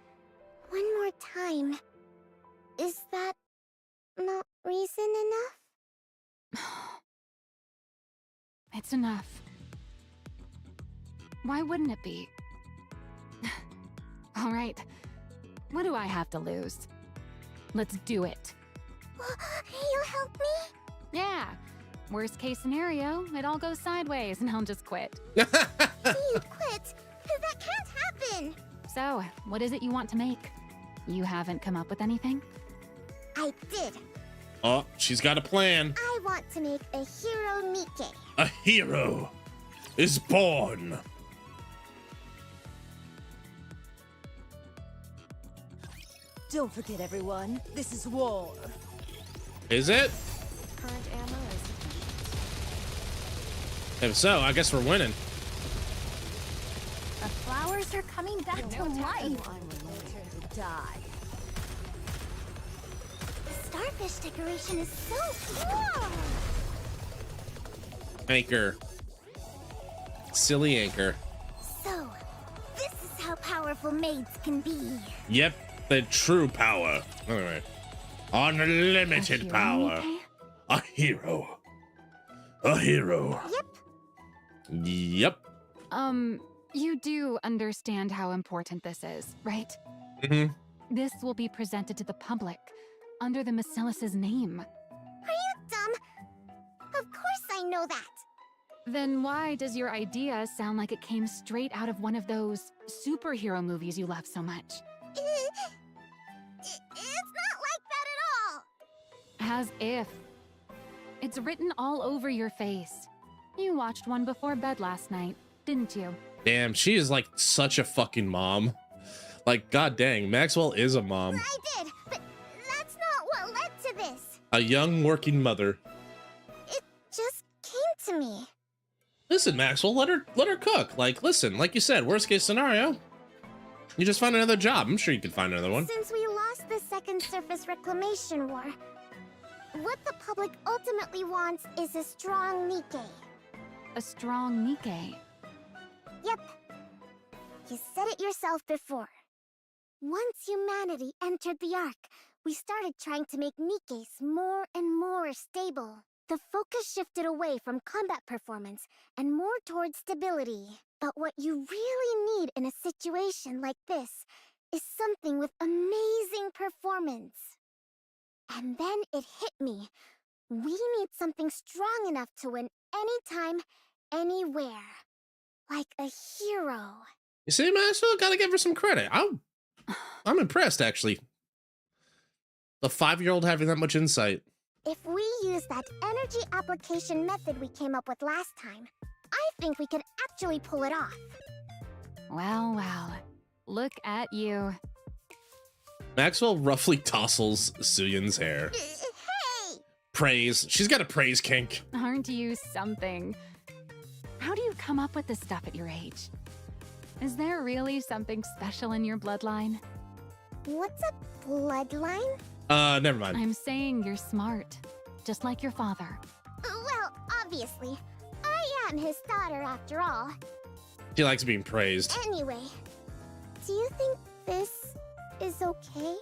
one more time. Is that not reason enough? It's enough. Why wouldn't it be? All right. What do I have to lose? Let's do it. You help me? Yeah. Worst case scenario, it all goes sideways and I'll just quit. You'd quit? That can't happen! So, what is it you want to make? You haven't come up with anything? I did. Oh, she's got a plan. I want to make a hero NIKKE. A hero is born. Don't forget, everyone. This is war. Is it? Current ammo is... If so, I guess we're winning. The flowers are coming back to life. I'm willing to die. The starfish decoration is so cool! Anchor. Silly anchor. So, this is how powerful maids can be. Yep, the true power. Anyway. Unlimited hero, power. NIKKE? A hero. A hero. Yep. Yep. You do understand how important this is, right? Mm-hmm. This will be presented to the public under the Macilis's name. Are you dumb? Of course I know that. Then why does your idea sound like it came straight out of one of those superhero movies you love so much? It's not like that at all. As if. It's written all over your face. You watched one before bed last night, didn't you? Damn, she is like such a fucking mom. Like, god dang, Maxwell is a mom. I did, but that's not what led to this. A young working mother. It just came to me. Listen, Maxwell, let her cook. Like, listen, like you said, worst case scenario, you just find another job. I'm sure you could find another one. Since we lost the second surface reclamation war, what the public ultimately wants is a strong NIKKE. A strong NIKKE. Yep. You said it yourself before. Once humanity entered the Ark, we started trying to make NIKKEs more and more stable. The focus shifted away from combat performance and more towards stability. But what you really need in a situation like this is something with amazing performance. And then it hit me. We need something strong enough to win anytime, anywhere. Like a hero. You see, Maxwell, gotta give her some credit. I'm impressed, actually. The 5-year-old having that much insight. If we use that energy application method we came up with last time, I think we could actually pull it off. Well, well. Look at you. Maxwell roughly tousles Syuen's hair. Hey! Praise. She's got a praise kink. Aren't you something? How do you come up with this stuff at your age? Is there really something special in your bloodline? What's a bloodline? Never mind. I'm saying you're smart, just like your father. Well, Obviously. I am his daughter after all. She likes being praised. Anyway, do you think this is okay?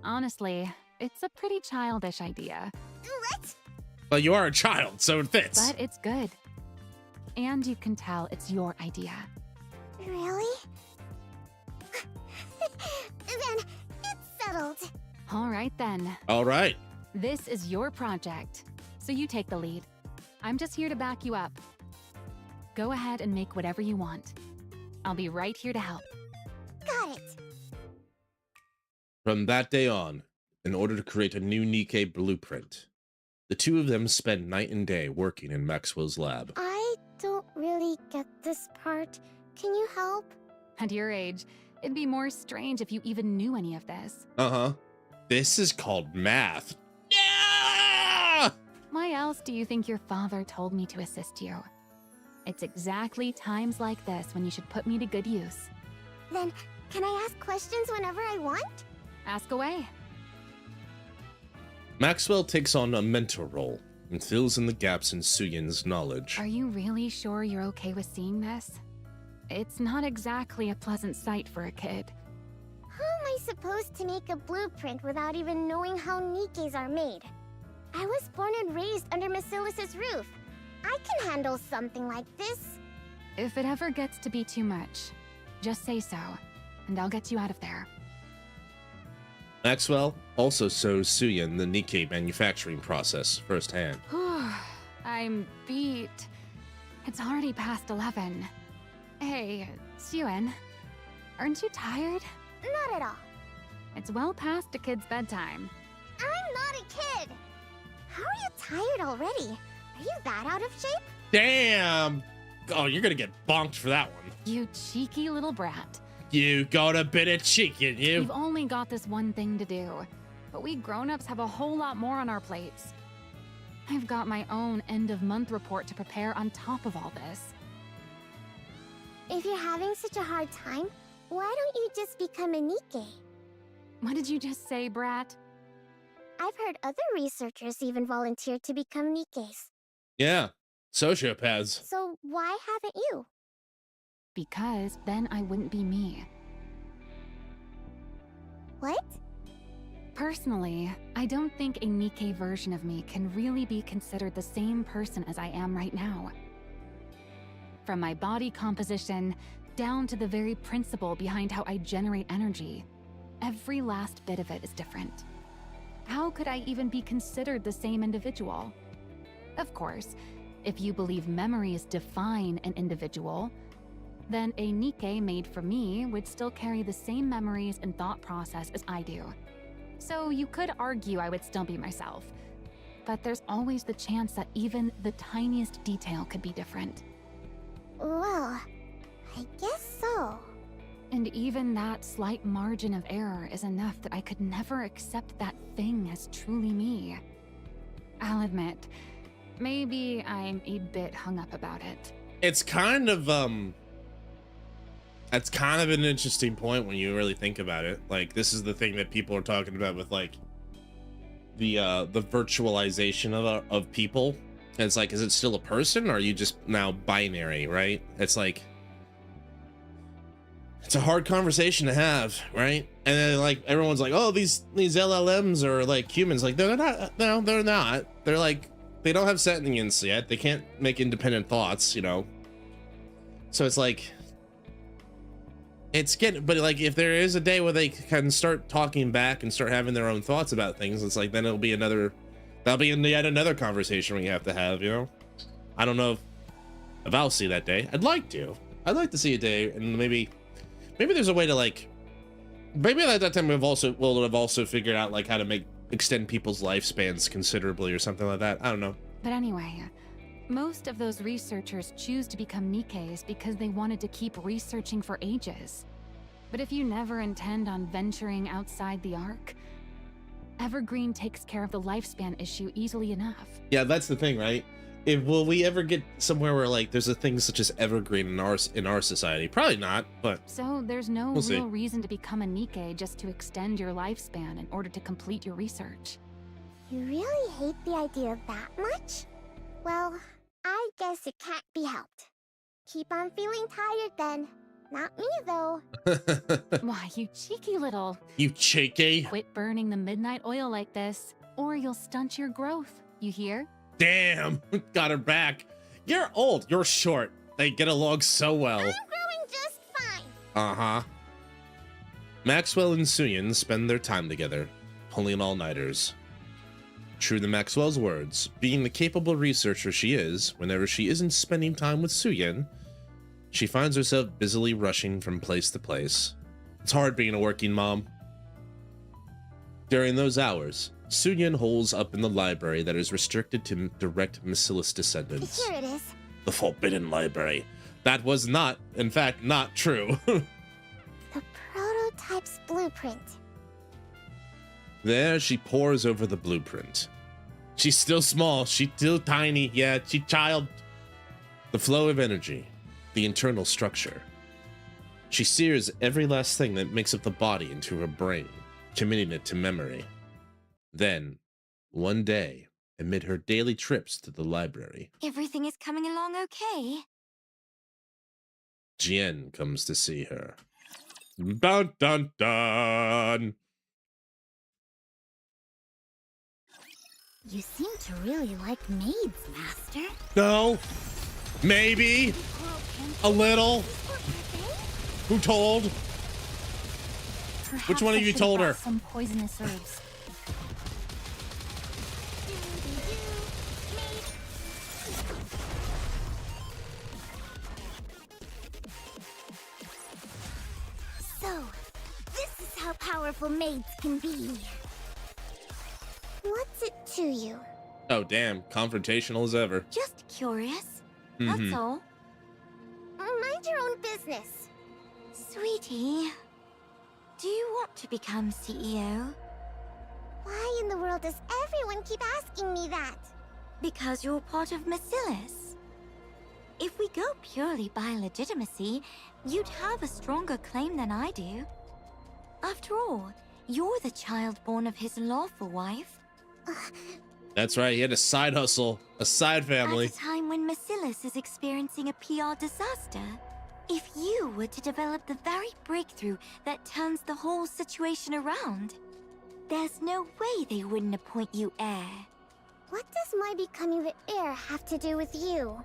Honestly, it's a pretty childish idea. What? But you are a child, so it fits. But it's good. And you can tell it's your idea. Really? Then it's settled. All right then. All right. This is your project, so you take the lead. I'm just here to back you up. Go ahead and make whatever you want. I'll be right here to help. Got it. From that day on, in order to create a new NIKKE blueprint, the two of them spent night and day working in Maxwell's lab. I don't really get this part. Can you help? At your age, it'd be more strange if you even knew any of this. Uh-huh. This is called math. Yeah! Why else do you think your father told me to assist you? It's exactly times like this when you should put me to good use. Then, can I ask questions whenever I want? Ask away. Maxwell takes on a mentor role and fills in the gaps in Syuen's knowledge. Are you really sure you're okay with seeing this? It's not exactly a pleasant sight for a kid. How am I supposed to make a blueprint without even knowing how NIKKEs are made? I was born and raised under Basilis's roof. I can handle something like this. If it ever gets to be too much, just say so, and I'll get you out of there. Maxwell also shows Syuen the NIKKE manufacturing process firsthand. I'm beat. It's already past 11. Hey, Syuen, aren't you tired? Not at all. It's well past a kid's bedtime. I'm not a kid. How are you tired already? Are you that out of shape? Damn! Oh, you're gonna get bonked for that one. You cheeky little brat. You got a bit of chicken, you. You've only got this one thing to do, but we grown-ups have a whole lot more on our plates. I've got my own end-of-month report to prepare on top of all this. If you're having such a hard time, why don't you just become a NIKKE? What did you just say, brat? I've heard other researchers even volunteer to become NIKKEs. Yeah, sociopaths. So why haven't you? Because then I wouldn't be me. What? Personally, I don't think a NIKKE version of me can really be considered the same person as I am right now. From my body composition, down to the very principle behind how I generate energy, every last bit of it is different. How could I even be considered the same individual? Of course, if you believe memories define an individual, then a NIKKE made for me would still carry the same memories and thought process as I do. So you could argue I would still be myself, but there's always the chance that even the tiniest detail could be different. Well, I guess so. And even that slight margin of error is enough that I could never accept that thing as truly me. I'll admit, maybe I'm a bit hung up about it. It's kind of that's kind of an interesting point when you really think about it. Like, this is the thing that people are talking about with like the virtualization of people. And it's like, is it still a person, or are you just now binary, right? It's like, it's a hard conversation to have, right? And then like everyone's like, oh, these LLMs are like humans. Like, they're not. No, they're not. They're like, they don't have sentience yet. They can't make independent thoughts, you know. So it's like, it's getting, but like, if there is a day where they can start talking back and start having their own thoughts about things, it's like, then it'll be that'll be yet another conversation we have to have, you know. I don't know if I'll see that day. I'd like to see a day, and maybe there's a way to like, maybe at that time we'll have also figured out like how to extend people's lifespans considerably or something like that. I don't know. But anyway, most of those researchers choose to become NIKKEs because they wanted to keep researching for ages. But if you never intend on venturing outside the Ark, Evergreen takes care of the lifespan issue easily enough. Yeah, that's the thing, right? Will we ever get somewhere where like there's a thing such as Evergreen in our society? Probably not, but so there's no we'll real reason to become a NIKKE just to extend your lifespan in order to complete your research. You really hate the idea that much? Well, guess it can't be helped. Keep on feeling tired then. Not me, though. Why, you cheeky little. You cheeky. Quit burning the midnight oil like this, or you'll stunt your growth. You hear? Damn, got her back. You're old, you're short. They get along so well. I'm growing just fine. Uh-huh. Maxwell and Syuen spend their time together, pulling all-nighters. True to Maxwell's words, being the capable researcher she is, whenever she isn't spending time with Syuen, she finds herself busily rushing from place to place. It's hard being a working mom. During those hours, Syuen holes up in the library that is restricted to direct Bacillus descendants. Here it is. The Forbidden Library. That was not, in fact, not true. The prototype's blueprint. There she pores over the blueprint. She's still small, she's still tiny, yeah, she's child. The flow of energy, the internal structure. She sears every last thing that makes up the body into her brain, committing it to memory. Then, one day, amid her daily trips to the library, Everything is coming along okay. Jien comes to see her. Dun dun dun! You seem to really like maids, Master. No, maybe a little. Who told? Perhaps Which one of I you should've told brought her? Some poisonous herbs. So, this is how powerful maids can be. What's it to you? Oh damn, confrontational as ever. Just curious. Mhm. That's all. Mind your own business. Sweetie, do you want to become CEO? Why in the world does everyone keep asking me that? Because you're part of Bacillus. If we go purely by legitimacy, you'd have a stronger claim than I do. After all, you're the child born of his lawful wife. That's right, he had a side hustle, a side family. At a time when Bacillus is experiencing a PR disaster. If you were to develop the very breakthrough that turns the whole situation around, there's no way they wouldn't appoint you heir. What does my becoming the heir have to do with you?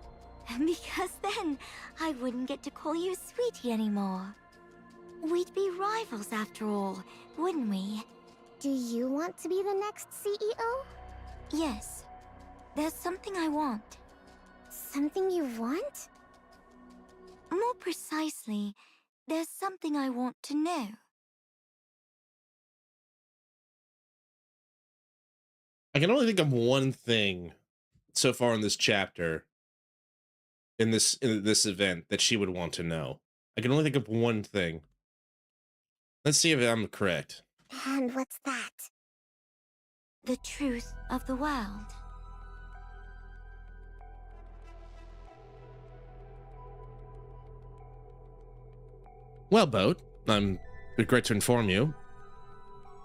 Because then, I wouldn't get to call you Sweetie anymore. We'd be rivals after all, wouldn't we? Do you want to be the next CEO? Yes. There's something I want. Something you want? More precisely, there's something I want to know. I can only think of one thing so far in this chapter, in this event, that she would want to know. I can only think of one thing. Let's see if I'm correct. And what's that? The truth of the world. Well, Boat, I'm regret to inform you,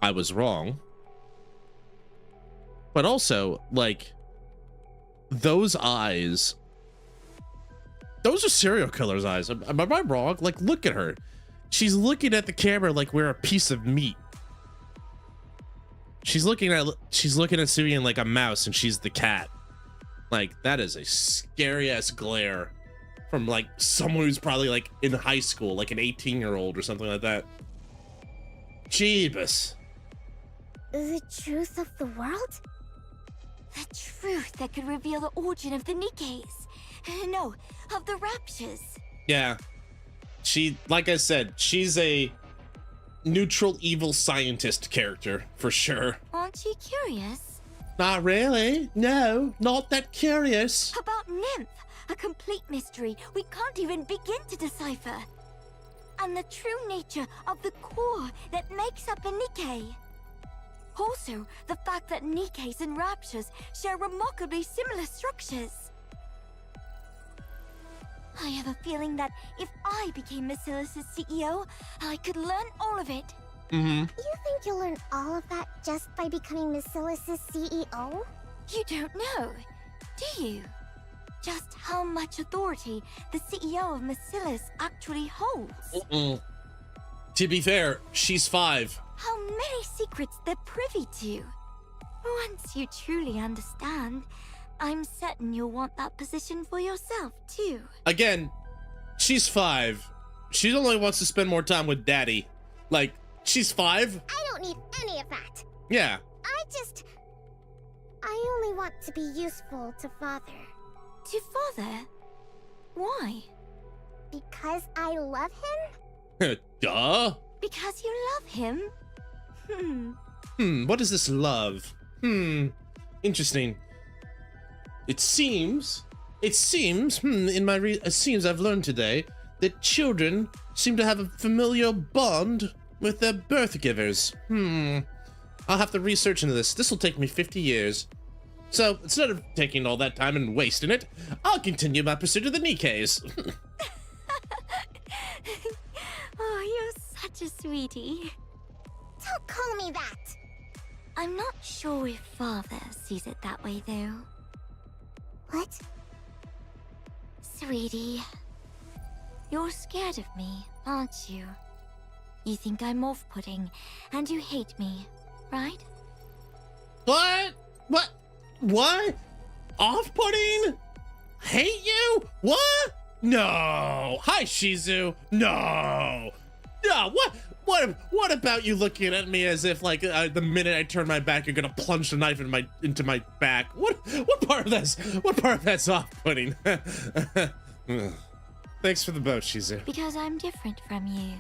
I was wrong. But also, like, those eyes, those are serial killer's eyes. Am I wrong? Like, look at her. She's looking at the camera like we're a piece of meat. She's looking at Syuen like a mouse, and she's the cat. Like, that is a scary ass glare from like someone who's probably like in high school, like an 18-year-old or something like that. Jeebus. The truth of the world? The truth that could reveal the origin of the NIKKEs. No, of the Raptures. Yeah. She, like I said, she's a neutral evil scientist character, for sure. Aren't you curious? Not really. No, not that curious. About Nymph, a complete mystery we can't even begin to decipher. And the true nature of the core that makes up a NIKKE. Also, the fact that NIKKEs and Raptures share remarkably similar structures. I have a feeling that if I became Bacillus' CEO, I could learn all of it. Mm-hmm. You think you'll learn all of that just by becoming Bacillus' CEO? You don't know, do you? just how much authority the CEO of Macilis actually holds. To be fair, she's 5. How many secrets they're privy to. Once you truly understand, I'm certain you'll want that position for yourself, too. Again, she's 5. She only wants to spend more time with Daddy. Like, she's 5? I don't need any of that. Yeah. I only want to be useful to Father. To Father? Why? Because I love him? Duh. Because you love him? What is this love? Interesting. It seems, it seems I've learned today that children seem to have a familial bond with their birth givers. I'll have to research into this. This will take me 50 years. So, instead of taking all that time and wasting it, I'll continue my pursuit of the NIKKEs. Oh, you're such a sweetie. Don't call me that. I'm not sure if Father sees it that way, though. What? Sweetie, you're scared of me, aren't you? You think I'm off-putting, and you hate me, right? What? What? Off-putting? Hate you? What? No. Hi, Shizu. No. No. What about you looking at me as if like the minute I turn my back, you're gonna plunge the knife into my back? What part of that's off-putting? Thanks for the boat, Shizu. Because I'm different from you.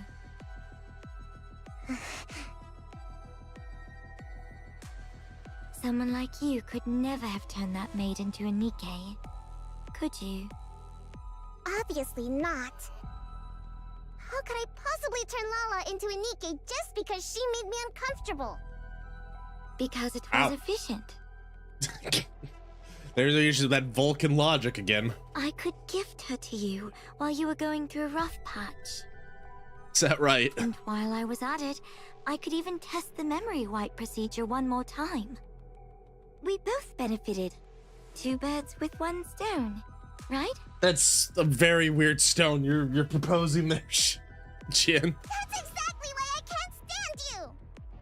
Someone like you could never have turned that maid into a NIKKE, could you? Obviously not. How could I possibly turn Lala into a NIKKE just because she made me uncomfortable? Because it was Ow. efficient. There's usually that Vulcan logic again. I could gift her to you while you were going through a rough patch. Is that right? And while I was at it, I could even test the memory wipe procedure one more time. We both benefited. 2 birds with 1 stone, right? That's a very weird stone you're proposing there, Jin. That's exactly why I can't stand you!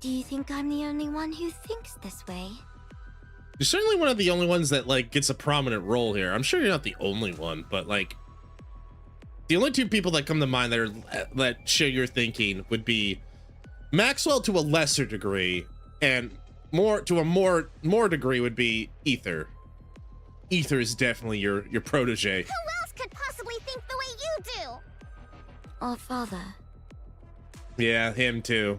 Do you think I'm the only one who thinks this way? You're certainly one of the only ones that like gets a prominent role here. I'm sure you're not the only one, but like the only 2 people that come to mind that share your thinking would be Maxwell to a lesser degree, and more degree would be Ether. Ether is definitely your protege. Who else could possibly think the way you do? Or Father? Yeah, him too.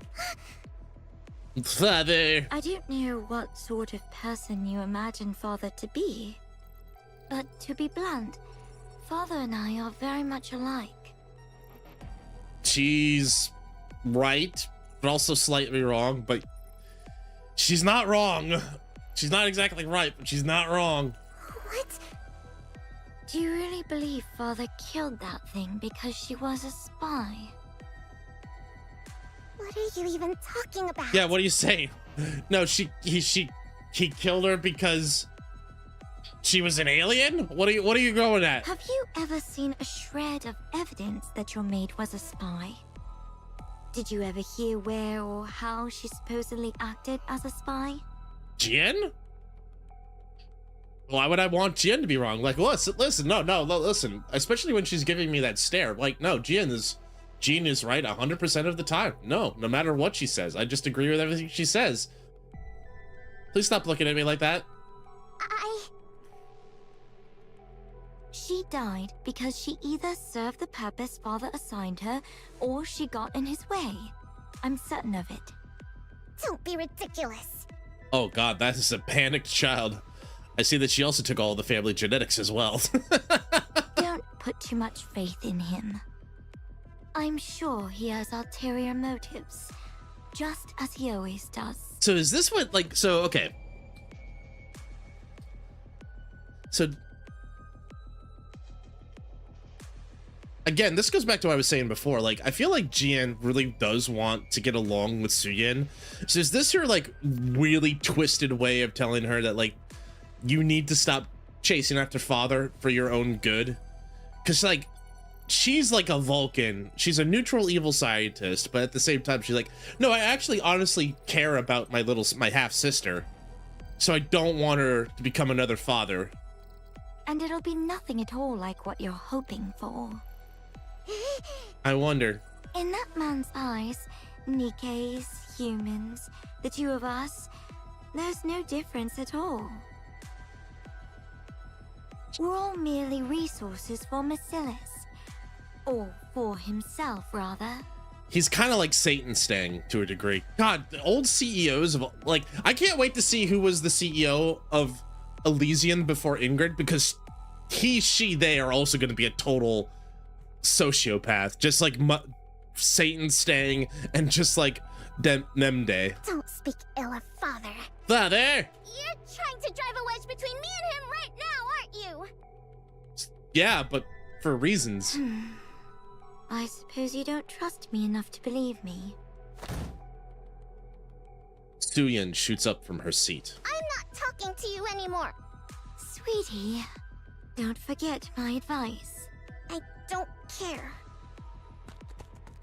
Father. I don't know what sort of person you imagine Father to be, but to be blunt, Father and I are very much alike. She's right, but also slightly wrong, but she's not wrong. She's not exactly right, but she's not wrong. What? Do you really believe Father killed that thing because she was a spy? What are you even talking about? Yeah, what are you saying? No, he killed her because she was an alien? What are you going at? Have you ever seen a shred of evidence that your maid was a spy? Did you ever hear where or how she supposedly acted as a spy? Jin? Why would I want Jin to be wrong? Like, listen, no, listen. Especially when she's giving me that stare. Like, no, Jin is right 100% of the time. No matter what she says. I just agree with everything she says. Please stop looking at me like that. She died because she either served the purpose Father assigned her, or she got in his way. I'm certain of it. Don't be ridiculous. Oh god, that is a panicked child. I see that she also took all the family genetics as well. Don't put too much faith in him. I'm sure he has ulterior motives, just as he always does. So is this what, like, so, okay. So, again, this goes back to what I was saying before. Like, I feel like Jian really does want to get along with Syuen. So is this her, like, really twisted way of telling her that, like, you need to stop chasing after father for your own good. Because, like, she's like a Vulcan. She's a neutral evil scientist, but at the same time, she's like, no, I actually honestly care about my half sister. So I don't want her to become another father. And it'll be nothing at all like what you're hoping for. I wonder. In that man's eyes, NIKKE's, humans, the two of us, there's no difference at all. We're all merely resources for Masilis. Or for himself, rather. He's kind of like Satan Stang to a degree. God, the old CEOs of, like, I can't wait to see who was the CEO of Elysian before Ingrid, because they are also going to be a total sociopath, just like Satan Stang and just like Nemde. Don't speak ill of father. Father! You're trying to drive a wedge between me and him right now, aren't you? Yeah, but for reasons. I suppose you don't trust me enough to believe me. Syuen shoots up from her seat. I'm not talking to you anymore. Sweetie, don't forget my advice. I don't care.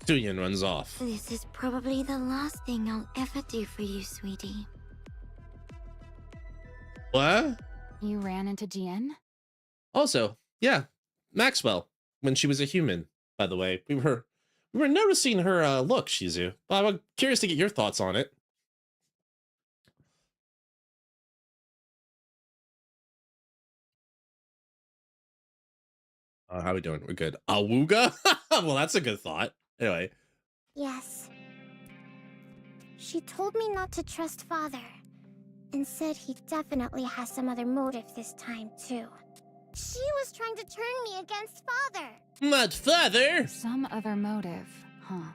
Syuen runs off. This is probably the last thing I'll ever do for you, sweetie. What? You ran into Jien? Also, yeah, Maxwell, when she was a human, by the way. We were noticing her look, Shizu. I'm curious to get your thoughts on it. How we doing? We're good. Awuga? Well, that's a good thought. Anyway. Yes. She told me not to trust father, and said he definitely has some other motive this time, too. She was trying to turn me against father. Not father! Some other motive, huh?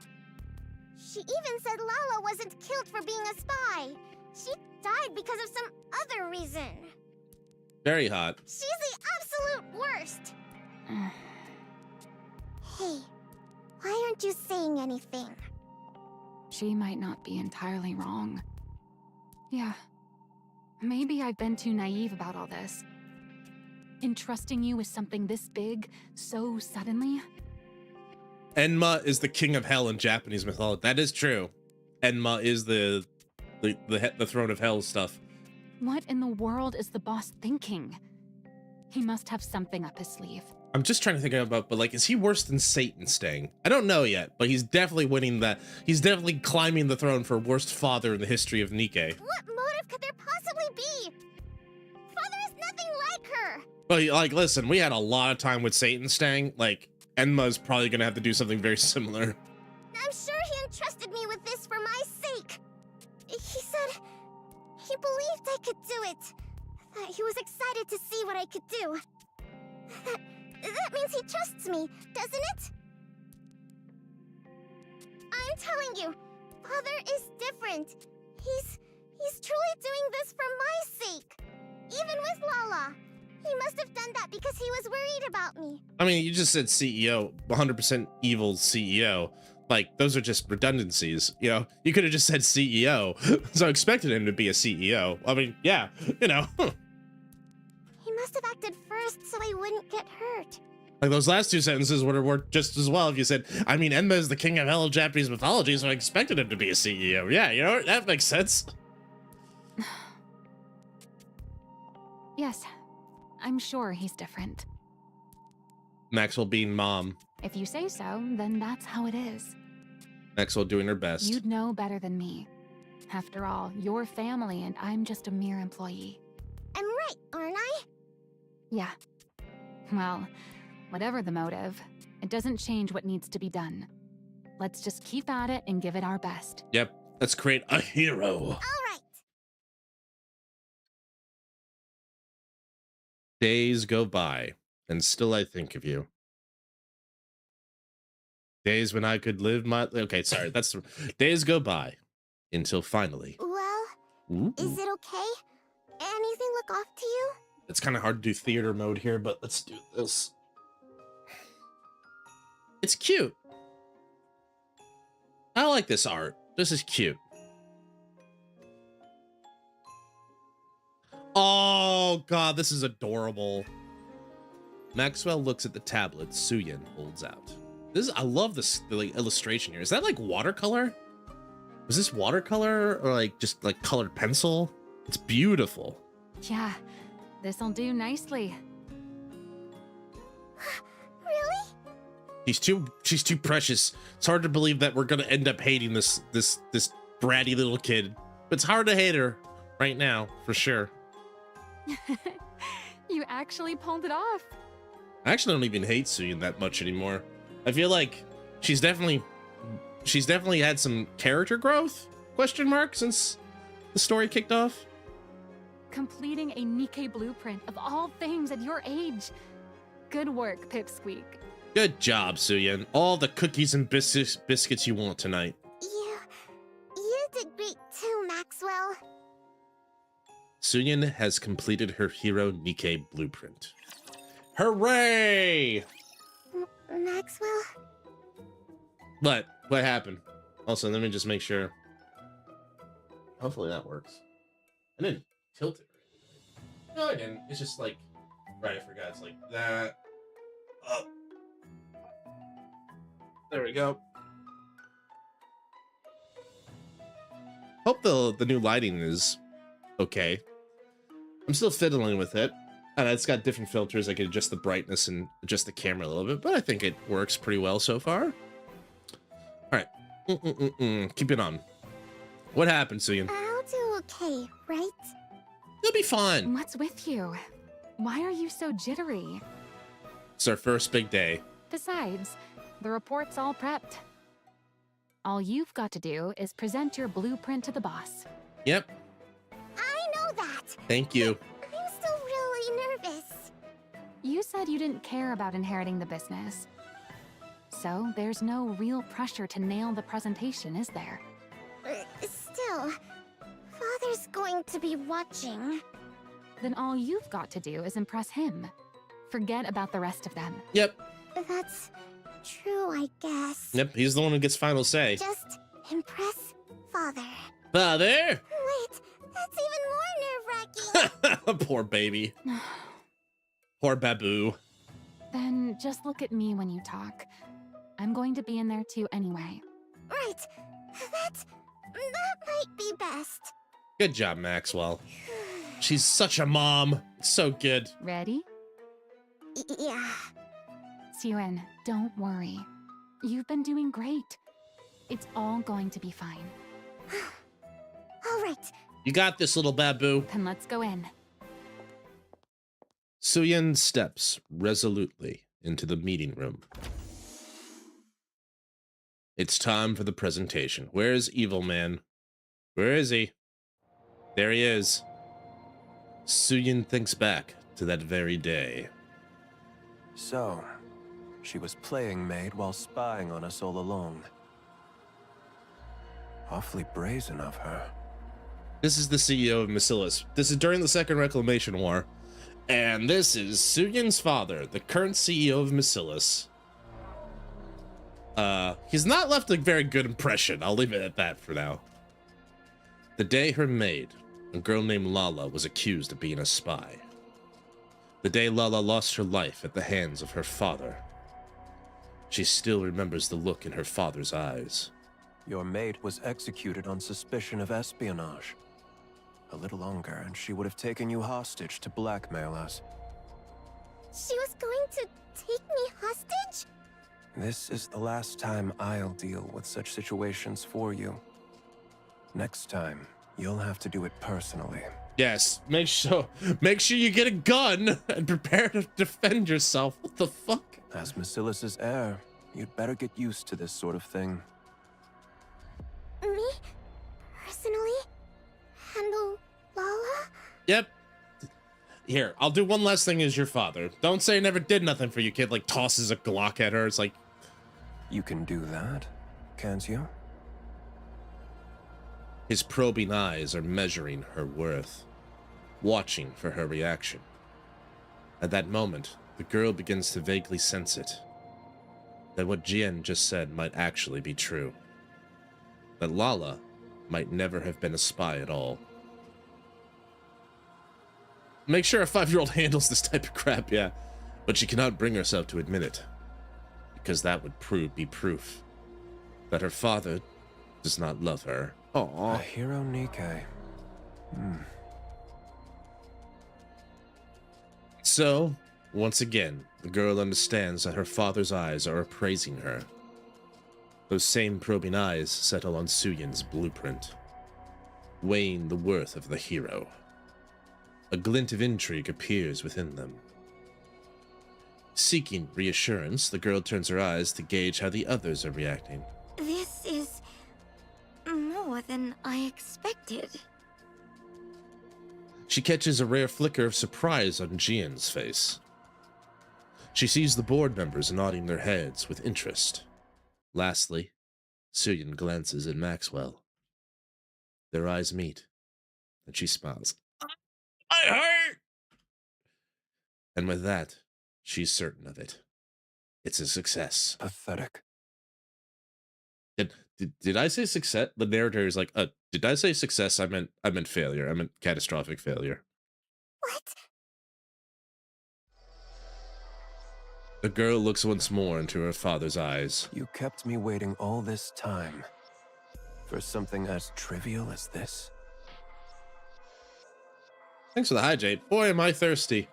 She even said Lala wasn't killed for being a spy. She died because of some other reason. Very hot. She's the absolute worst. Hey, why aren't you saying anything? She might not be entirely wrong. Yeah. Maybe I've been too naive about all this. Entrusting you with something this big, so suddenly? Enma is the king of hell in Japanese mythology. That is true. Enma is the throne of hell stuff. What in the world is the boss thinking? He must have something up his sleeve. I'm just trying to think about, but like, is he worse than Satan Stang? I don't know yet, but he's definitely winning that. He's definitely climbing the throne for worst father in the history of NIKKE. What motive could there possibly be? Father is nothing like her. But like, listen, we had a lot of time with Satan Stang. Like, Enma's probably gonna have to do something very similar. I'm sure he entrusted me with this for my sake. He said he believed I could do it. That he was excited to see what I could do. That means he trusts me, doesn't it? I'm telling you, father is different. He's truly doing this for my sake. Even with Lala. He must have done that because he was worried about me. I mean, you just said CEO, 100% evil CEO. Like, those are just redundancies, you know? You could have just said CEO, so I expected him to be a CEO. I mean, yeah, you know. He must have acted first so I wouldn't get hurt. Like, those last two sentences would have worked just as well if you said, I mean, Enma is the king of hell of Japanese mythology, so I expected him to be a CEO. Yeah, you know, that makes sense. Yes, I'm sure he's different. Maxwell being mom. If you say so, then that's how it is. Maxwell doing her best. You'd know better than me. After all, you're family and I'm just a mere employee. I'm right, aren't I? Yeah. Well, whatever the motive, it doesn't change what needs to be done. Let's just keep at it and give it our best. Yep, let's create a hero. All right. Days go by, and still I think of you. Days when I could live my... Okay, sorry, that's... Days go by, until finally... Well, Ooh. is it okay? Anything look off to you? It's kind of hard to do theater mode here, but let's do this. It's cute. I like this art. This is cute. Oh god, this is adorable. Maxwell looks at the tablet Syuen holds out. I love this like illustration here. Is that like watercolor? Was this watercolor or like just like colored pencil? It's beautiful. Yeah, this'll do nicely. Really? She's too precious. It's hard to believe that we're gonna end up hating this bratty little kid. But it's hard to hate her right now, for sure. You actually pulled it off. I actually don't even hate Syuen that much anymore. I feel like she's definitely had some character growth, question mark, since the story kicked off. Completing a NIKKE blueprint of all things at your age. Good work, Pipsqueak. Good job, Syuen. All the cookies and biscuits you want tonight. You did great too, Maxwell. Syuen has completed her hero NIKKE blueprint. Hooray! Maxwell? What happened? Also, let me just make sure. Hopefully that works. I didn't tilt it. No, I didn't. It's just like, right, I forgot. It's like that. Up. There we go. Hope the new lighting is okay. I'm still fiddling with it. And it's got different filters. I can adjust the brightness and adjust the camera a little bit, but I think it works pretty well so far. All right. Keep it on. What happened, Syuen? I'll do okay, right? You'll be fine. What's with you? Why are you so jittery? It's our first big day. Besides, the report's all prepped. All you've got to do is present your blueprint to the boss. Yep. I know that. Thank you. I'm still really nervous. You said you didn't care about inheriting the business. So there's no real pressure to nail the presentation, is there? Still, Father's going to be watching. Then all you've got to do is impress him. Forget about the rest of them. Yep. That's true, I guess. Yep, he's the one who gets final say. Just impress Father. Father? Wait, that's even more nerve-wracking. Poor baby. Poor Babu. Then just look at me when you talk. I'm going to be in there too anyway. Right, that might be best. Good job, Maxwell. She's such a mom. It's so good. Ready? Yeah. Syuen, don't worry. You've been doing great. It's all going to be fine. All right. You got this, little Babu. Then let's go in. Syuen steps resolutely into the meeting room. It's time for the presentation. Where's Evil Man? Where is he? There he is. Syuen thinks back to that very day. So, she was playing maid while spying on us all along. Awfully brazen of her. This is the CEO of Masilis. This is during the Second Reclamation War. And this is Syuen's father, the current CEO of Masilis. He's not left a very good impression. I'll leave it at that for now. The day her maid, a girl named Lala, was accused of being a spy. The day Lala lost her life at the hands of her father. She still remembers the look in her father's eyes. Your maid was executed on suspicion of espionage. A little longer, and she would have taken you hostage to blackmail us. She was going to take me hostage? This is the last time I'll deal with such situations for you. Next time, you'll have to do it personally. Yes, make sure you get a gun and prepare to defend yourself. What the fuck? As Masilis' heir, you'd better get used to this sort of thing. Me? Personally? Handle Lala? Yep. Here, I'll do one last thing as your father. Don't say I never did nothing for you, kid. Like, tosses a Glock at her. It's like... You can do that, can't you? His probing eyes are measuring her worth, watching for her reaction. At that moment, the girl begins to vaguely sense it. That what Jian just said might actually be true. That Lala might never have been a spy at all. Make sure a 5-year-old handles this type of crap, yeah. But she cannot bring herself to admit it, because that would be proof that her father does not love her. A Aww. hero NIKKE. So, once again, the girl understands that her father's eyes are appraising her. Those same probing eyes settle on Syuen's blueprint, weighing the worth of the hero. A glint of intrigue appears within them. Seeking reassurance, the girl turns her eyes to gauge how the others are reacting. This is more than I expected. She catches a rare flicker of surprise on Jian's face. She sees the board members nodding their heads with interest. Lastly, Syuen glances at Maxwell. Their eyes meet, and she smiles. I hurt! And with that, she's certain of it. It's a success. Pathetic. Did I say success? The narrator is like, did I say success? I meant failure. I meant catastrophic failure. What? The girl looks once more into her father's eyes. You kept me waiting all this time for something as trivial as this? Thanks for the hydrate. Boy, am I thirsty.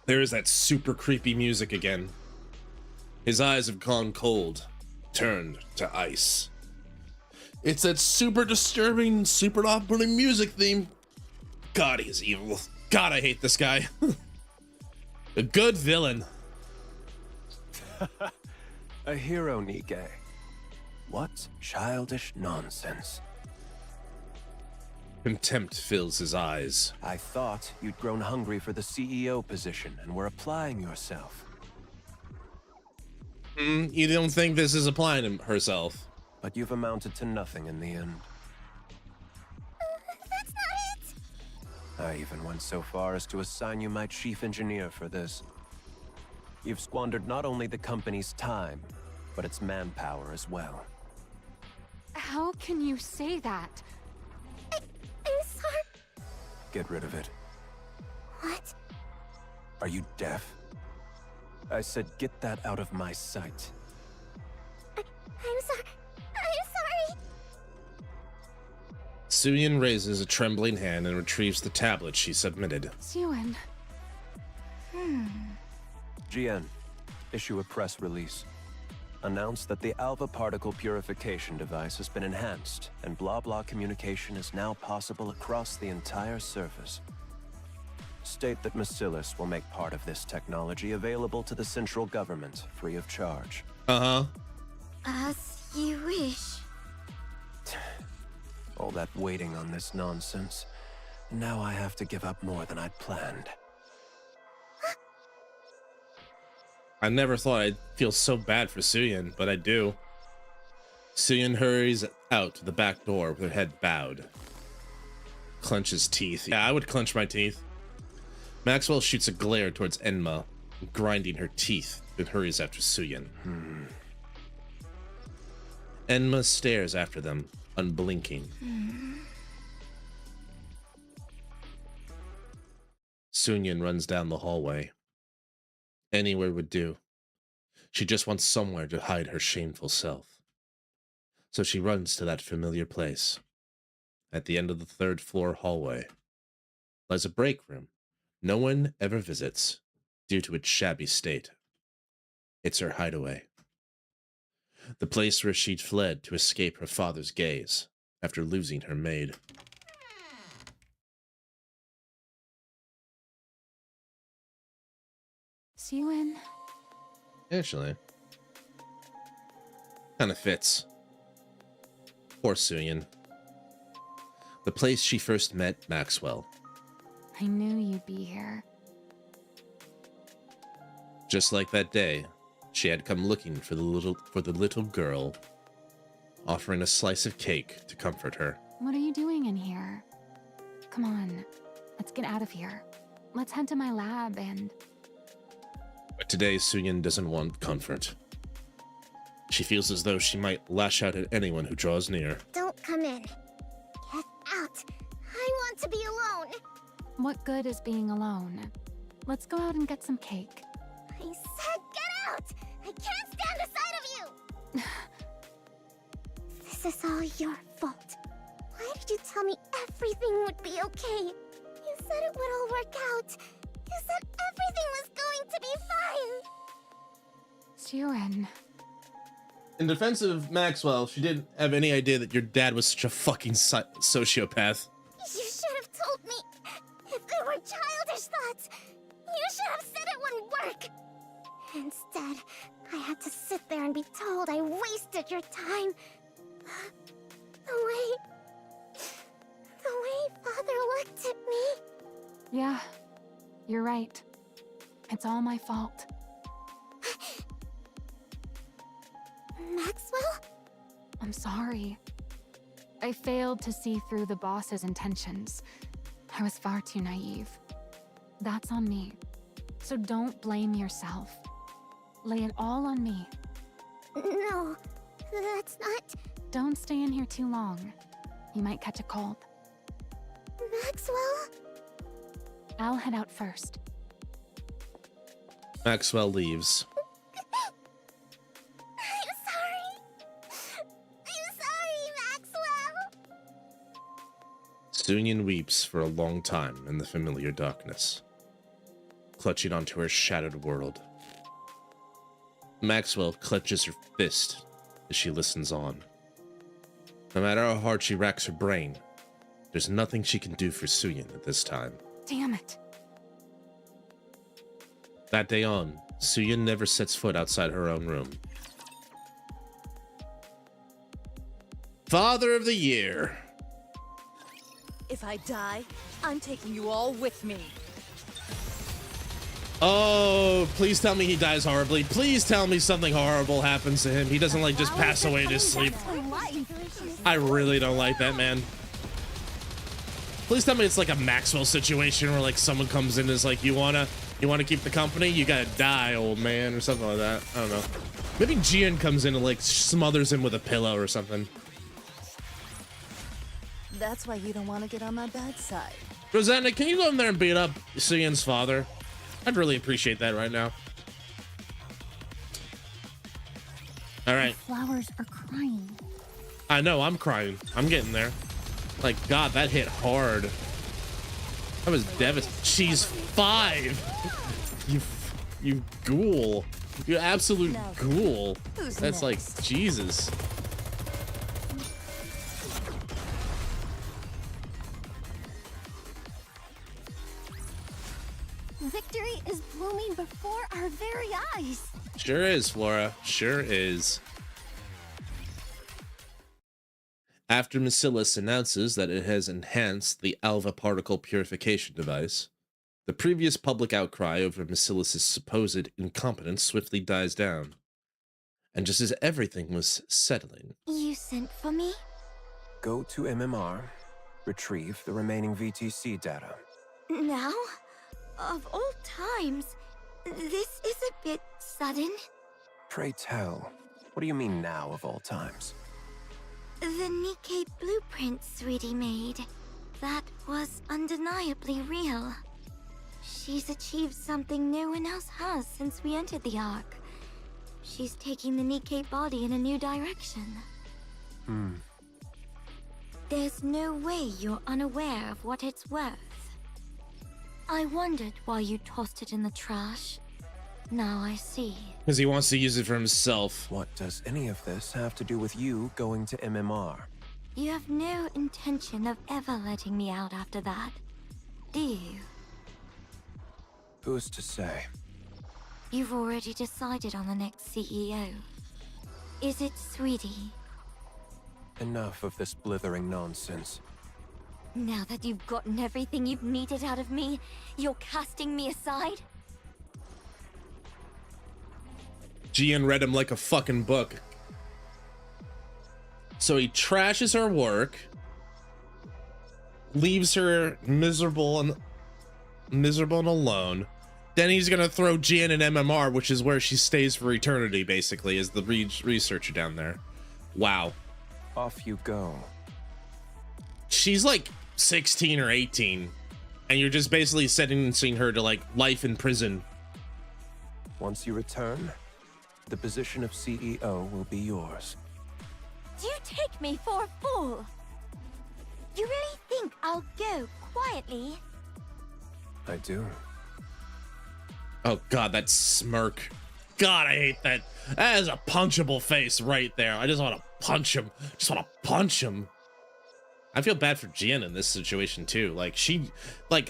There is that super creepy music again. His eyes have gone cold, turned to ice. It's that super disturbing, super off-putting music theme. God, he's evil. God, I hate this guy. A good villain. A hero NIKKE. What childish nonsense. Contempt fills his eyes. I thought you'd grown hungry for the CEO position and were applying yourself. You don't think this is applying to herself? But you've amounted to nothing in the end. That's not it! I even went so far as to assign you my chief engineer for this. You've squandered not only the company's time, but its manpower as well. How can you say that? I'm sorry. Get rid of it. What? Are you deaf? I said get that out of my sight. I'm sorry. I'm sorry. Syuen raises a trembling hand and retrieves the tablet she submitted. Syuen. GN, issue a press release. Announce that the alpha particle purification device has been enhanced, and blah-blah communication is now possible across the entire surface. State that Masilis will make part of this technology available to the central government, free of charge. Uh-huh. As you wish. All that waiting on this nonsense. Now I have to give up more than I'd planned. I never thought I'd feel so bad for Syuen, but I do. Syuen hurries out the back door with her head bowed. Clenches teeth. Yeah, I would clench my teeth. Maxwell shoots a glare towards Enma, grinding her teeth, and hurries after Syuen. Enma stares after them, unblinking. Syuen runs down the hallway. Anywhere would do. She just wants somewhere to hide her shameful self. So she runs to that familiar place. At the end of the 3rd floor hallway lies a break room no one ever visits due to its shabby state. It's her hideaway. The place where she'd fled to escape her father's gaze after losing her maid. Syuen. Actually, kind of fits. Poor Syuen. The place she first met Maxwell. I knew you'd be here. Just like that day, she had come looking for the little girl, offering a slice of cake to comfort her. What are you doing in here? Come on, let's get out of here. Let's head to my lab and... But today, Syuen doesn't want comfort. She feels as though she might lash out at anyone who draws near. Don't come in. Get out. I want to be alone. What good is being alone? Let's go out and get some cake. I said get out! I can't stand the sight of you! This is all your fault. Why did you tell me everything would be okay? You said it would all work out. You said everything was going to be fine. Syuen. In defense of Maxwell, she didn't have any idea that your dad was such a fucking sociopath. You should have told me. If they were childish thoughts, you should have said it wouldn't work. Instead, I had to sit there and be told I wasted your time. The way Father looked at me. Yeah, you're right. It's all my fault. Maxwell? I'm sorry. I failed to see through the boss's intentions. I was far too naive. That's on me. So don't blame yourself. Lay it all on me. No, that's not... Don't stay in here too long. You might catch a cold. Maxwell? I'll head out first. Maxwell leaves. I'm sorry, Maxwell. Syuen weeps for a long time in the familiar darkness, clutching onto her shattered world. Maxwell clenches her fist as she listens on. No matter how hard she racks her brain, there's nothing she can do for Syuen at this time. Damn it. That day on, Syuen never sets foot outside her own room. Father of the Year. If I die, I'm taking you all with me. Oh, please tell me he dies horribly. Please tell me something horrible happens to him. He doesn't like just pass away in his sleep. I really don't like that, man. Please tell me it's like a Maxwell situation where like someone comes in and is like, you wanna keep the company? You gotta die, old man, or something like that. I don't know. Maybe Gian comes in and like smothers him with a pillow or something. That's why you don't want to get on my bad side. Rosanna, can you go in there and beat up Syuen's father? I'd really appreciate that right now. All right. The flowers are crying. I know, I'm crying. I'm getting there. Like, God, that hit hard. That was devastating. She's 5. You ghoul. You absolute ghoul. That's like, Jesus. Victory is blooming before our very eyes. Sure is, Flora. Sure is. After Masilis announces that it has enhanced the alpha particle purification device, the previous public outcry over Masilis' supposed incompetence swiftly dies down. And just as everything was settling... You sent for me? Go to MMR, retrieve the remaining VTC data. Now? Of all times, this is a bit sudden. Pray tell, what do you mean now of all times? The NIKKE blueprint Sweetie made. That was undeniably real. She's achieved something no one else has since we entered the Ark. She's taking the NIKKE body in a new direction. There's no way you're unaware of what it's worth. I wondered why you tossed it in the trash. Now I see. Because he wants to use it for himself. What does any of this have to do with you going to MMR? You have no intention of ever letting me out after that, do you? Who's to say? You've already decided on the next CEO. Is it Sweetie? Enough of this blithering nonsense. Now that you've gotten everything you've needed out of me, you're casting me aside? Gian read him like a fucking book. So he trashes her work, leaves her miserable and alone. Then he's gonna throw Gian in MMR, which is where she stays for eternity, basically, as the researcher down there. Wow. Off you go. She's like 16 or 18, and you're just basically sentencing her to like life in prison. Once you return, the position of CEO will be yours. Do you take me for a fool? You really think I'll go quietly? I do. Oh God, that smirk. God, I hate that. That is a punchable face right there. I just want to punch him. Just want to punch him. I feel bad for Jien in this situation too. Like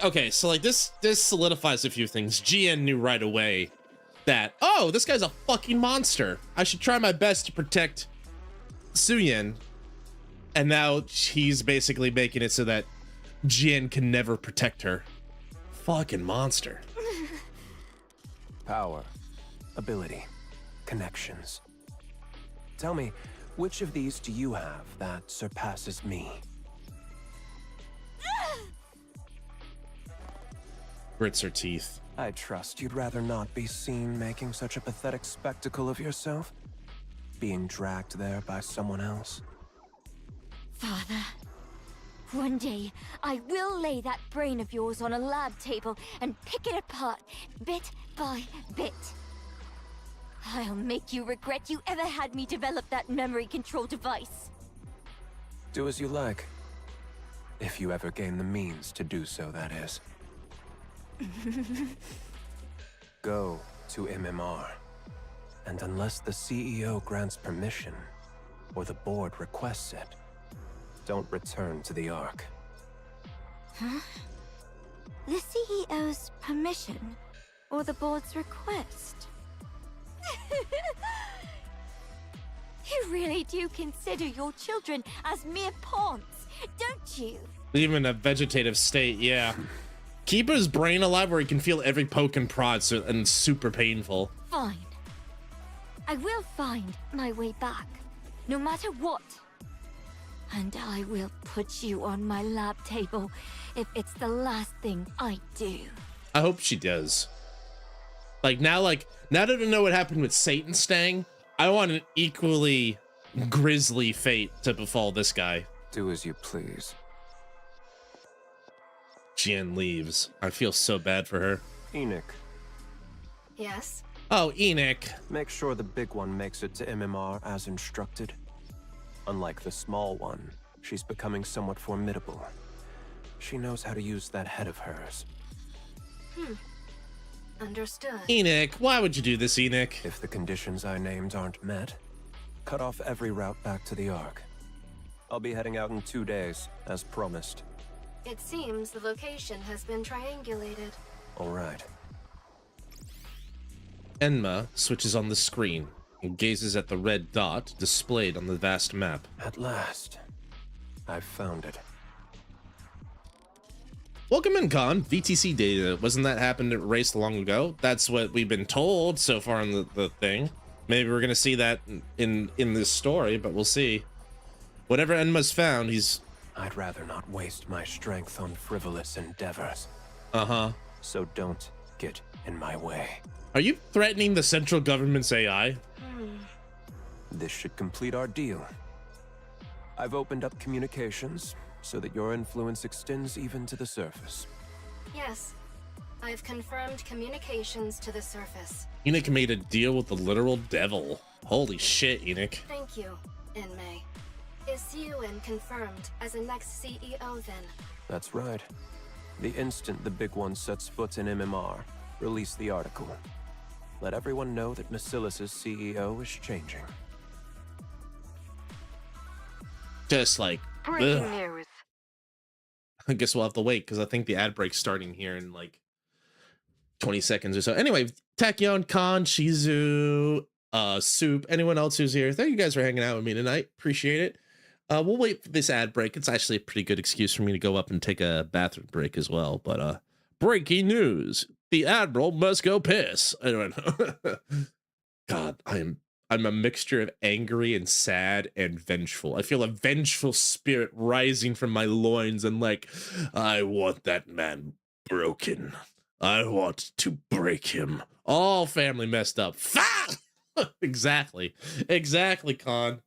okay, so like this solidifies a few things. Jien knew right away that, oh, this guy's a fucking monster. I should try my best to protect Syuen. And now he's basically making it so that Jien can never protect her. Fucking monster. Power, ability, connections. Tell me, which of these do you have that surpasses me? Grits her teeth. I trust you'd rather not be seen making such a pathetic spectacle of yourself? Being dragged there by someone else? Father, one day I will lay that brain of yours on a lab table and pick it apart, bit by bit. I'll make you regret you ever had me develop that memory control device. Do as you like. If you ever gain the means to do so, that is. Go to MMR. And unless the CEO grants permission, or the board requests it, don't return to the Ark. Huh? The CEO's permission, or the board's request? You really do consider your children as mere pawns, don't you? Even a vegetative state, yeah. Keep his brain alive where he can feel every poke and prod, and super painful. Fine. I will find my way back, no matter what. And I will put you on my lab table if it's the last thing I do. I hope she does. Now that I know what happened with Satan Stang, I want an equally grisly fate to befall this guy. Do as you please. Jien leaves. I feel so bad for her. Enoch, Yes? Oh, Enoch. make sure the big one makes it to MMR as instructed. Unlike the small one, she's becoming somewhat formidable. She knows how to use that head of hers. Understood. Enoch, why would you do this, Enoch? If the conditions I named aren't met, cut off every route back to the Ark. I'll be heading out in 2 days, as promised. It seems the location has been triangulated. All right. Enma switches on the screen and gazes at the red dot displayed on the vast map. At last, I've found it. Welcome in, Khan. VTC data. Wasn't that happened at race long ago? That's what we've been told so far in the thing. Maybe we're gonna see that in this story, but we'll see. Whatever Enma's found, he's... I'd rather not waste my strength on frivolous endeavors. Uh-huh. So don't get in my way. Are you threatening the central government's AI? This should complete our deal. I've opened up communications so that your influence extends even to the surface. Yes. I've confirmed communications to the surface. Enoch made a deal with the literal devil. Holy shit, Enoch. Thank you, Inmei. Is Syuen confirmed as the next CEO then? That's right. The instant the big one sets foot in MMR, release the article. Let everyone know that Masilis's CEO is changing. Just like... Breaking ugh. news. I guess we'll have to wait, because I think the ad break's starting here in like 20 seconds or so. Anyway, Tachyon, Khan, Shizu, Soup, anyone else who's here, thank you guys for hanging out with me tonight. Appreciate it. We'll wait for this ad break. It's actually a pretty good excuse for me to go up and take a bathroom break as well. But breaking news: the Admiral must go piss. I don't know. God, I'm a mixture of angry and sad and vengeful. I feel a vengeful spirit rising from my loins, and like, I want that man broken. I want to break him. All family messed up. Exactly, Con.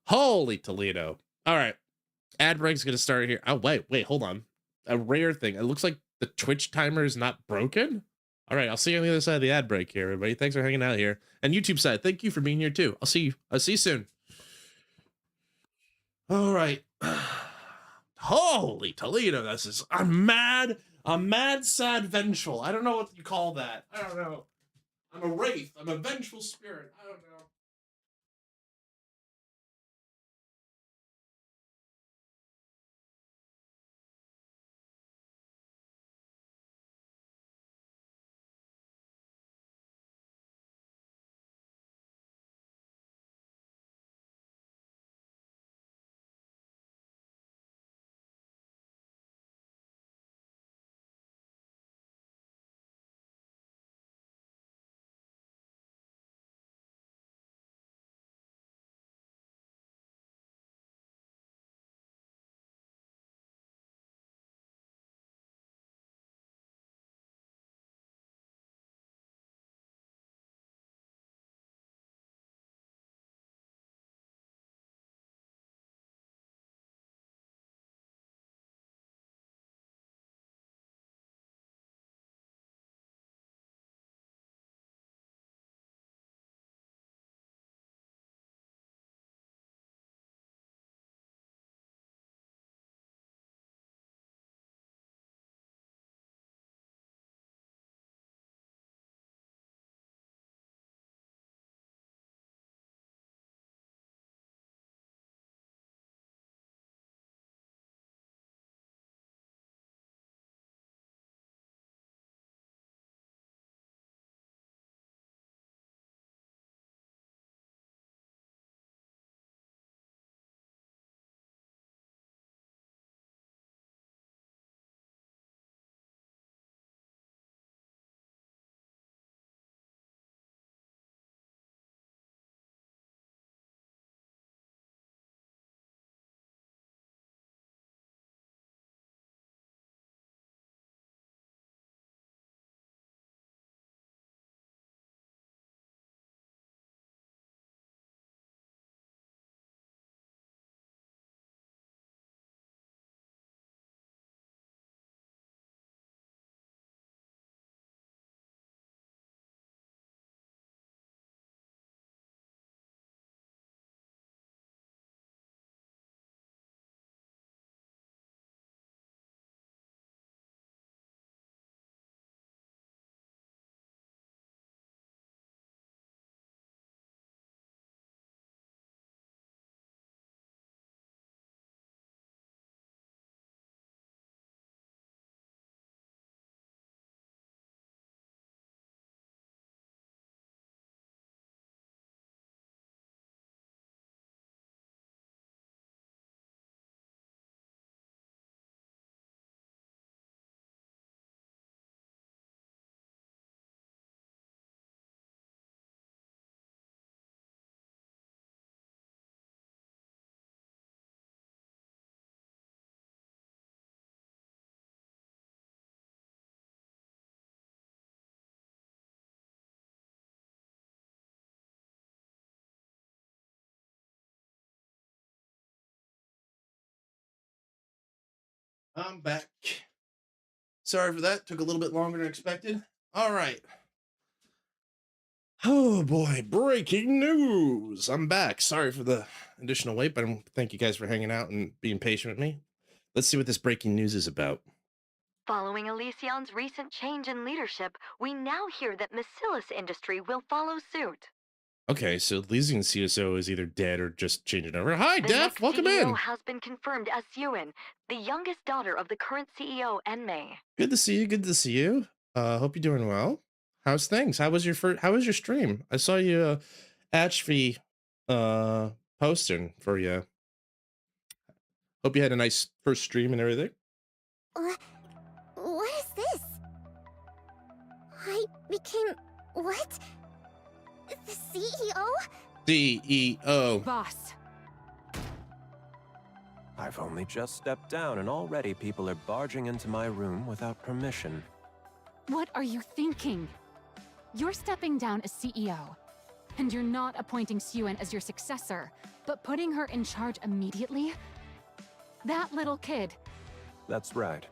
Holy Toledo. All right, ad break's gonna start here. Oh wait, hold on. A rare thing. It looks like The Twitch timer is not broken? All right, I'll see you on the other side of the ad break here, everybody. Thanks for hanging out here. And YouTube side, thank you for being here too. I'll see you soon. All right. Holy Toledo, I'm mad, sad, vengeful. I don't know what you call that. I don't know. I'm a wraith. I'm a vengeful spirit. I don't know. I'm back. Sorry for that. Took a little bit longer than expected. All right. Oh boy, breaking news. I'm back. Sorry for the additional wait, but thank you guys for hanging out and being patient with me. Let's see what this breaking news is about. Following Elysion's recent change in leadership, we now hear that Macillus Industry will follow suit. Okay, so Elysion CSO is either dead or just changing over. Hi, The Def. next Welcome CEO in. has been confirmed as Syuen, the youngest daughter of the current CEO, Enmei. Good to see you. Good to see you. Hope you're doing well. How's things? How was your stream? I saw you Atchfee posting for you. Hope you had a nice first stream and everything. What is this? I became... what? The CEO? CEO. Boss. I've only just stepped down and already people are barging into my room without permission. What are you thinking? You're stepping down as CEO, and you're not appointing Syuen as your successor, but putting her in charge immediately? That little kid. That's right.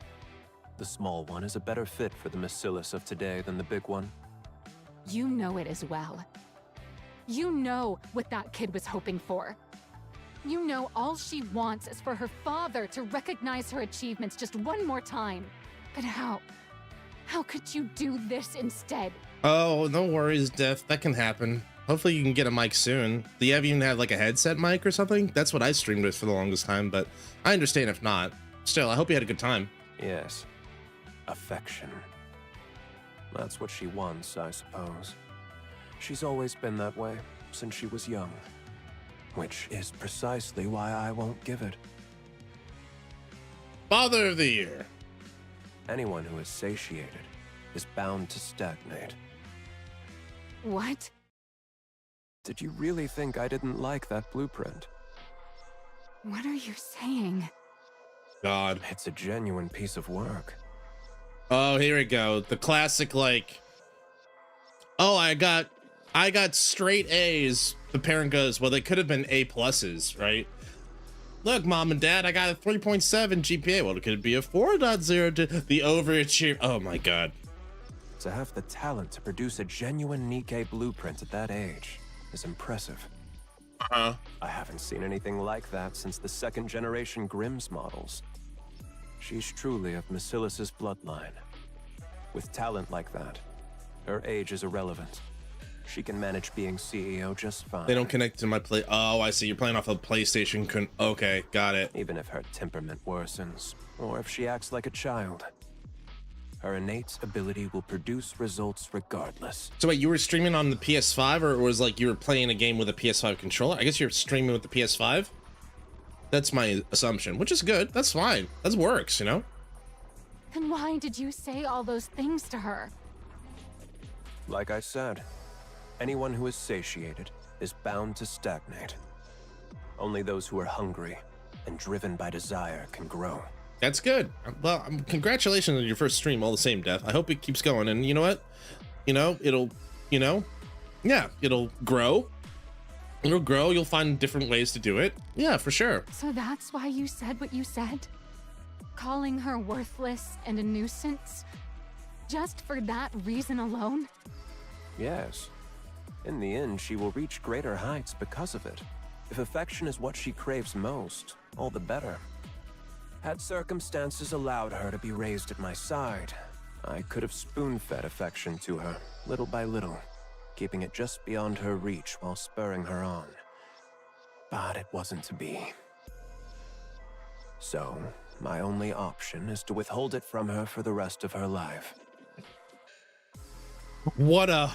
The small one is a better fit for the Macilis of today than the big one. You know it as well. You know what that kid was hoping for. You know all she wants is for her father to recognize her achievements just one more time. But how? How could you do this instead? Oh, no worries, Def. That can happen. Hopefully you can get a mic soon. Do you even have like a headset mic or something? That's what I streamed with for the longest time, but I understand if not. Still, I hope you had a good time. Yes. Affection. That's what she wants, I suppose. She's always been that way, since she was young. Which is precisely why I won't give it. Father of the Year. Anyone who is satiated is bound to stagnate. What? Did you really think I didn't like that blueprint? What are you saying? God. It's a genuine piece of work. Oh, here we go. The classic, like, oh, I got straight A's. The parent goes, well, they could have been A pluses, right? Look, mom and dad, I got a 3.7 GPA. Well, it could be a 4.0 to the overachiever. Oh my God. To have the talent to produce a genuine NIKKE blueprint at that age is impressive. I haven't seen anything like that since the second generation Grimm's models. She's truly of Macilis' bloodline. With talent like that, her age is irrelevant. She can manage being CEO just fine. They don't connect to my play. Oh, I see. You're playing off a PlayStation. Okay, got it. Even if her temperament worsens, or if she acts like a child, her innate ability will produce results regardless. So wait, you were streaming on the PS5, or was like you were playing a game with a PS5 controller? I guess you're streaming with the PS5. That's my assumption, which is good. That's fine. That works, you know? Then why did you say all those things to her? Like I said, anyone who is satiated is bound to stagnate. Only those who are hungry and driven by desire can grow. That's good. Well, congratulations on your first stream all the same, Def. I hope it keeps going. And you know what? You know, it'll grow. It'll grow. You'll find different ways to do it. Yeah, for sure. So that's why you said what you said? Calling her worthless and a nuisance? Just for that reason alone? Yes. In the end, she will reach greater heights because of it. If affection is what she craves most, all the better. Had circumstances allowed her to be raised at my side, I could have spoon-fed affection to her, little by little, keeping it just beyond her reach while spurring her on. But it wasn't to be. So, my only option is to withhold it from her for the rest of her life. What a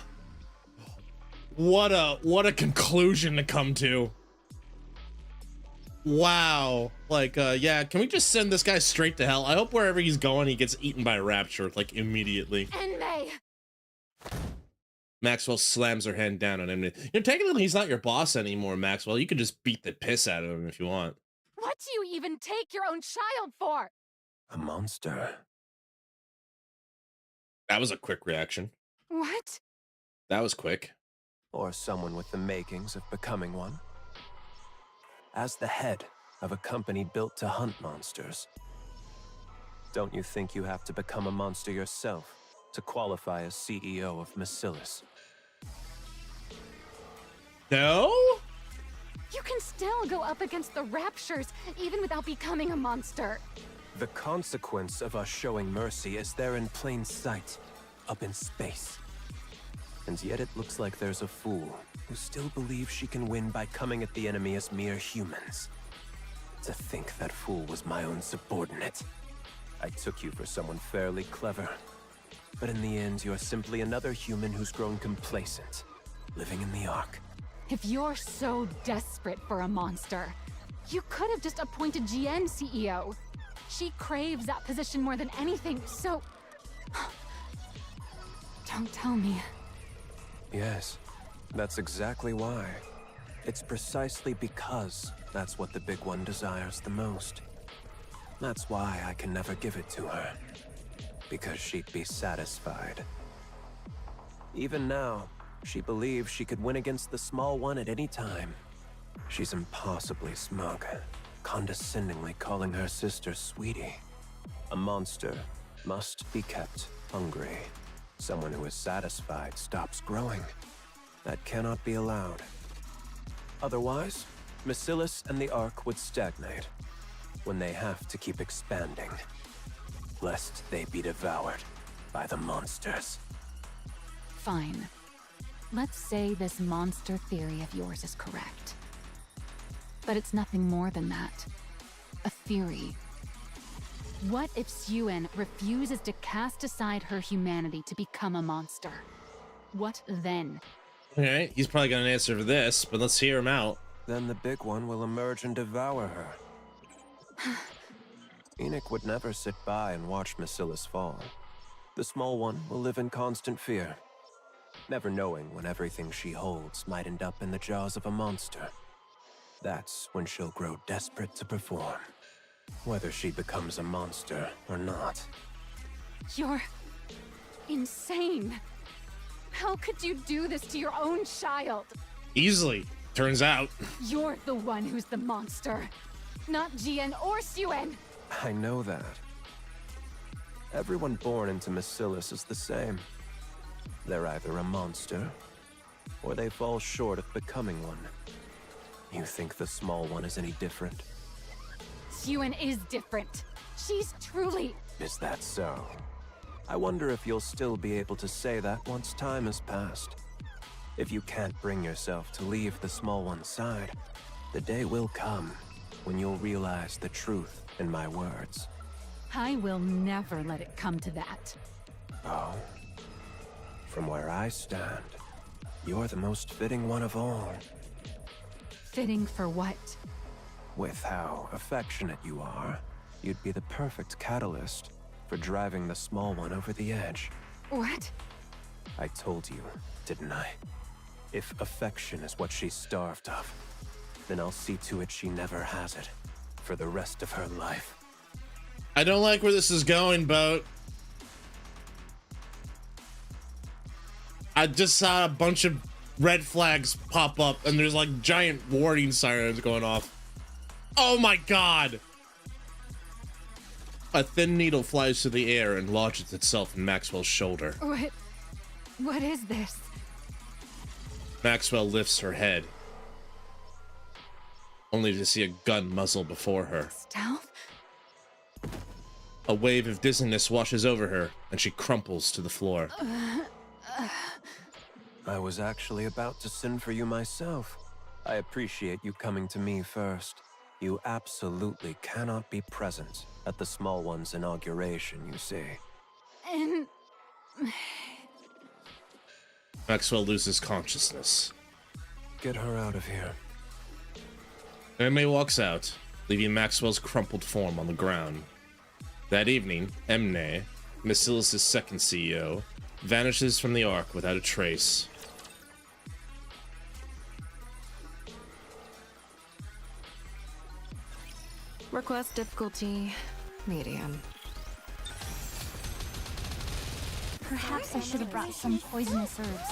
conclusion to come to. Wow. Like, yeah, can we just send this guy straight to hell? I hope wherever he's going, he gets eaten by a rapture, like, immediately. And they... Maxwell slams her hand down on him. You know, technically, he's not your boss anymore, Maxwell. You could just beat the piss out of him if you want. What do you even take your own child for? A monster. That was a quick reaction. What? That was quick. Or someone with the makings of becoming one. As the head of a company built to hunt monsters, don't you think you have to become a monster yourself to qualify as CEO of Macilis? No? You can still go up against the Raptures even without becoming a monster. The consequence of us showing mercy is there in plain sight, up in space. And yet it looks like there's a fool who still believes she can win by coming at the enemy as mere humans. To think that fool was my own subordinate. I took you for someone fairly clever. But in the end, you're simply another human who's grown complacent, living in the Ark. If you're so desperate for a monster, you could have just appointed GN CEO. She craves that position more than anything, so... Don't tell me. Yes, that's exactly why. It's precisely because that's what the big one desires the most. That's why I can never give it to her. Because she'd be satisfied. Even now, she believes she could win against the small one at any time. She's impossibly smug, condescendingly calling her sister Sweetie. A monster must be kept hungry. Someone who is satisfied stops growing. That cannot be allowed. Otherwise, Macilis and the Ark would stagnate when they have to keep expanding, lest they be devoured by the monsters. Fine. Let's say this monster theory of yours is correct. But it's nothing more than that. A theory. What if Syuen refuses to cast aside her humanity to become a monster? What then? Okay, he's probably got an answer for this, but let's hear him out. Then the big one will emerge and devour her. Enoch would never sit by and watch Macilis fall. The small one will live in constant fear, never knowing when everything she holds might end up in the jaws of a monster. That's when she'll grow desperate to perform, whether she becomes a monster or not. You're insane. How could you do this to your own child? Easily, turns out. You're the one who's the monster, not Jian or Syuen. I know that. Everyone born into Macilis is the same. They're either a monster, or they fall short of becoming one. You think the small one is any different? Syuen is different. She's truly... Is that so? I wonder if you'll still be able to say that once time has passed. If you can't bring yourself to leave the small one's side, the day will come when you'll realize the truth in my words. I will never let it come to that. Oh. From where I stand, you're the most fitting one of all. Fitting for what? With how affectionate you are, you'd be the perfect catalyst for driving the small one over the edge. What? I told you, didn't I? If affection is what she's starved of, then I'll see to it she never has it for the rest of her life. I don't like where this is going, Boat. I just saw a bunch of red flags pop up and there's like giant warning sirens going off. Oh my god! A thin needle flies through the air and lodges itself in Maxwell's shoulder. What is this? Maxwell lifts her head, only to see a gun muzzle before her. Stealth? A wave of dizziness washes over her, and she crumples to the floor. I was actually about to send for you myself. I appreciate you coming to me first. You absolutely cannot be present at the small one's inauguration, you see. And... Maxwell loses consciousness. Get her out of here. Emma walks out, leaving Maxwell's crumpled form on the ground. That evening, Emne, Macilis' second CEO, vanishes from the Ark without a trace. Request difficulty medium. Perhaps I should have brought some poisonous herbs.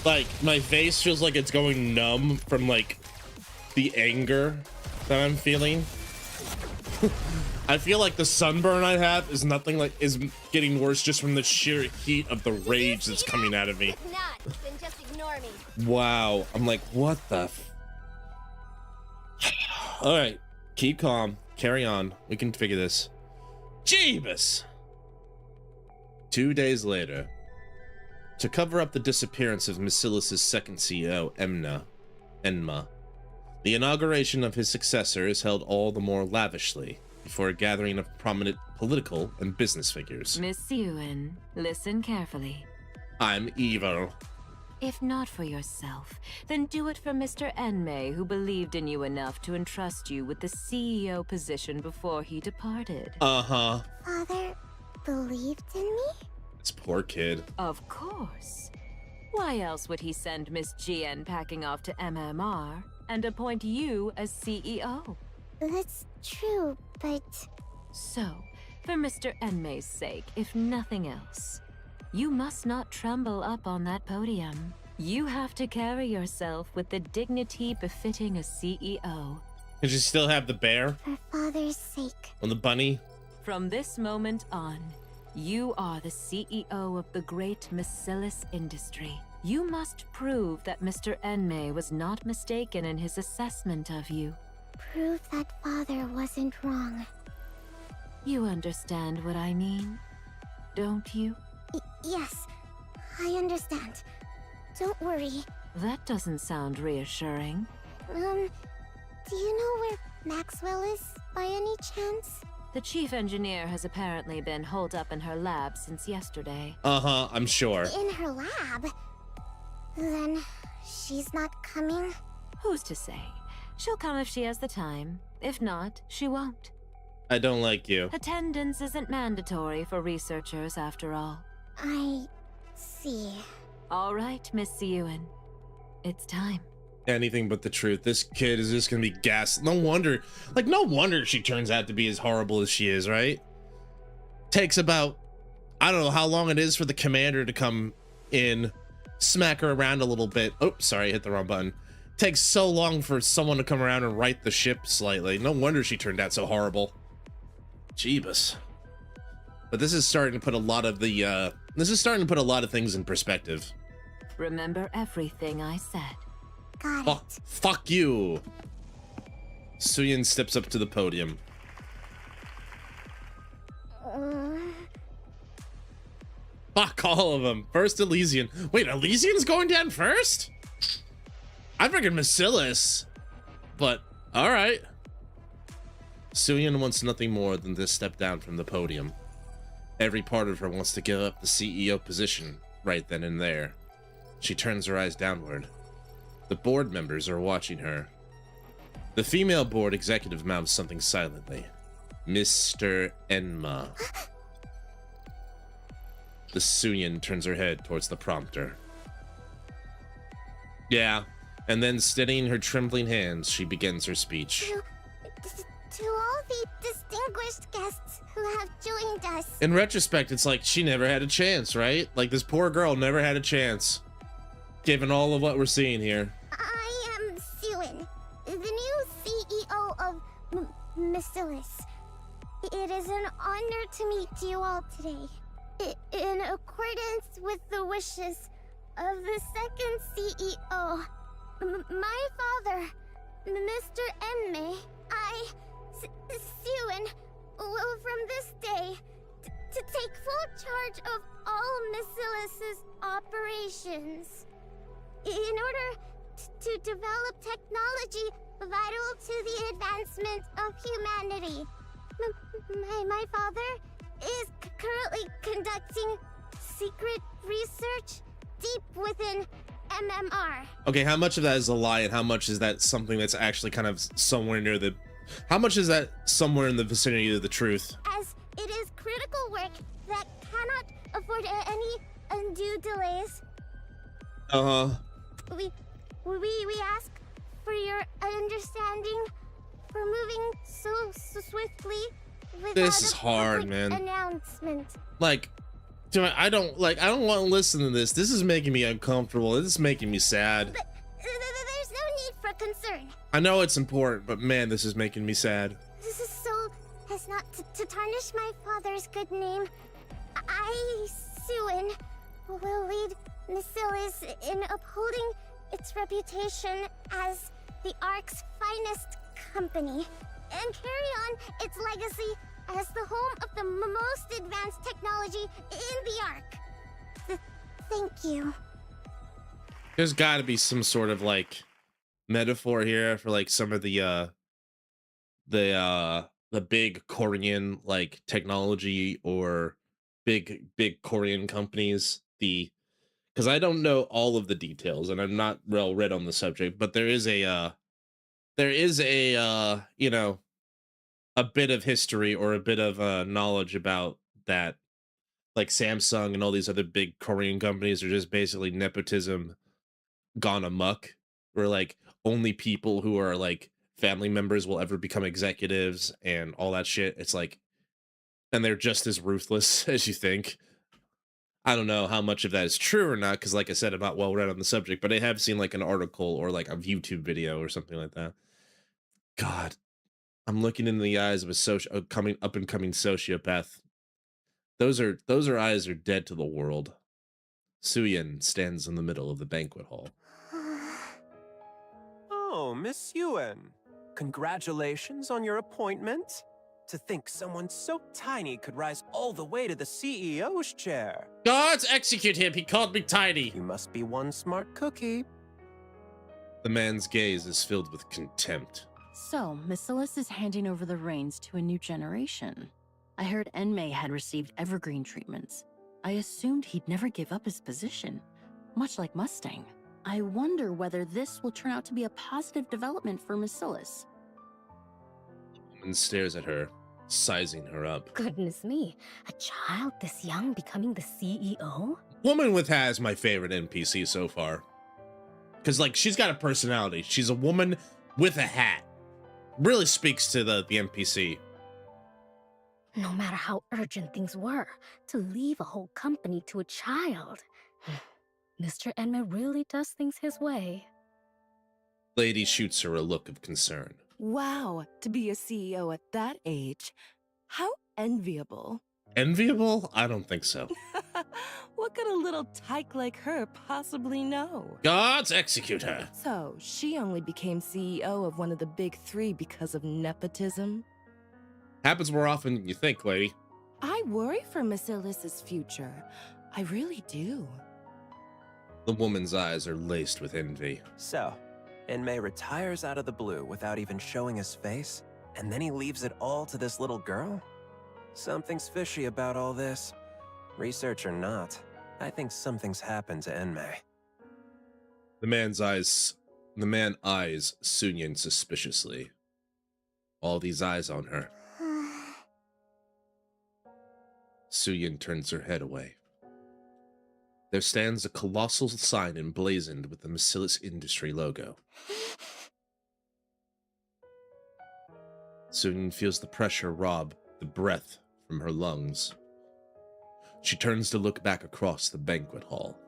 Like, my face feels like it's going numb from, like, the anger that I'm feeling. I feel like the sunburn I have is nothing like, is getting worse just from the sheer heat of the rage that's coming out of me. If not, then just ignore me. Wow. I'm like, what the all right, keep calm, carry on, we can figure this. Jeebus! 2 days later, to cover up the disappearance of Macilis' second CEO, Enma, the inauguration of his successor is held all the more lavishly before a gathering of prominent political and business figures. Miss Syuen, listen carefully. I'm evil. If not for yourself, then do it for Mr. Enmei, who believed in you enough to entrust you with the CEO position before he departed. Uh-huh. Father believed in me? This poor kid. Of course. Why else would he send Miss Jian packing off to MMR and appoint you as CEO? That's true, but... So, for Mr. Enmei's sake, if nothing else, you must not tremble up on that podium. You have to carry yourself with the dignity befitting a CEO. Does she still have the bear For father's sake. on the bunny? From this moment on, you are the CEO of the great Macillus industry. You must prove that Mr. Enmei was not mistaken in his assessment of you. Prove that father wasn't wrong. You understand what I mean, don't you? Yes, I understand. Don't worry. That doesn't sound reassuring. Do you know where Maxwell is, by any chance? The chief engineer has apparently been holed up in her lab since yesterday. Uh-huh, I'm sure. In her lab? Then she's not coming? Who's to say? She'll come if she has the time. If not, she won't. I don't like you. Attendance isn't mandatory for researchers, after all. I see. All right, Miss Syuen. It's time. Anything but the truth. This kid is just gonna be gassed. No wonder she turns out to be as horrible as she is, right? Takes about, I don't know how long it is for the commander to come in, smack her around a little bit. Oh, sorry, hit the wrong button. Takes so long for someone to come around and right the ship slightly. No wonder she turned out so horrible. Jeebus. But this is starting to put a lot of things in perspective. Remember everything I said. Got it. Fuck you. Syuen steps up to the podium. Fuck all of them. First Elysian. Wait, Elysian's going down first? I figured Macillus. But, alright. Syuen wants nothing more than to step down from the podium. Every part of her wants to give up the CEO position right then and there. She turns her eyes downward. The board members are watching her. The female board executive mouths something silently. Mr. Enma. The Syuen turns her head towards the prompter. Yeah, and then steadying her trembling hands, she begins her speech. To all the distinguished guests who have joined us. In retrospect, it's like she never had a chance, right? Like this poor girl never had a chance. Given all of what we're seeing here. I am Syuen, the new CEO of Macillus. It is an honor to meet you all today. In accordance with the wishes of the second CEO, my father, Mr. Enmei, Syuen, will from this day to take full charge of all Macillus's operations. In order to develop technology vital to the advancement of humanity. My father is currently conducting secret research deep within MMR. Okay, how much of that is a lie and how much is that something that's actually kind of somewhere near the... How much is that somewhere in the vicinity of the truth? As it is critical work that cannot afford any undue delays. Uh-huh. We ask for your understanding for moving so swiftly without This is a hard, public man. announcement. Like, I don't want to listen to this. This is making me uncomfortable. This is making me sad. But there's no need for concern. I know it's important, but man, this is making me sad. This is so as not to tarnish my father's good name. I, Syuen, will lead Macillus in upholding its reputation as the Ark's finest company and carry on its legacy as the home of the most advanced technology in the Ark. Thank you. There's got to be some sort of like metaphor here for like some of the big Korean like technology or big Korean companies. Because I don't know all of the details and I'm not well read on the subject, but there is a you know, a bit of history or a bit of knowledge about that. Like Samsung and all these other big Korean companies are just basically nepotism gone amok, where like only people who are like family members will ever become executives and all that shit. It's like, and they're just as ruthless as you think. I don't know how much of that is true or not, because like I said, I'm not well read on the subject, but I have seen like an article or like a YouTube video or something like that. God, I'm looking in the eyes of a coming up and coming sociopath. Those eyes are dead to the world. Syuen stands in the middle of the banquet hall. Oh, Miss Syuen. Congratulations on your appointment. To think someone so tiny could rise all the way to the CEO's chair. Gods execute him! He called me tiny! You must be one smart cookie. The man's gaze is filled with contempt. So, Masilis is handing over the reins to a new generation. I heard Enmei had received evergreen treatments. I assumed he'd never give up his position, much like Mustang. I wonder whether this will turn out to be a positive development for Masilis. The woman stares at her, sizing her up. Goodness me, a child this young becoming the CEO? Woman with hat is my favorite NPC so far. Because, like, she's got a personality. She's a woman with a hat. Really speaks to the NPC. No matter how urgent things were, to leave a whole company to a child. Mr. Enmei really does things his way. Lady shoots her a look of concern. Wow, to be a CEO at that age. How enviable. Enviable? I don't think so. What could a little tyke like her possibly know? Gods execute her. So, she only became CEO of one of the big three because of nepotism? Happens more often than you think, lady. I worry for Masilis's future. I really do. The woman's eyes are laced with envy. So, Enmei retires out of the blue without even showing his face, and then he leaves it all to this little girl? Something's fishy about all this. Research or not, I think something's happened to Enmei. The man eyes Syuen suspiciously. All these eyes on her. Syuen turns her head away. There stands a colossal sign emblazoned with the Masilis Industry logo. Syuen feels the pressure rob the breath from her lungs. She turns to look back across the banquet hall.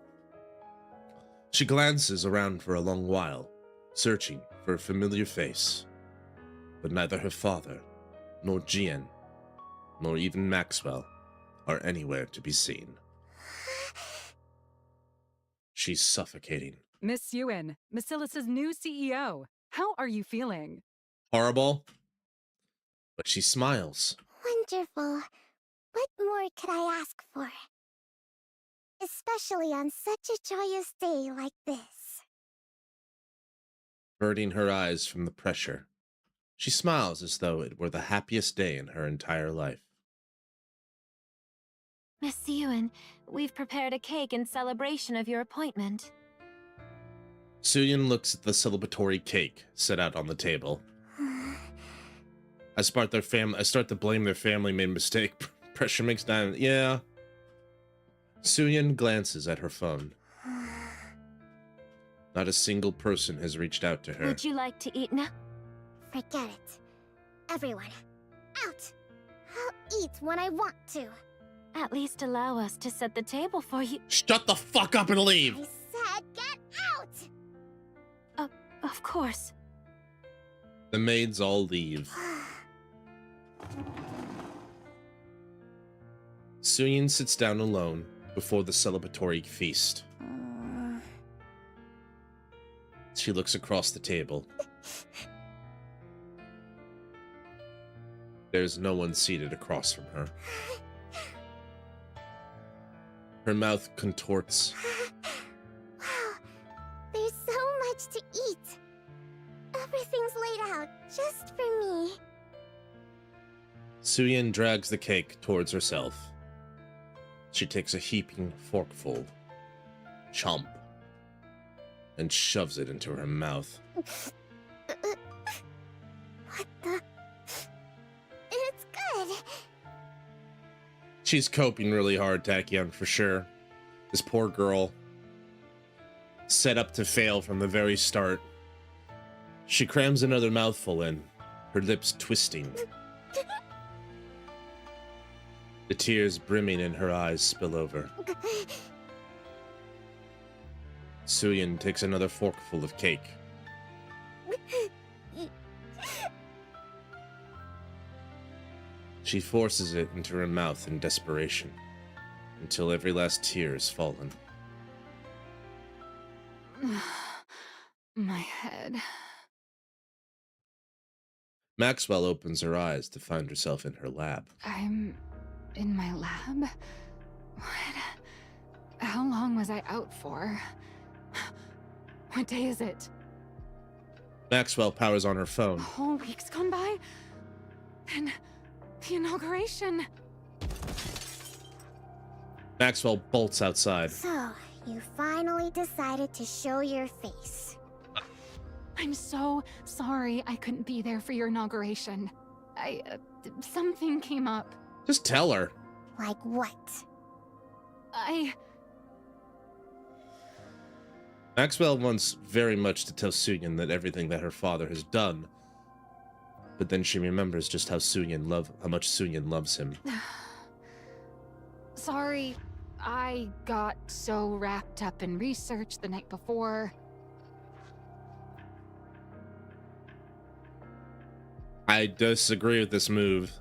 She glances around for a long while, searching for a familiar face. But neither her father, nor Jian, nor even Maxwell are anywhere to be seen. She's suffocating. Miss Syuen, Masilis' new CEO. How are you feeling? Horrible. But she smiles. Wonderful. What more could I ask for? Especially on such a joyous day like this. Averting her eyes from the pressure, she smiles as though it were the happiest day in her entire life. Miss Syuen, we've prepared a cake in celebration of your appointment. Syuen looks at the celebratory cake set out on the table. I start to blame their family made mistake. Pressure makes diamond. Yeah. Syuen glances at her phone. Not a single person has reached out to her. Would you like to eat now? Forget it. Everyone, out! I'll eat when I want to. At least allow us to set the table for you. Shut the fuck up and leave! I said get out! Of course. The maids all leave. Syuen sits down alone before the celebratory feast. She looks across the table. There's no one seated across from her. Her mouth contorts. Wow, there's so much to eat. Everything's laid out just for me. Syuen drags the cake towards herself. She takes a heaping forkful, chomp, and shoves it into her mouth. What the? It's good. She's coping really hard, Tachyon, for sure. This poor girl, set up to fail from the very start. She crams another mouthful in, her lips twisting. The tears brimming in her eyes spill over. Syuen takes another forkful of cake. She forces it into her mouth in desperation, until every last tear is fallen. My head. Maxwell opens her eyes to find herself in her lab. I'm in my lab? What? How long was I out for? What day is it? Maxwell powers on her phone. A whole week's gone by? And the inauguration. Maxwell bolts outside. So, you finally decided to show your face. I'm so sorry I couldn't be there for your inauguration. Something came up. Just tell her. Like what? Maxwell wants very much to tell Syuen that everything that her father has done, but then she remembers just how much Syuen loves him. Sorry, I got so wrapped up in research the night before. I disagree with this move.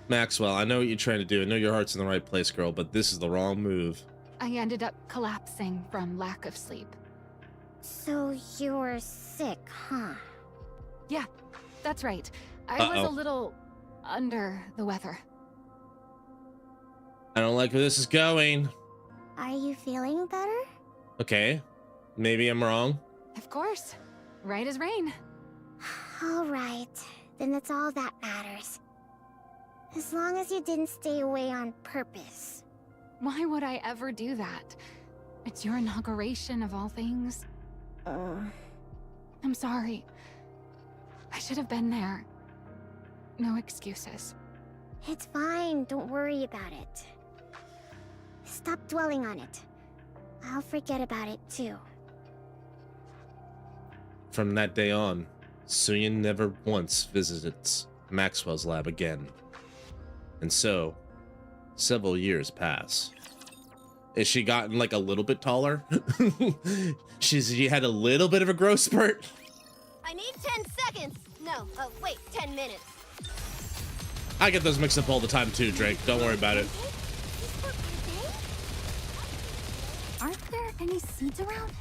Maxwell, I know what you're trying to do. I know your heart's in the right place, girl, but this is the wrong move. I ended up collapsing from lack of sleep. So you were sick, huh? Yeah, that's right. I was a little under the weather. I don't like where this is going. Are you feeling better? Okay, maybe I'm wrong. Of course. Right as rain. All right, then that's all that matters. As long as you didn't stay away on purpose. Why would I ever do that? It's your inauguration of all things. I'm sorry. I should have been there. No excuses. It's fine, don't worry about it. Stop dwelling on it. I'll forget about it too. From that day on, Syuen never once visits Maxwell's lab again. And so, several years pass. Has she gotten like a little bit taller? She had a little bit of a growth spurt. I need 10 seconds! No, wait, 10 minutes. I get those mixed up all the time too, Drake. Don't worry about it. Aren't there any seeds around?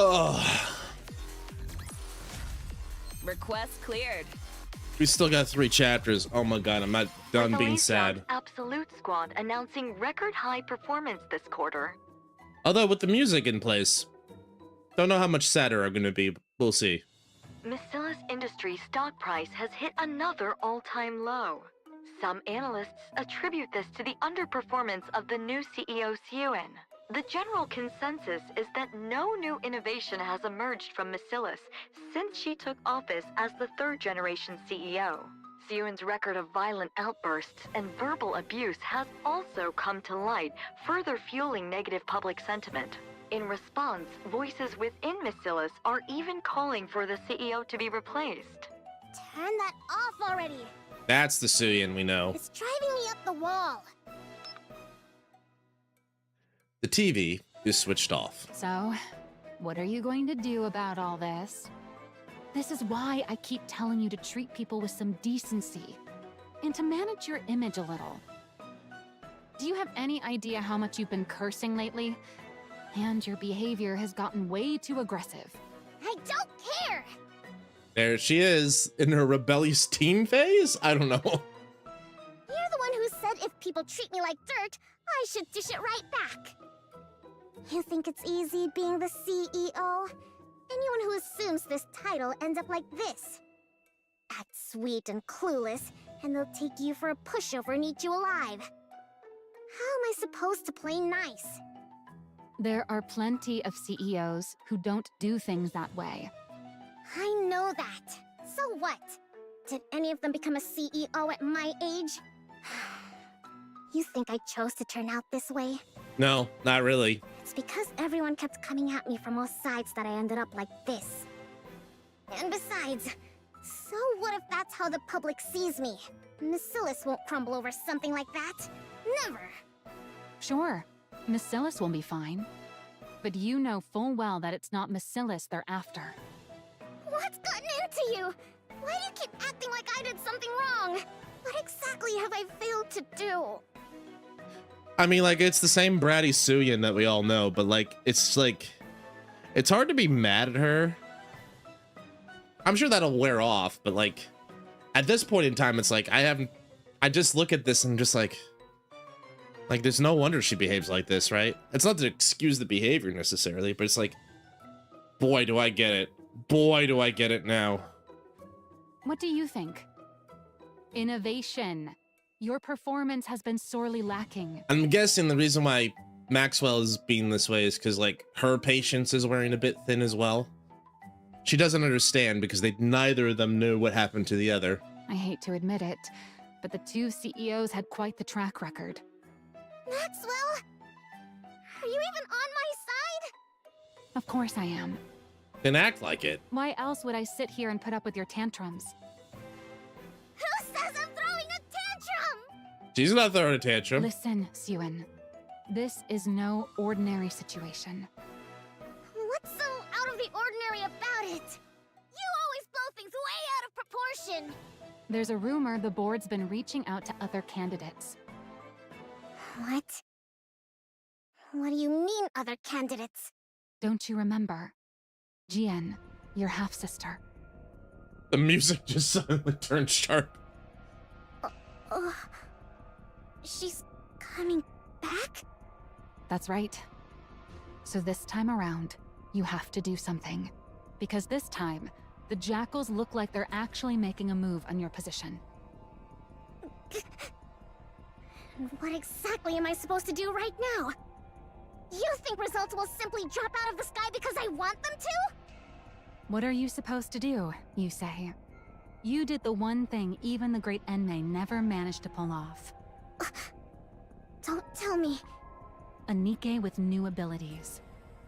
Ugh. Request cleared. We still got 3 chapters. Oh my god, I'm not done being Reclamation sad. Absolute Squad announcing record high performance this quarter. Although with the music in place, don't know how much sadder I'm gonna be. We'll see. Macilla's Industries stock price has hit another all-time low. Some analysts attribute this to the underperformance of the new CEO Syuen. The general consensus is that no new innovation has emerged from Macilla's since she took office as the 3rd-generation CEO. Syuen's record of violent outbursts and verbal abuse has also come to light, further fueling negative public sentiment. In response, voices within Macilla's are even calling for the CEO to be replaced. Turn that off already! That's the Syuen we know. It's driving me up the wall! The TV is switched off. So, what are you going to do about all this? This is why I keep telling you to treat people with some decency and to manage your image a little. Do you have any idea how much you've been cursing lately? And your behavior has gotten way too aggressive. I don't care! There she is in her rebellious teen phase? I don't know. You're the one who said if people treat me like dirt, I should dish it right back. You think it's easy being the CEO? Anyone who assumes this title ends up like this. Act sweet and clueless, and they'll take you for a pushover and eat you alive. How am I supposed to play nice? There are plenty of CEOs who don't do things that way. I know that. So what? Did any of them become a CEO at my age? You think I chose to turn out this way? No, not really. It's because everyone kept coming at me from all sides that I ended up like this. And besides, so what if that's how the public sees me? Macilla's won't crumble over something like that. Never. Sure, Macilla's will be fine. But you know full well that it's not Macilis they're after. What's gotten into you? Why do you keep acting like I did something wrong? What exactly have I failed to do? I mean, like, it's the same bratty Syuen that we all know, but like, it's hard to be mad at her. I'm sure that'll wear off, but like, at this point in time, it's like, I just look at this and just like, there's no wonder she behaves like this, right? It's not to excuse the behavior necessarily, but it's like, boy, do I get it. Boy, do I get it now. What do you think? Innovation. Your performance has been sorely lacking. I'm guessing the reason why Maxwell is being this way is because, like, her patience is wearing a bit thin as well. She doesn't understand because neither of them knew what happened to the other. I hate to admit it, but the two CEOs had quite the track record. Maxwell? Are you even on my side? Of course I am. Then act like it. Why else would I sit here and put up with your tantrums? Who says I'm throwing a tantrum? She's not throwing a tantrum. Listen, Syuen. This is no ordinary situation. What's so out of the ordinary about it? You always blow things way out of proportion. There's a rumor the board's been reaching out to other candidates. What? What do you mean, other candidates? Don't you remember? Jian, your half-sister. The music just suddenly turned sharp. She's coming back? That's right. So this time around, you have to do something. Because this time, the Jackals look like they're actually making a move on your position. What exactly am I supposed to do right now? You think results will simply drop out of the sky because I want them to? What are you supposed to do, you say? You did the one thing even the great Enmei never managed to pull off. Don't tell me. A NIKKE with new abilities.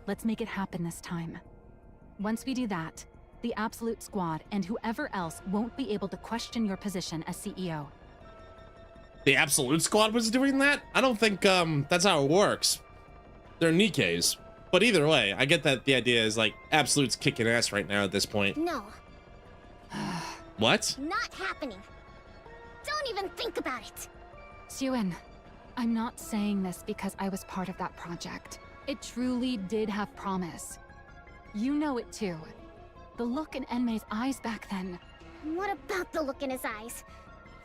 Let's make it happen this time. Once we do that, the Absolute Squad and whoever else won't be able to question your position as CEO. The Absolute Squad was doing that? I don't think that's how it works. They're NIKKEs. But either way, I get that the idea is like Absolute's kicking ass right now at this point. No. What? Not happening. Don't even think about it. Syuen, I'm not saying this because I was part of that project. It truly did have promise. You know it too. The look in Enmei's eyes back then. What about the look in his eyes?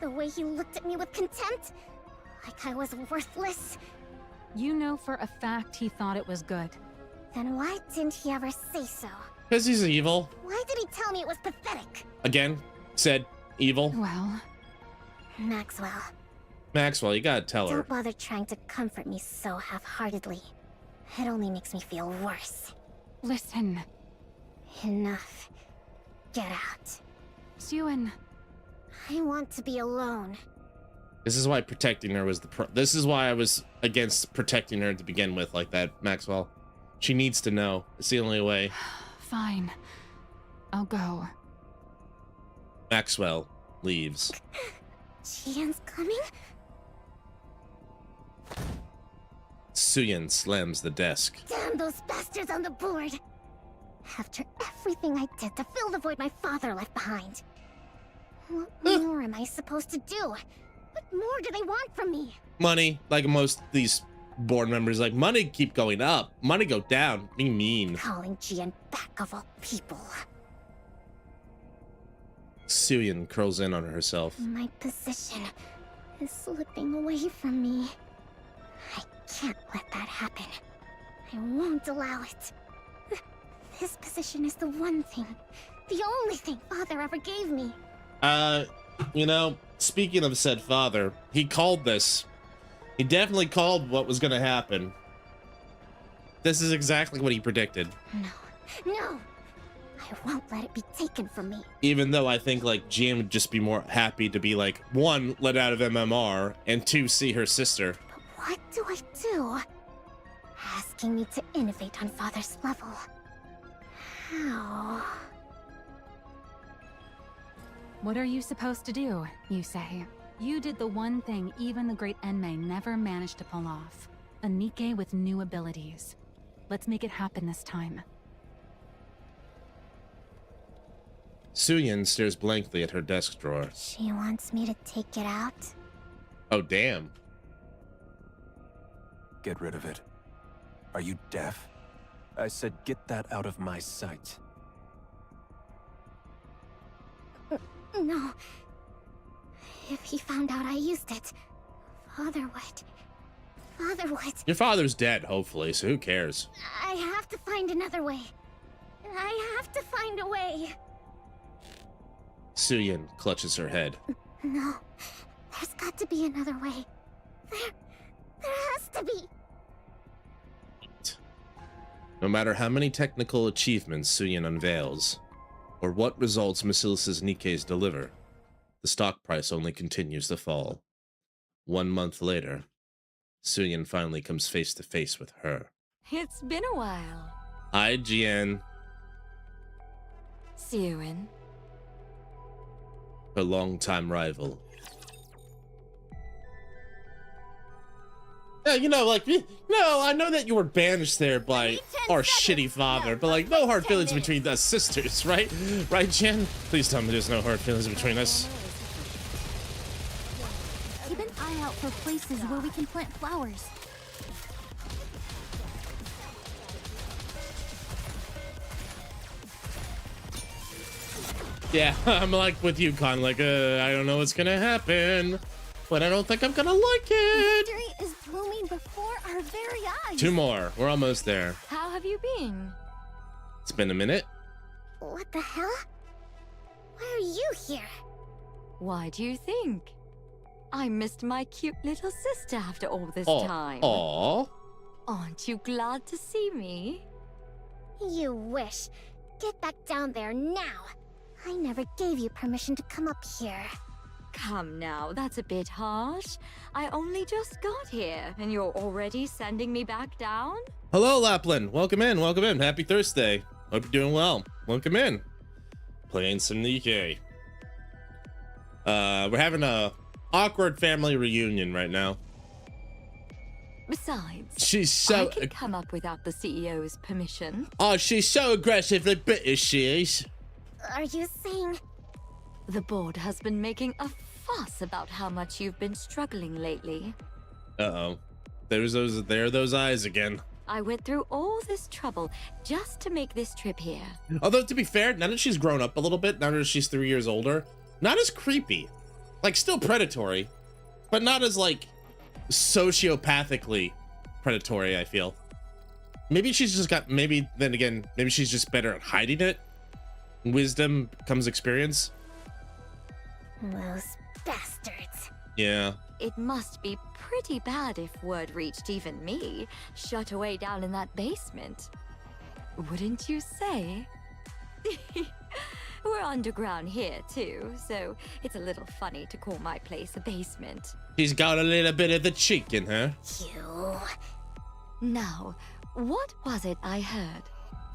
The way he looked at me with contempt? Like I was worthless? You know for a fact he thought it was good. Then why didn't he ever say so? Because he's evil. Why did he tell me it was pathetic? Again, said evil. Well... Maxwell, you gotta tell her. Don't bother trying to comfort me so half-heartedly. It only makes me feel worse. Listen. Enough. Get out. Syuen. I want to be alone. This is why protecting her was this is why I was against protecting her to begin with like that, Maxwell. She needs to know. It's the only way. Fine. I'll go. Maxwell leaves. Jian's coming? Syuen slams the desk. Damn those bastards on the board! After everything I did to fill the void my father left behind. What more am I supposed to do? What more do they want from me? Money, like most of these board members, like money keep going up, money go down. Be mean. Calling Jian back of all people. Syuen curls in on herself. My position is slipping away from me. I can't let that happen. I won't allow it. This position is the one thing, the only thing Father ever gave me. You know, speaking of said father, he called this. He definitely called what was gonna happen. This is exactly what he predicted. No! I won't let it be taken from me. Even though I think, like, Jian would just be more happy to be, like, one, let out of MMR, and two, see her sister. But what do I do? Asking me to innovate on Father's level. How? What are you supposed to do, you say? You did the one thing even the great Enmei never managed to pull off. A NIKKE with new abilities. Let's make it happen this time. Syuen stares blankly at her desk drawer. She wants me to take it out? Oh, damn. Get rid of it. Are you deaf? I said get that out of my sight. No. If he found out I used it, Father would. Father would. Your father's dead, hopefully, so who cares? I have to find another way. I have to find a way. Syuen clutches her head. No. There's got to be another way. There has to be. No matter how many technical achievements Syuen unveils, or what results Basilis's NIKKEs deliver, the stock price only continues to fall. 1 month later, Syuen finally comes face to face with her. It's been a while. Hi, Jian. Syuen. Her longtime rival. Yeah, you know, like, no, I know that you were banished there by our shitty father, but like, no hard feelings between us sisters, right? Right, Jen? Please tell me there's no hard feelings between us. Keep an eye out for places where we can plant flowers. Yeah, I'm like with you, Con. Like, I don't know what's gonna happen, but I don't think I'm gonna like it. Mystery is blooming before our very eyes. 2 more. We're almost there. How have you been? It's been a minute. What the hell? Why are you here? Why do you think? I missed my cute little sister after all this time. Aw. Aren't you glad to see me? You wish. Get back down there now. I never gave you permission to come up here. Come now, that's a bit harsh. I only just got here, and you're already sending me back down? Hello, Lapland. Welcome in. Welcome in. Happy Thirstday. Hope you're doing well. Welcome in. Playing some NIKKE. We're having a awkward family reunion right now. Besides, She's so... I can come up without the CEO's permission. Oh, she's so aggressively British, she is. Are you saying... The board has been making a fuss about how much you've been struggling lately. Uh-oh. There are those eyes again. I went through all this trouble just to make this trip here. Although, to be fair, now that she's grown up a little bit, now that she's 3 years older, not as creepy. Like, still predatory, but not as, like, sociopathically predatory, I feel. Maybe she's just got, maybe, then again, maybe she's just better at hiding it. Wisdom comes experience. Those bastards. Yeah. It must be pretty bad if word reached even me, shut away down in that basement. Wouldn't you say? We're underground here too, so it's a little funny to call my place a basement. She's got a little bit of the cheek in her. You... Now, what was it I heard?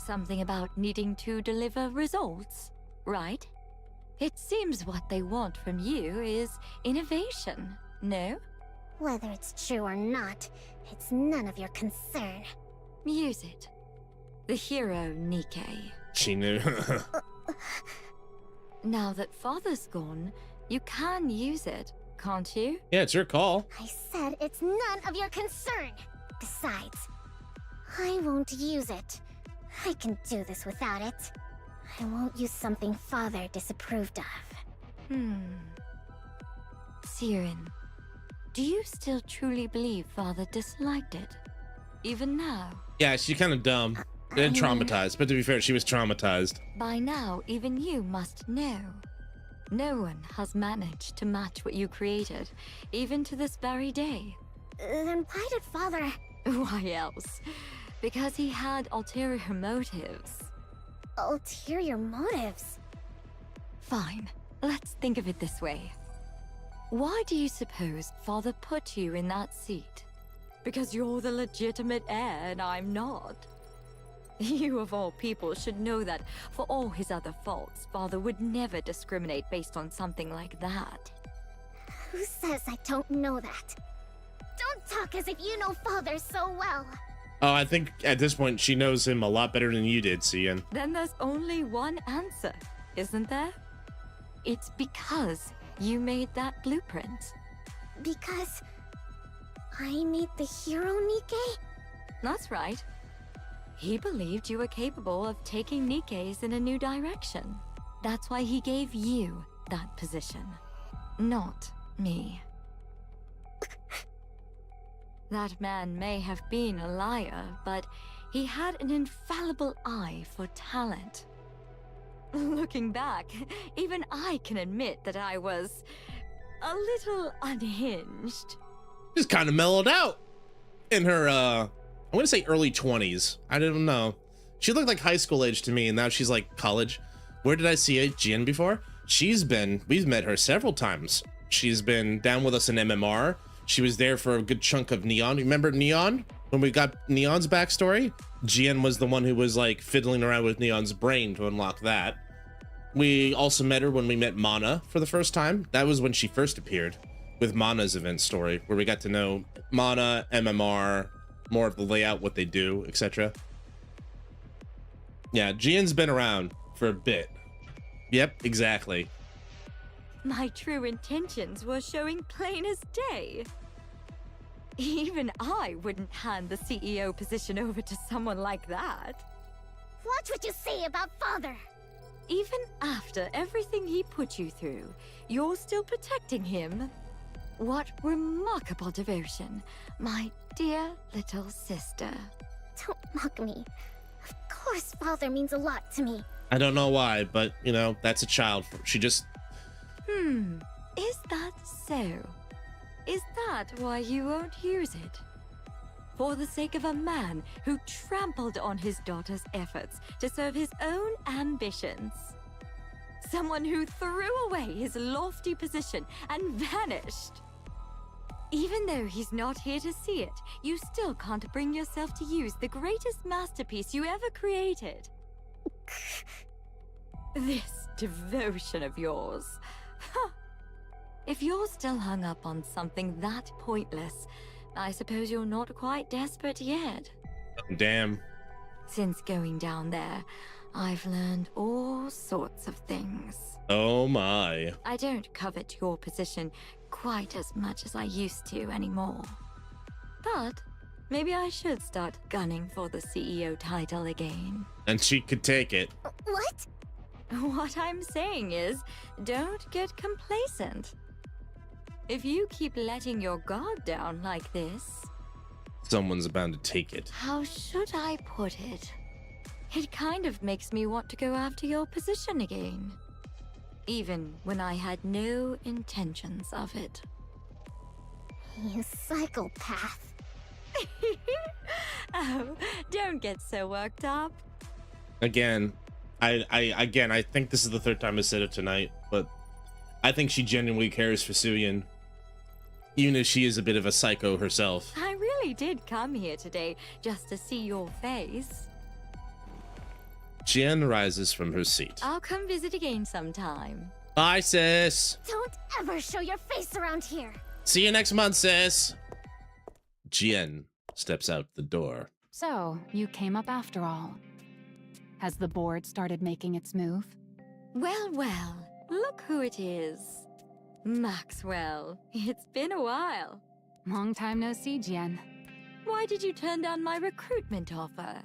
Something about needing to deliver results, right? It seems what they want from you is innovation, no? Whether it's true or not, it's none of your concern. Use it. The hero NIKKE. She knew. Now that Father's gone, you can use it, can't you? Yeah, it's your call. I said it's none of your concern. Besides, I won't use it. I can do this without it. I won't use something Father disapproved of. Syuen, do you still truly believe Father disliked it? Even now? Yeah, she's kind of dumb and traumatized, but to be fair, she was traumatized. By now, even you must know. No one has managed to match what you created, even to this very day. Then why did Father... Why else? Because he had ulterior motives. Ulterior motives? Fine, let's think of it this way. Why do you suppose Father put you in that seat? Because you're the legitimate heir and I'm not. You of all people should know that for all his other faults, Father would never discriminate based on something like that. Who says I don't know that? Don't talk as if you know Father so well. Oh, I think at this point she knows him a lot better than you did, Syuen. Then there's only one answer, isn't there? It's because you made that blueprint. Because I made the hero, Nikke? That's right. He believed you were capable of taking Nikke's in a new direction. That's why he gave you that position, not me. That man may have been a liar, but he had an infallible eye for talent. Looking back, even I can admit that I was a little unhinged. Just kind of mellowed out in her, I'm gonna say early 20s. I don't know. She looked like high school age to me, and now she's like college. Where did I see Jin before? We've met her several times. She's been down with us in MMR. She was there for a good chunk of Neon. Remember Neon? When we got Neon's backstory? Jin was the one who was like fiddling around with Neon's brain to unlock that. We also met her when we met Mana for the first time. That was when she first appeared with Mana's event story, where we got to know Mana, MMR, more of the layout, what they do, etc. Yeah, Jin's been around for a bit. Yep, exactly. My true intentions were showing plain as day. Even I wouldn't hand the CEO position over to someone like that. Watch what you say about father! Even after everything he put you through, you're still protecting him. What remarkable devotion, my dear little sister. Don't mock me. Of course father means a lot to me. I don't know why, but, you know, that's a child. She just... Is that so? Is that why you won't use it? For the sake of a man who trampled on his daughter's efforts to serve his own ambitions. Someone who threw away his lofty position and vanished. Even though he's not here to see it, you still can't bring yourself to use the greatest masterpiece you ever created. This devotion of yours. If you're still hung up on something that pointless, I suppose you're not quite desperate yet. Damn. Since going down there, I've learned all sorts of things. Oh my. I don't covet your position quite as much as I used to anymore. But maybe I should start gunning for the CEO title again. And she could take it. What? What I'm saying is, don't get complacent. If you keep letting your guard down like this... Someone's bound to take it. How should I put it? It kind of makes me want to go after your position again. Even when I had no intentions of it. You psychopath. Oh, don't get so worked up. Again, I think this is the third time I said it tonight, but I think she genuinely cares for Syuen. Even if she is a bit of a psycho herself. I really did come here today just to see your face. Jen rises from her seat. I'll come visit again sometime. Bye, sis. Don't ever show your face around here. See you next month, sis. Jen steps out the door. So, you came up after all. Has the board started making its move? Well, well, look who it is. Maxwell, it's been a while. Long time no see, Jen. Why did you turn down my recruitment offer?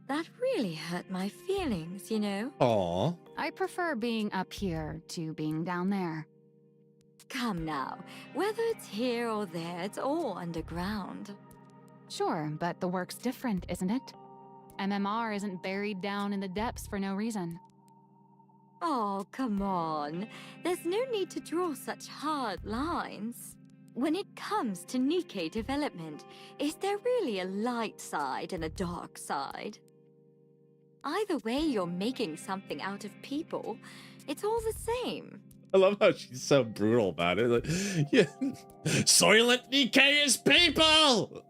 That really hurt my feelings, you know? Aw. I prefer being up here to being down there. Come now, whether it's here or there, it's all underground. Sure, but the work's different, isn't it? MMR isn't buried down in the depths for no reason. Oh, come on. There's no need to draw such hard lines. When it comes to NIKKE development, is there really a light side and a dark side? Either way, you're making something out of people. It's all the same. I love how she's so brutal about it. Like, yeah. Soylent NIKKE is people!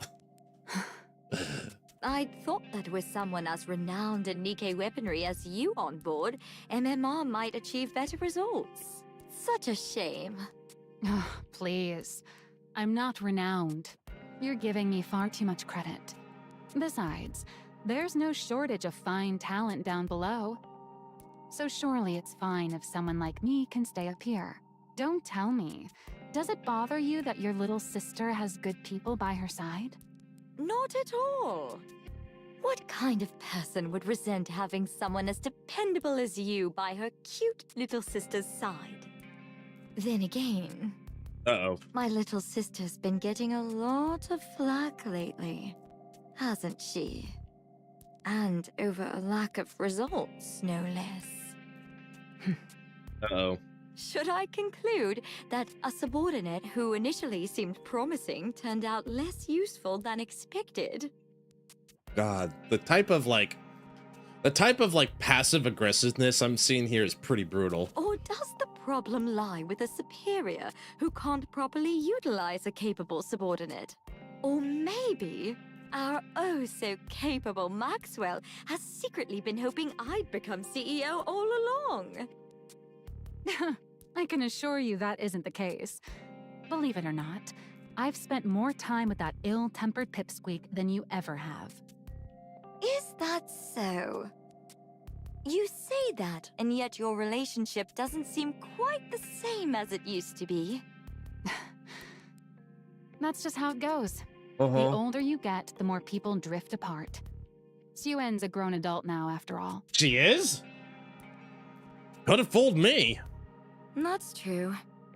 I thought that with someone as renowned in NIKKE weaponry as you on board, MMR might achieve better results. Such a shame. Please. I'm not renowned. You're giving me far too much credit. Besides, there's no shortage of fine talent down below. So surely it's fine if someone like me can stay up here. Don't tell me. Does it bother you that your little sister has good people by her side? Not at all. What kind of person would resent having someone as dependable as you by her cute little sister's side? Then again, Uh-oh. my little sister's been getting a lot of flack lately, hasn't she? And over a lack of results, no less. Uh-oh. Should I conclude that a subordinate who initially seemed promising turned out less useful than expected? God, the type of passive aggressiveness I'm seeing here is pretty brutal. Or does the problem lie with a superior who can't properly utilize a capable subordinate? Or maybe our oh-so-capable Maxwell has secretly been hoping I'd become CEO all along. I can assure you that isn't the case. Believe it or not, I've spent more time with that ill-tempered pipsqueak than you ever have. Is that so? You say that, and yet your relationship doesn't seem quite the same as it used to be. That's just how it goes. Uh-huh. The older you get, the more people drift apart. Syuen's a grown adult now, after all. She is? Could have fooled me. That's true.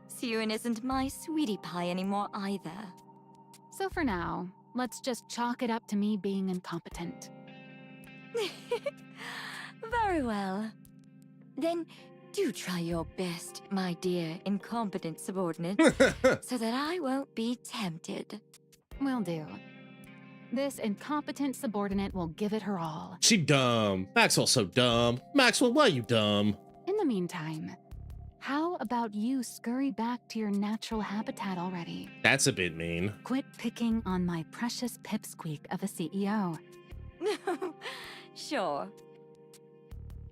Syuen isn't my sweetie pie anymore either. So for now, let's just chalk it up to me being incompetent. Very well. Then do try your best, my dear incompetent subordinate, so that I won't be tempted. Will do. This incompetent subordinate will give it her all. She dumb. Maxwell's so dumb. Maxwell, why you dumb? In the meantime, how about you scurry back to your natural habitat already? That's a bit mean. Quit picking on my precious pipsqueak of a CEO. Sure.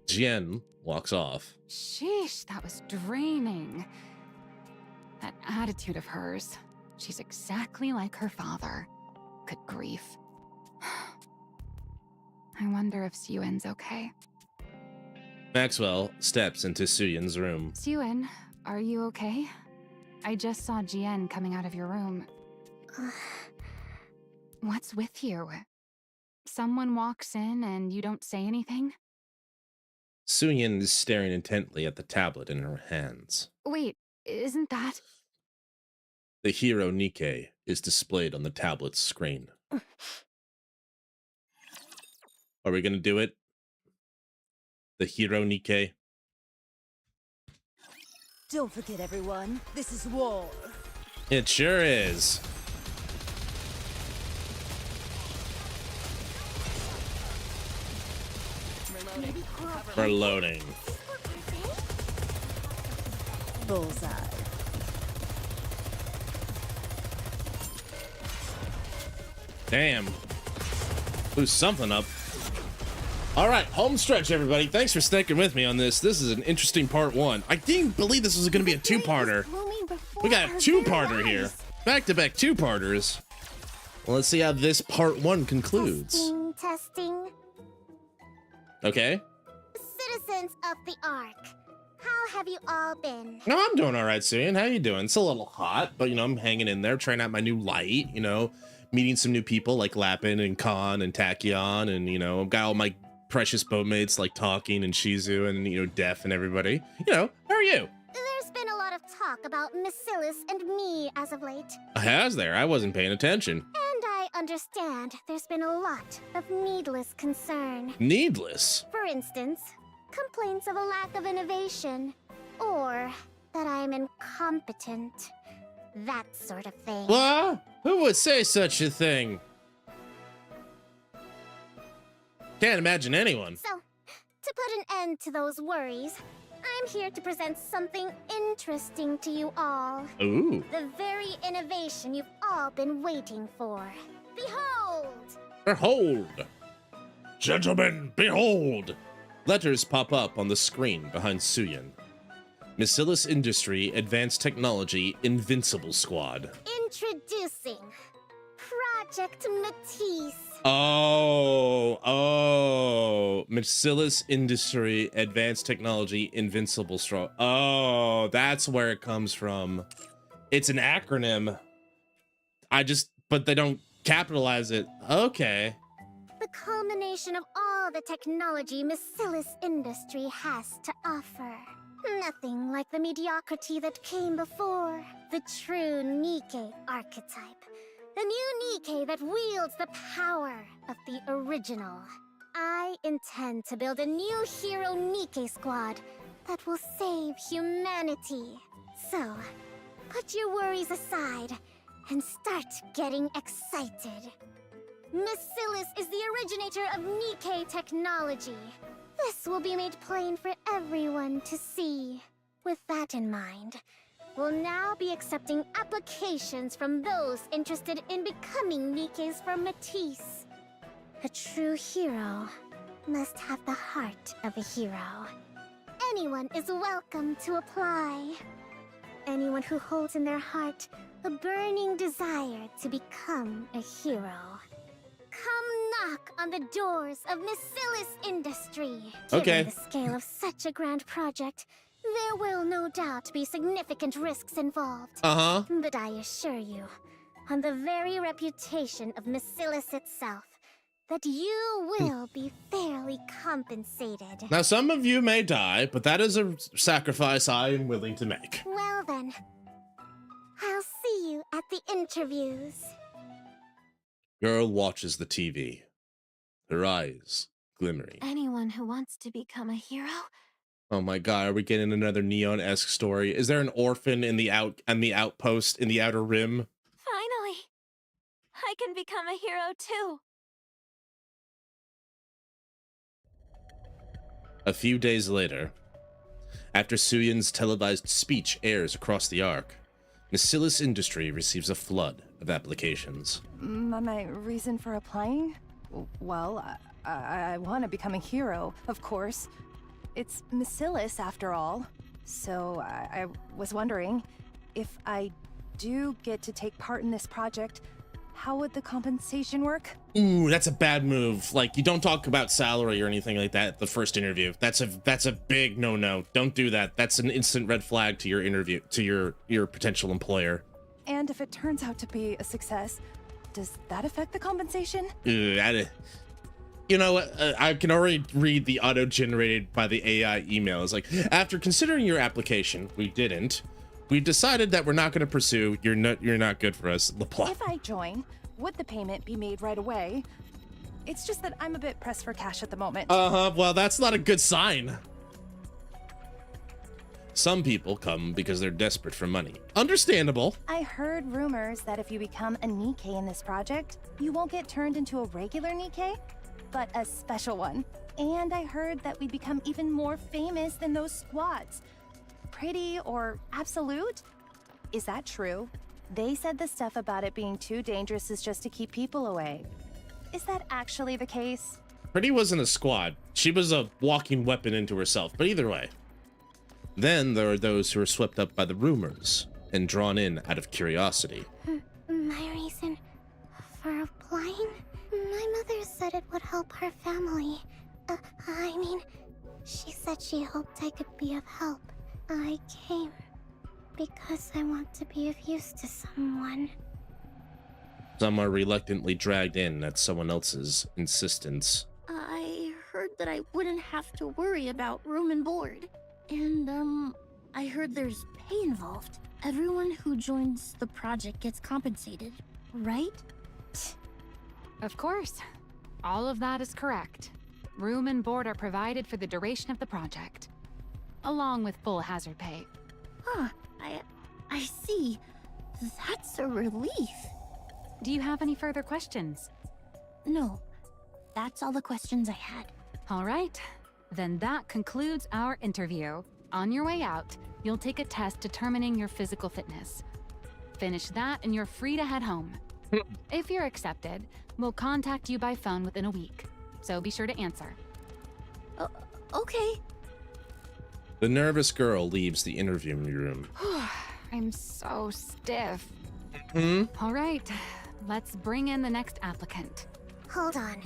Jen walks off. Sheesh, that was draining. That attitude of hers. She's exactly like her father. Good grief. I wonder if Syuen's okay. Maxwell steps into Syuyen's room. Syuen, are you okay? I just saw Jian coming out of your room. What's with you? Someone walks in and you don't say anything? Syuen is staring intently at the tablet in her hands. Wait, isn't that... The hero NIKKE is displayed on the tablet's screen. Are we gonna do it? The hero NIKKE? Don't forget, everyone, this is war. It sure is. We're loading. Bullseye. Damn. Blew something up. All right, home stretch, everybody. Thanks for sticking with me on this. This is an interesting part one. I didn't believe this was going to be a two-parter. We got a two-parter here. Back-to-back two-parters. Well, let's see how this part one concludes. Testing. Okay. Citizens of the Ark, how have you all been? No, I'm doing all right, Syuen. How you doing? It's a little hot, but, you know, I'm hanging in there, trying out my new light, you know, meeting some new people like Lapin and Khan and Tachyon, and, you know, I've got all my precious boatmates like Talking and Shizu and, you know, Def and everybody. You know, how are you? There's been a lot of talk about Macillus and me as of late. Has there? I wasn't paying attention. And I understand there's been a lot of needless concern. Needless? For instance, complaints of a lack of innovation, or that I'm incompetent. That sort of thing. What? Who would say such a thing? Can't imagine anyone. So, to put an end to those worries, I'm here to present something interesting to you all. Ooh. The very innovation you've all been waiting for. Behold! Behold! Gentlemen, behold! Letters pop up on the screen behind Syuen. Macillus Industry Advanced Technology Invincible Squad. Introducing Project MATIS. Macilis Industry, Advanced Technology, Invincible Straw. Oh, that's where it comes from. It's an acronym. But they don't capitalize it. Okay. The culmination of all the technology Macilis Industry has to offer. Nothing like the mediocrity that came before. The true NIKKE archetype. The new NIKKE that wields the power of the original. I intend to build a new hero NIKKE squad that will save humanity. So, put your worries aside and start getting excited. Macilis is the originator of NIKKE technology. This will be made plain for everyone to see. With that in mind, we'll now be accepting applications from those interested in becoming NIKKEs from MATIS. A true hero must have the heart of a hero. Anyone is welcome to apply. Anyone who holds in their heart a burning desire to become a hero. Come knock on the doors of Macilis Industry. Okay. Given the scale of such a grand project, there will no doubt be significant risks involved. Uh-huh. But I assure you, on the very reputation of Macilis itself, that you will be fairly compensated. Now, some of you may die, but that is a sacrifice I am willing to make. Well then, I'll see you at the interviews. Girl watches the TV, her eyes glimmering. Anyone who wants to become a hero? Oh my god, are we getting another Neon-esque story? Is there an orphan in the outpost in the Outer Rim? Finally! I can become a hero too! A few days later, after Syuen's televised speech airs across the Ark, Macilis Industry receives a flood of applications. My reason for applying? Well, I want to become a hero, of course. It's Macilis, after all. So I was wondering, if I do get to take part in this project, how would the compensation work? Ooh, that's a bad move. Like, you don't talk about salary or anything like that at the first interview. That's a big no-no. Don't do that. That's an instant red flag to your interview, to your potential employer. And if it turns out to be a success, does that affect the compensation? You know what? I can already read the auto-generated by the AI email. It's like, after considering your application, we decided that we're not going to pursue. You're not good for us. If I join, would the payment be made right away? It's just that I'm a bit pressed for cash at the moment. Well, that's not a good sign. Some people come because they're desperate for money. Understandable. I heard rumors that if you become a NIKKE in this project, you won't get turned into a regular NIKKE, but a special one. And I heard that we become even more famous than those squads. Pretty or absolute? Is that true? They said the stuff about it being too dangerous is just to keep people away. Is that actually the case? Pretty wasn't a squad. She was a walking weapon into herself, but either way. Then there are those who are swept up by the rumors and drawn in out of curiosity. My reason for applying? My mother said it would help her family. I mean, she said she hoped I could be of help. I came because I want to be of use to someone. Some are reluctantly dragged in at someone else's insistence. I heard that I wouldn't have to worry about room and board. And, I heard there's pay involved. Everyone who joins the project gets compensated, right? Of course. All of that is correct. Room and board are provided for the duration of the project, along with full hazard pay. Huh, I see. That's a relief. Do you have any further questions? No, that's all the questions I had. All right, then that concludes our interview. On your way out, you'll take a test determining your physical fitness. Finish that and you're free to head home. If you're accepted, we'll contact you by phone within a week, so be sure to answer. Okay. The nervous girl leaves the interviewing room. I'm so stiff. Hmm? All right, let's bring in the next applicant. Hold on.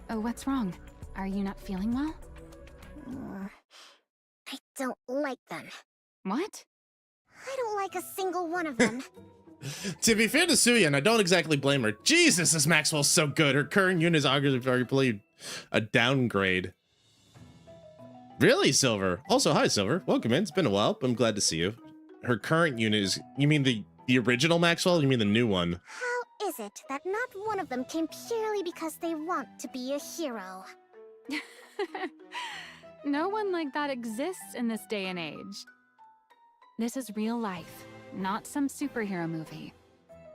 Oh, what's wrong? Are you not feeling well? I don't like them. What? I don't like a single one of them. To be fair to Syuen, I don't exactly blame her. Jesus, this Maxwell's so good. Her current unit is arguably a downgrade. Really, Silver? Also, hi, Silver. Welcome in. It's been a while. I'm glad to see you. Her current unit is... You mean the original Maxwell? Or you mean the new one? How is it that not one of them came purely because they want to be a hero? No one like that exists in this day and age. This is real life, not some superhero movie.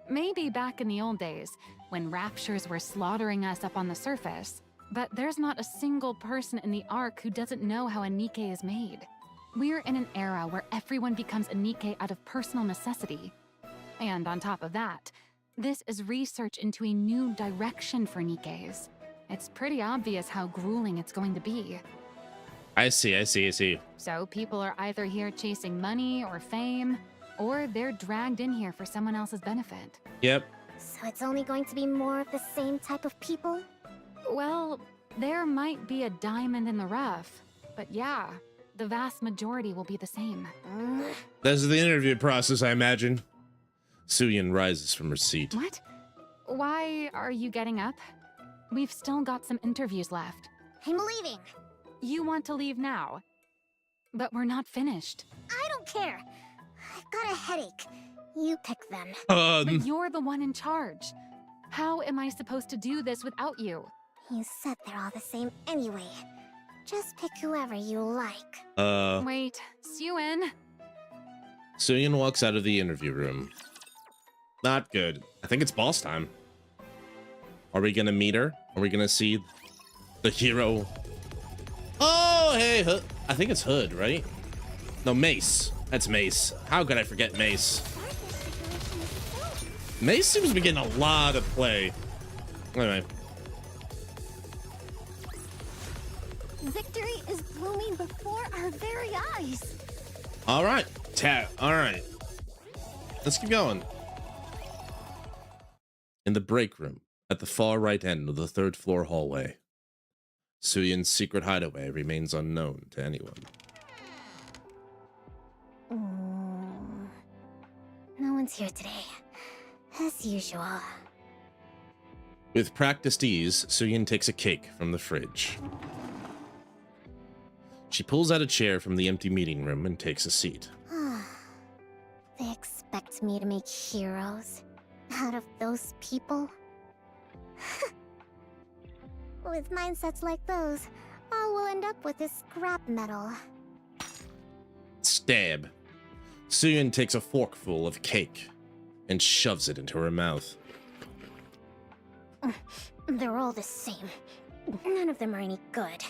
Maybe back in the old days, when raptures were slaughtering us up on the surface, but there's not a single person in the Ark who doesn't know how a NIKKE is made. We're in an era where everyone becomes a NIKKE out of personal necessity. And on top of that, this is research into a new direction for NIKKEs. It's pretty obvious how grueling it's going to be. I see. So people are either here chasing money or fame, or they're dragged in here for someone else's benefit. Yep. So it's only going to be more of the same type of people? Well, there might be a diamond in the rough, but yeah, the vast majority will be the same. This is the interview process, I imagine. Syuen rises from her seat. What? Why are you getting up? We've still got some interviews left. I'm leaving. You want to leave now? But we're not finished. I don't care. I've got a headache. You pick them. But you're the one in charge. How am I supposed to do this without you? You said they're all the same anyway. Just pick whoever you like. Wait, Syuen. Syuen walks out of the interview room. Not good. I think it's boss time. Are we gonna meet her? Are we gonna see the hero? Oh, hey, Hood. I think it's Hood, right? No, Mace. That's Mace. How could I forget Mace? Mace seems to be getting a lot of play. Anyway. Victory is blooming before our very eyes. All right. All right. Let's keep going. In the break room, at the far right end of the 3rd floor hallway, Syuen's secret hideaway remains unknown to anyone. No one's here today, as usual. With practiced ease, Syuen takes a cake from the fridge. She pulls out a chair from the empty meeting room and takes a seat. They expect me to make heroes out of those people? With mindsets like those, all we'll end up with is scrap metal. Stab. Syuen takes a forkful of cake and shoves it into her mouth. They're all the same. None of them are any good.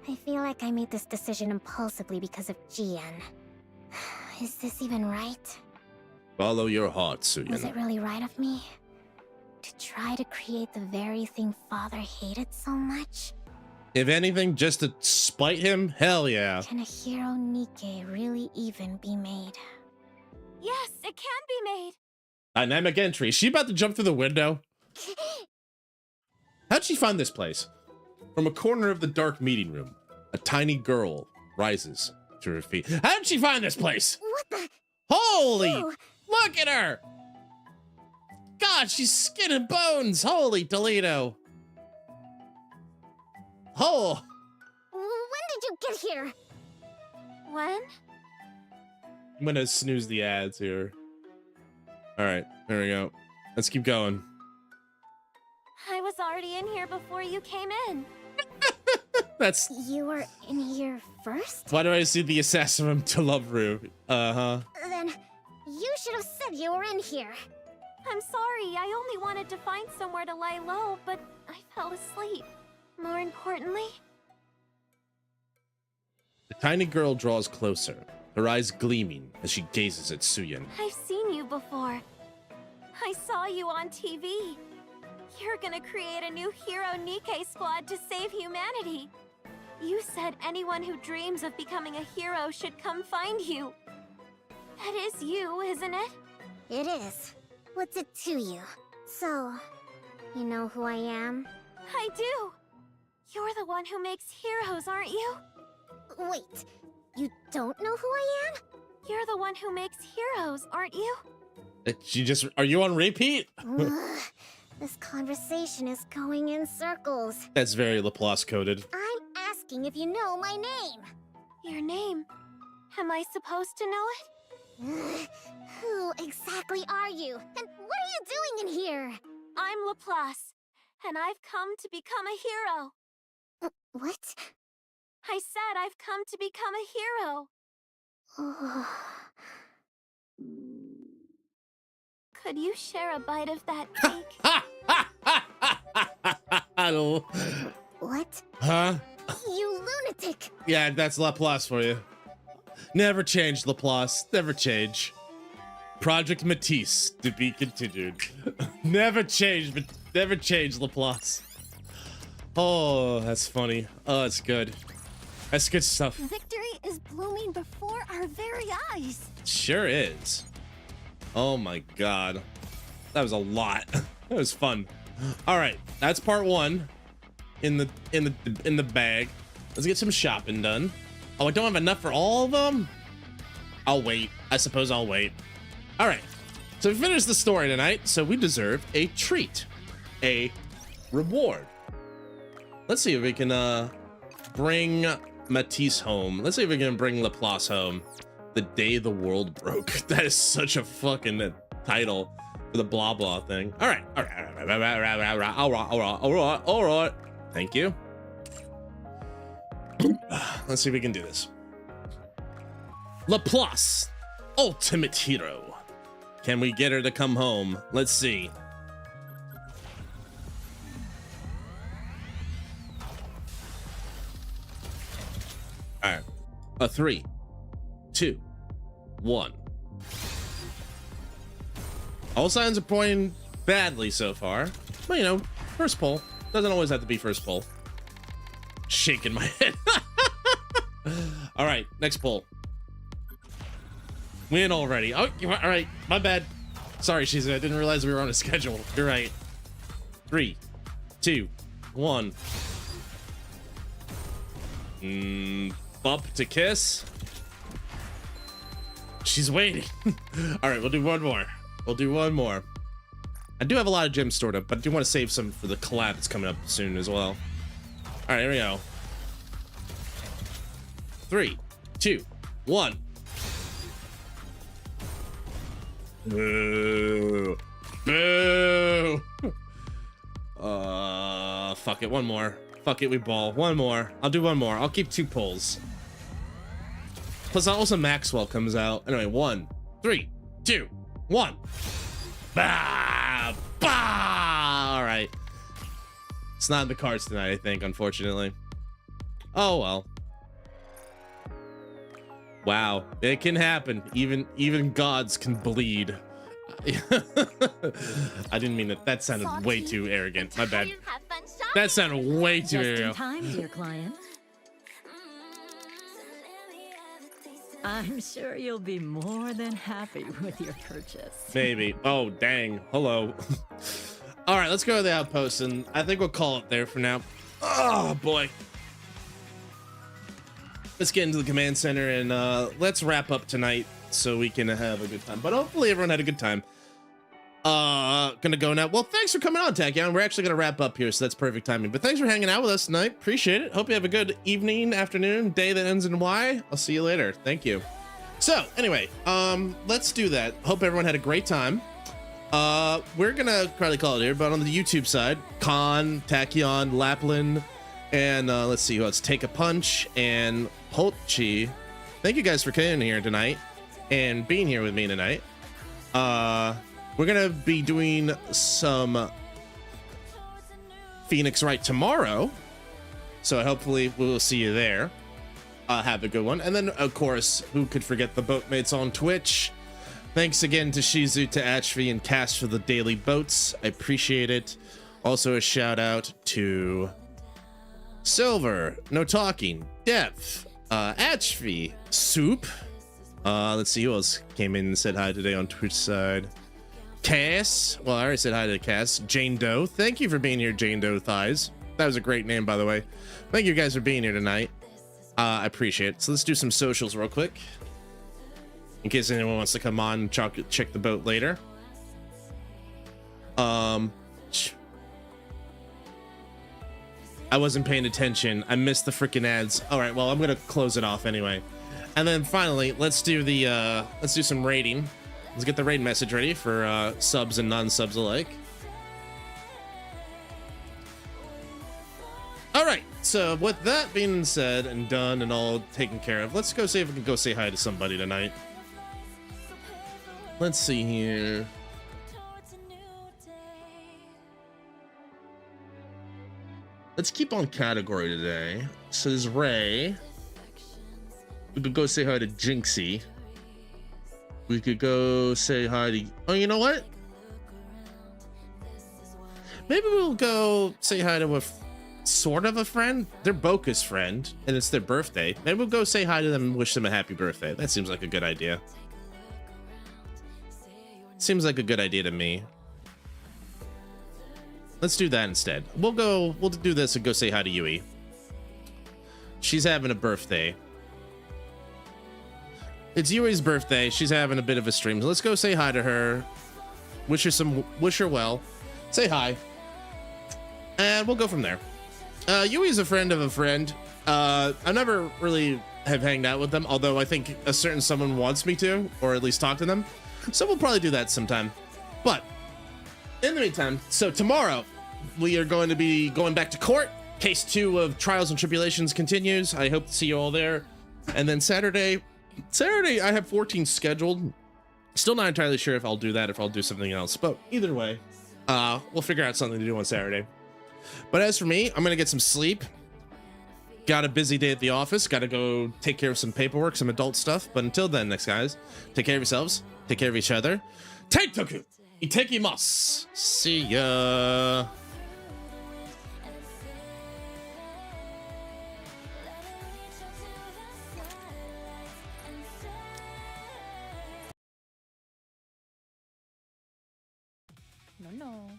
I feel like I made this decision impulsively because of Jian. Is this even right? Follow your heart, Syuen. Was it really right of me? To try to create the very thing Father hated so much? If anything, just to spite him? Hell yeah. Can a hero NIKKE really even be made? Yes, it can be made. Dynamic entry. Is she about to jump through the window? How'd she find this place? From a corner of the dark meeting room, a tiny girl rises to her feet. How'd she find this place? What the? Holy! Ew. Look at her! God, she's skin and bones! Holy Toledo! Oh! When did you get here? When? I'm gonna snooze the ads here. Alright, there we go. Let's keep going. I was already in here before you came in. That's... You were in here first? Why do I see the assassin to love room? Uh-huh. Then you should have said you were in here. I'm sorry, I only wanted to find somewhere to lie low, but I fell asleep. More importantly... The tiny girl draws closer, her eyes gleaming as she gazes at Syuen. I've seen you before. I saw you on TV. You're gonna create a new hero NIKKE squad to save humanity. You said anyone who dreams of becoming a hero should come find you. That is you, isn't it? It is. What's it to you? So, you know who I am? I do. You're the one who makes heroes, aren't you? Wait, you don't know who I am? You're the one who makes heroes, aren't you? Are you on repeat? Ugh, this conversation is going in circles. That's very Laplace coded. I'm asking if you know my name. Your name? Am I supposed to know it? Ugh, who exactly are you? And what are you doing in here? I'm Laplace, and I've come to become a hero. What? I said I've come to become a hero. Could you share a bite of that cake? I don't. What? Huh? You lunatic! Yeah, that's Laplace for you. Never change, Laplace. Never change. Project Matisse to be continued. Never change, but never change, Laplace. Oh, that's funny. Oh, that's good. That's good stuff. Victory is blooming before our very eyes. Sure is. Oh my god. That was a lot. That was fun. All right, that's part one in the bag. Let's get some shopping done. Oh, I don't have enough for all of them? I'll wait. I suppose I'll wait. All right. So we finished the story tonight, so we deserve a treat. A reward. Let's see if we can bring Matisse home. Let's see if we can bring Laplace home. The Day the World Broke. That is such a fucking title for the blah blah thing. All right. All right. Thank you. Let's see if we can do this. Laplace, ultimate hero. Can we get her to come home? Let's see. All right. A 3, 2, 1. All signs are pointing badly so far. But you know, first pull. Doesn't always have to be first pull. Shaking my head. All right, next pull. Win already. Oh, all right, my bad. Sorry, Shizu, I didn't realize we were on a schedule. You're right. 3, 2, 1. Bump to kiss. She's waiting. All right, we'll do one more. We'll do one more. I do have a lot of gems stored up, but I do want to save some for the collab that's coming up soon as well. All right, here we go. 3, 2, 1. Boo. Boo. Fuck it. One more. Fuck it. We ball. One more. I'll do one more. I'll keep 2 pulls. Plus, also Maxwell comes out. Anyway, 1, 3, 2, 1. Bah! Bah! All right. It's not in the cards tonight, I think, unfortunately. Oh, well. Wow, it can happen. Even gods can bleed. I didn't mean it. That sounded way too arrogant. My bad. That sounded way too arrogant. Just in time, dear client. I'm sure you'll be more than happy with your purchase. Maybe. Oh, dang. Hello. All right, let's go to the outpost, and I think we'll call it there for now. Oh, boy. Let's get into the command center, and let's wrap up tonight so we can have a good time. But hopefully everyone had a good time. Gonna go now. Well, thanks for coming on, Tachyon. We're actually gonna wrap up here, so that's perfect timing. But thanks for hanging out with us tonight. Appreciate it. Hope you have a good evening, afternoon, day that ends in Y. I'll see you later. Thank you. So, anyway, let's do that. Hope everyone had a great time. We're gonna probably call it here, but on the YouTube side, Khan, Tachyon, Lapland, and let's see who else. Take a Punch and Polchi. Thank you guys for coming here tonight and being here with me tonight. We're gonna be doing some Phoenix Wright tomorrow, so hopefully we'll see you there. Have a good one. And then, of course, who could forget the boatmates on Twitch? Thanks again to Shizu, to Ashvi, and Cass for the daily boats. I appreciate it. Also, a shout out to Silver, No Talking, Depth, Ashvi, Soup, Let's see who else came in and said hi today on Twitch side. Cass. Well, I already said hi to Cass. Jane Doe. Thank you for being here, Jane Doe Thighs. That was a great name, by the way. Thank you guys for being here tonight. I appreciate it. So let's do some socials real quick, in case anyone wants to come on and check the boat later. I wasn't paying attention. I missed the freaking ads. All right, well, I'm gonna close it off anyway. And then finally, let's do some rating. Let's get the raid message ready for subs and non-subs alike. All right, so with that being said and done and all taken care of, let's go see if we can go say hi to somebody tonight. Let's see here. Let's keep on category today. So there's Ray. We could go say hi to Jinxie. We could go say hi to... Oh, you know what? Maybe we'll go say hi to a sort of a friend. They're Boca's friend, and it's their birthday. Maybe we'll go say hi to them and wish them a happy birthday. That seems like a good idea. Seems like a good idea to me. Let's do that instead. We'll do this and go say hi to Yui. She's having a birthday. It's Yui's birthday. She's having a bit of a stream. So let's go say hi to her. Wish her well. Say hi. And we'll go from there. Yui's a friend of a friend. I never really have hanged out with them, although I think a certain someone wants me to, or at least talk to them. So we'll probably do that sometime. But in the meantime, so tomorrow we are going to be going back to court. Case 2 of Trials and Tribulations continues. I hope to see you all there. And then Saturday I have 14 scheduled. Still not entirely sure if I'll do that, if I'll do something else, but either way, we'll figure out something to do on Saturday. But as for me, I'm gonna get some sleep. Got a busy day at the office. Got to go take care of some paperwork, some adult stuff. But until then, next guys, take care of yourselves. Take care of each other. Taitoku itekimasu. See ya. No.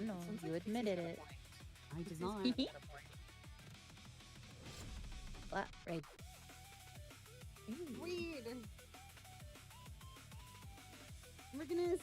No, you admitted it. I did not. What? Right. Weird. We're gonna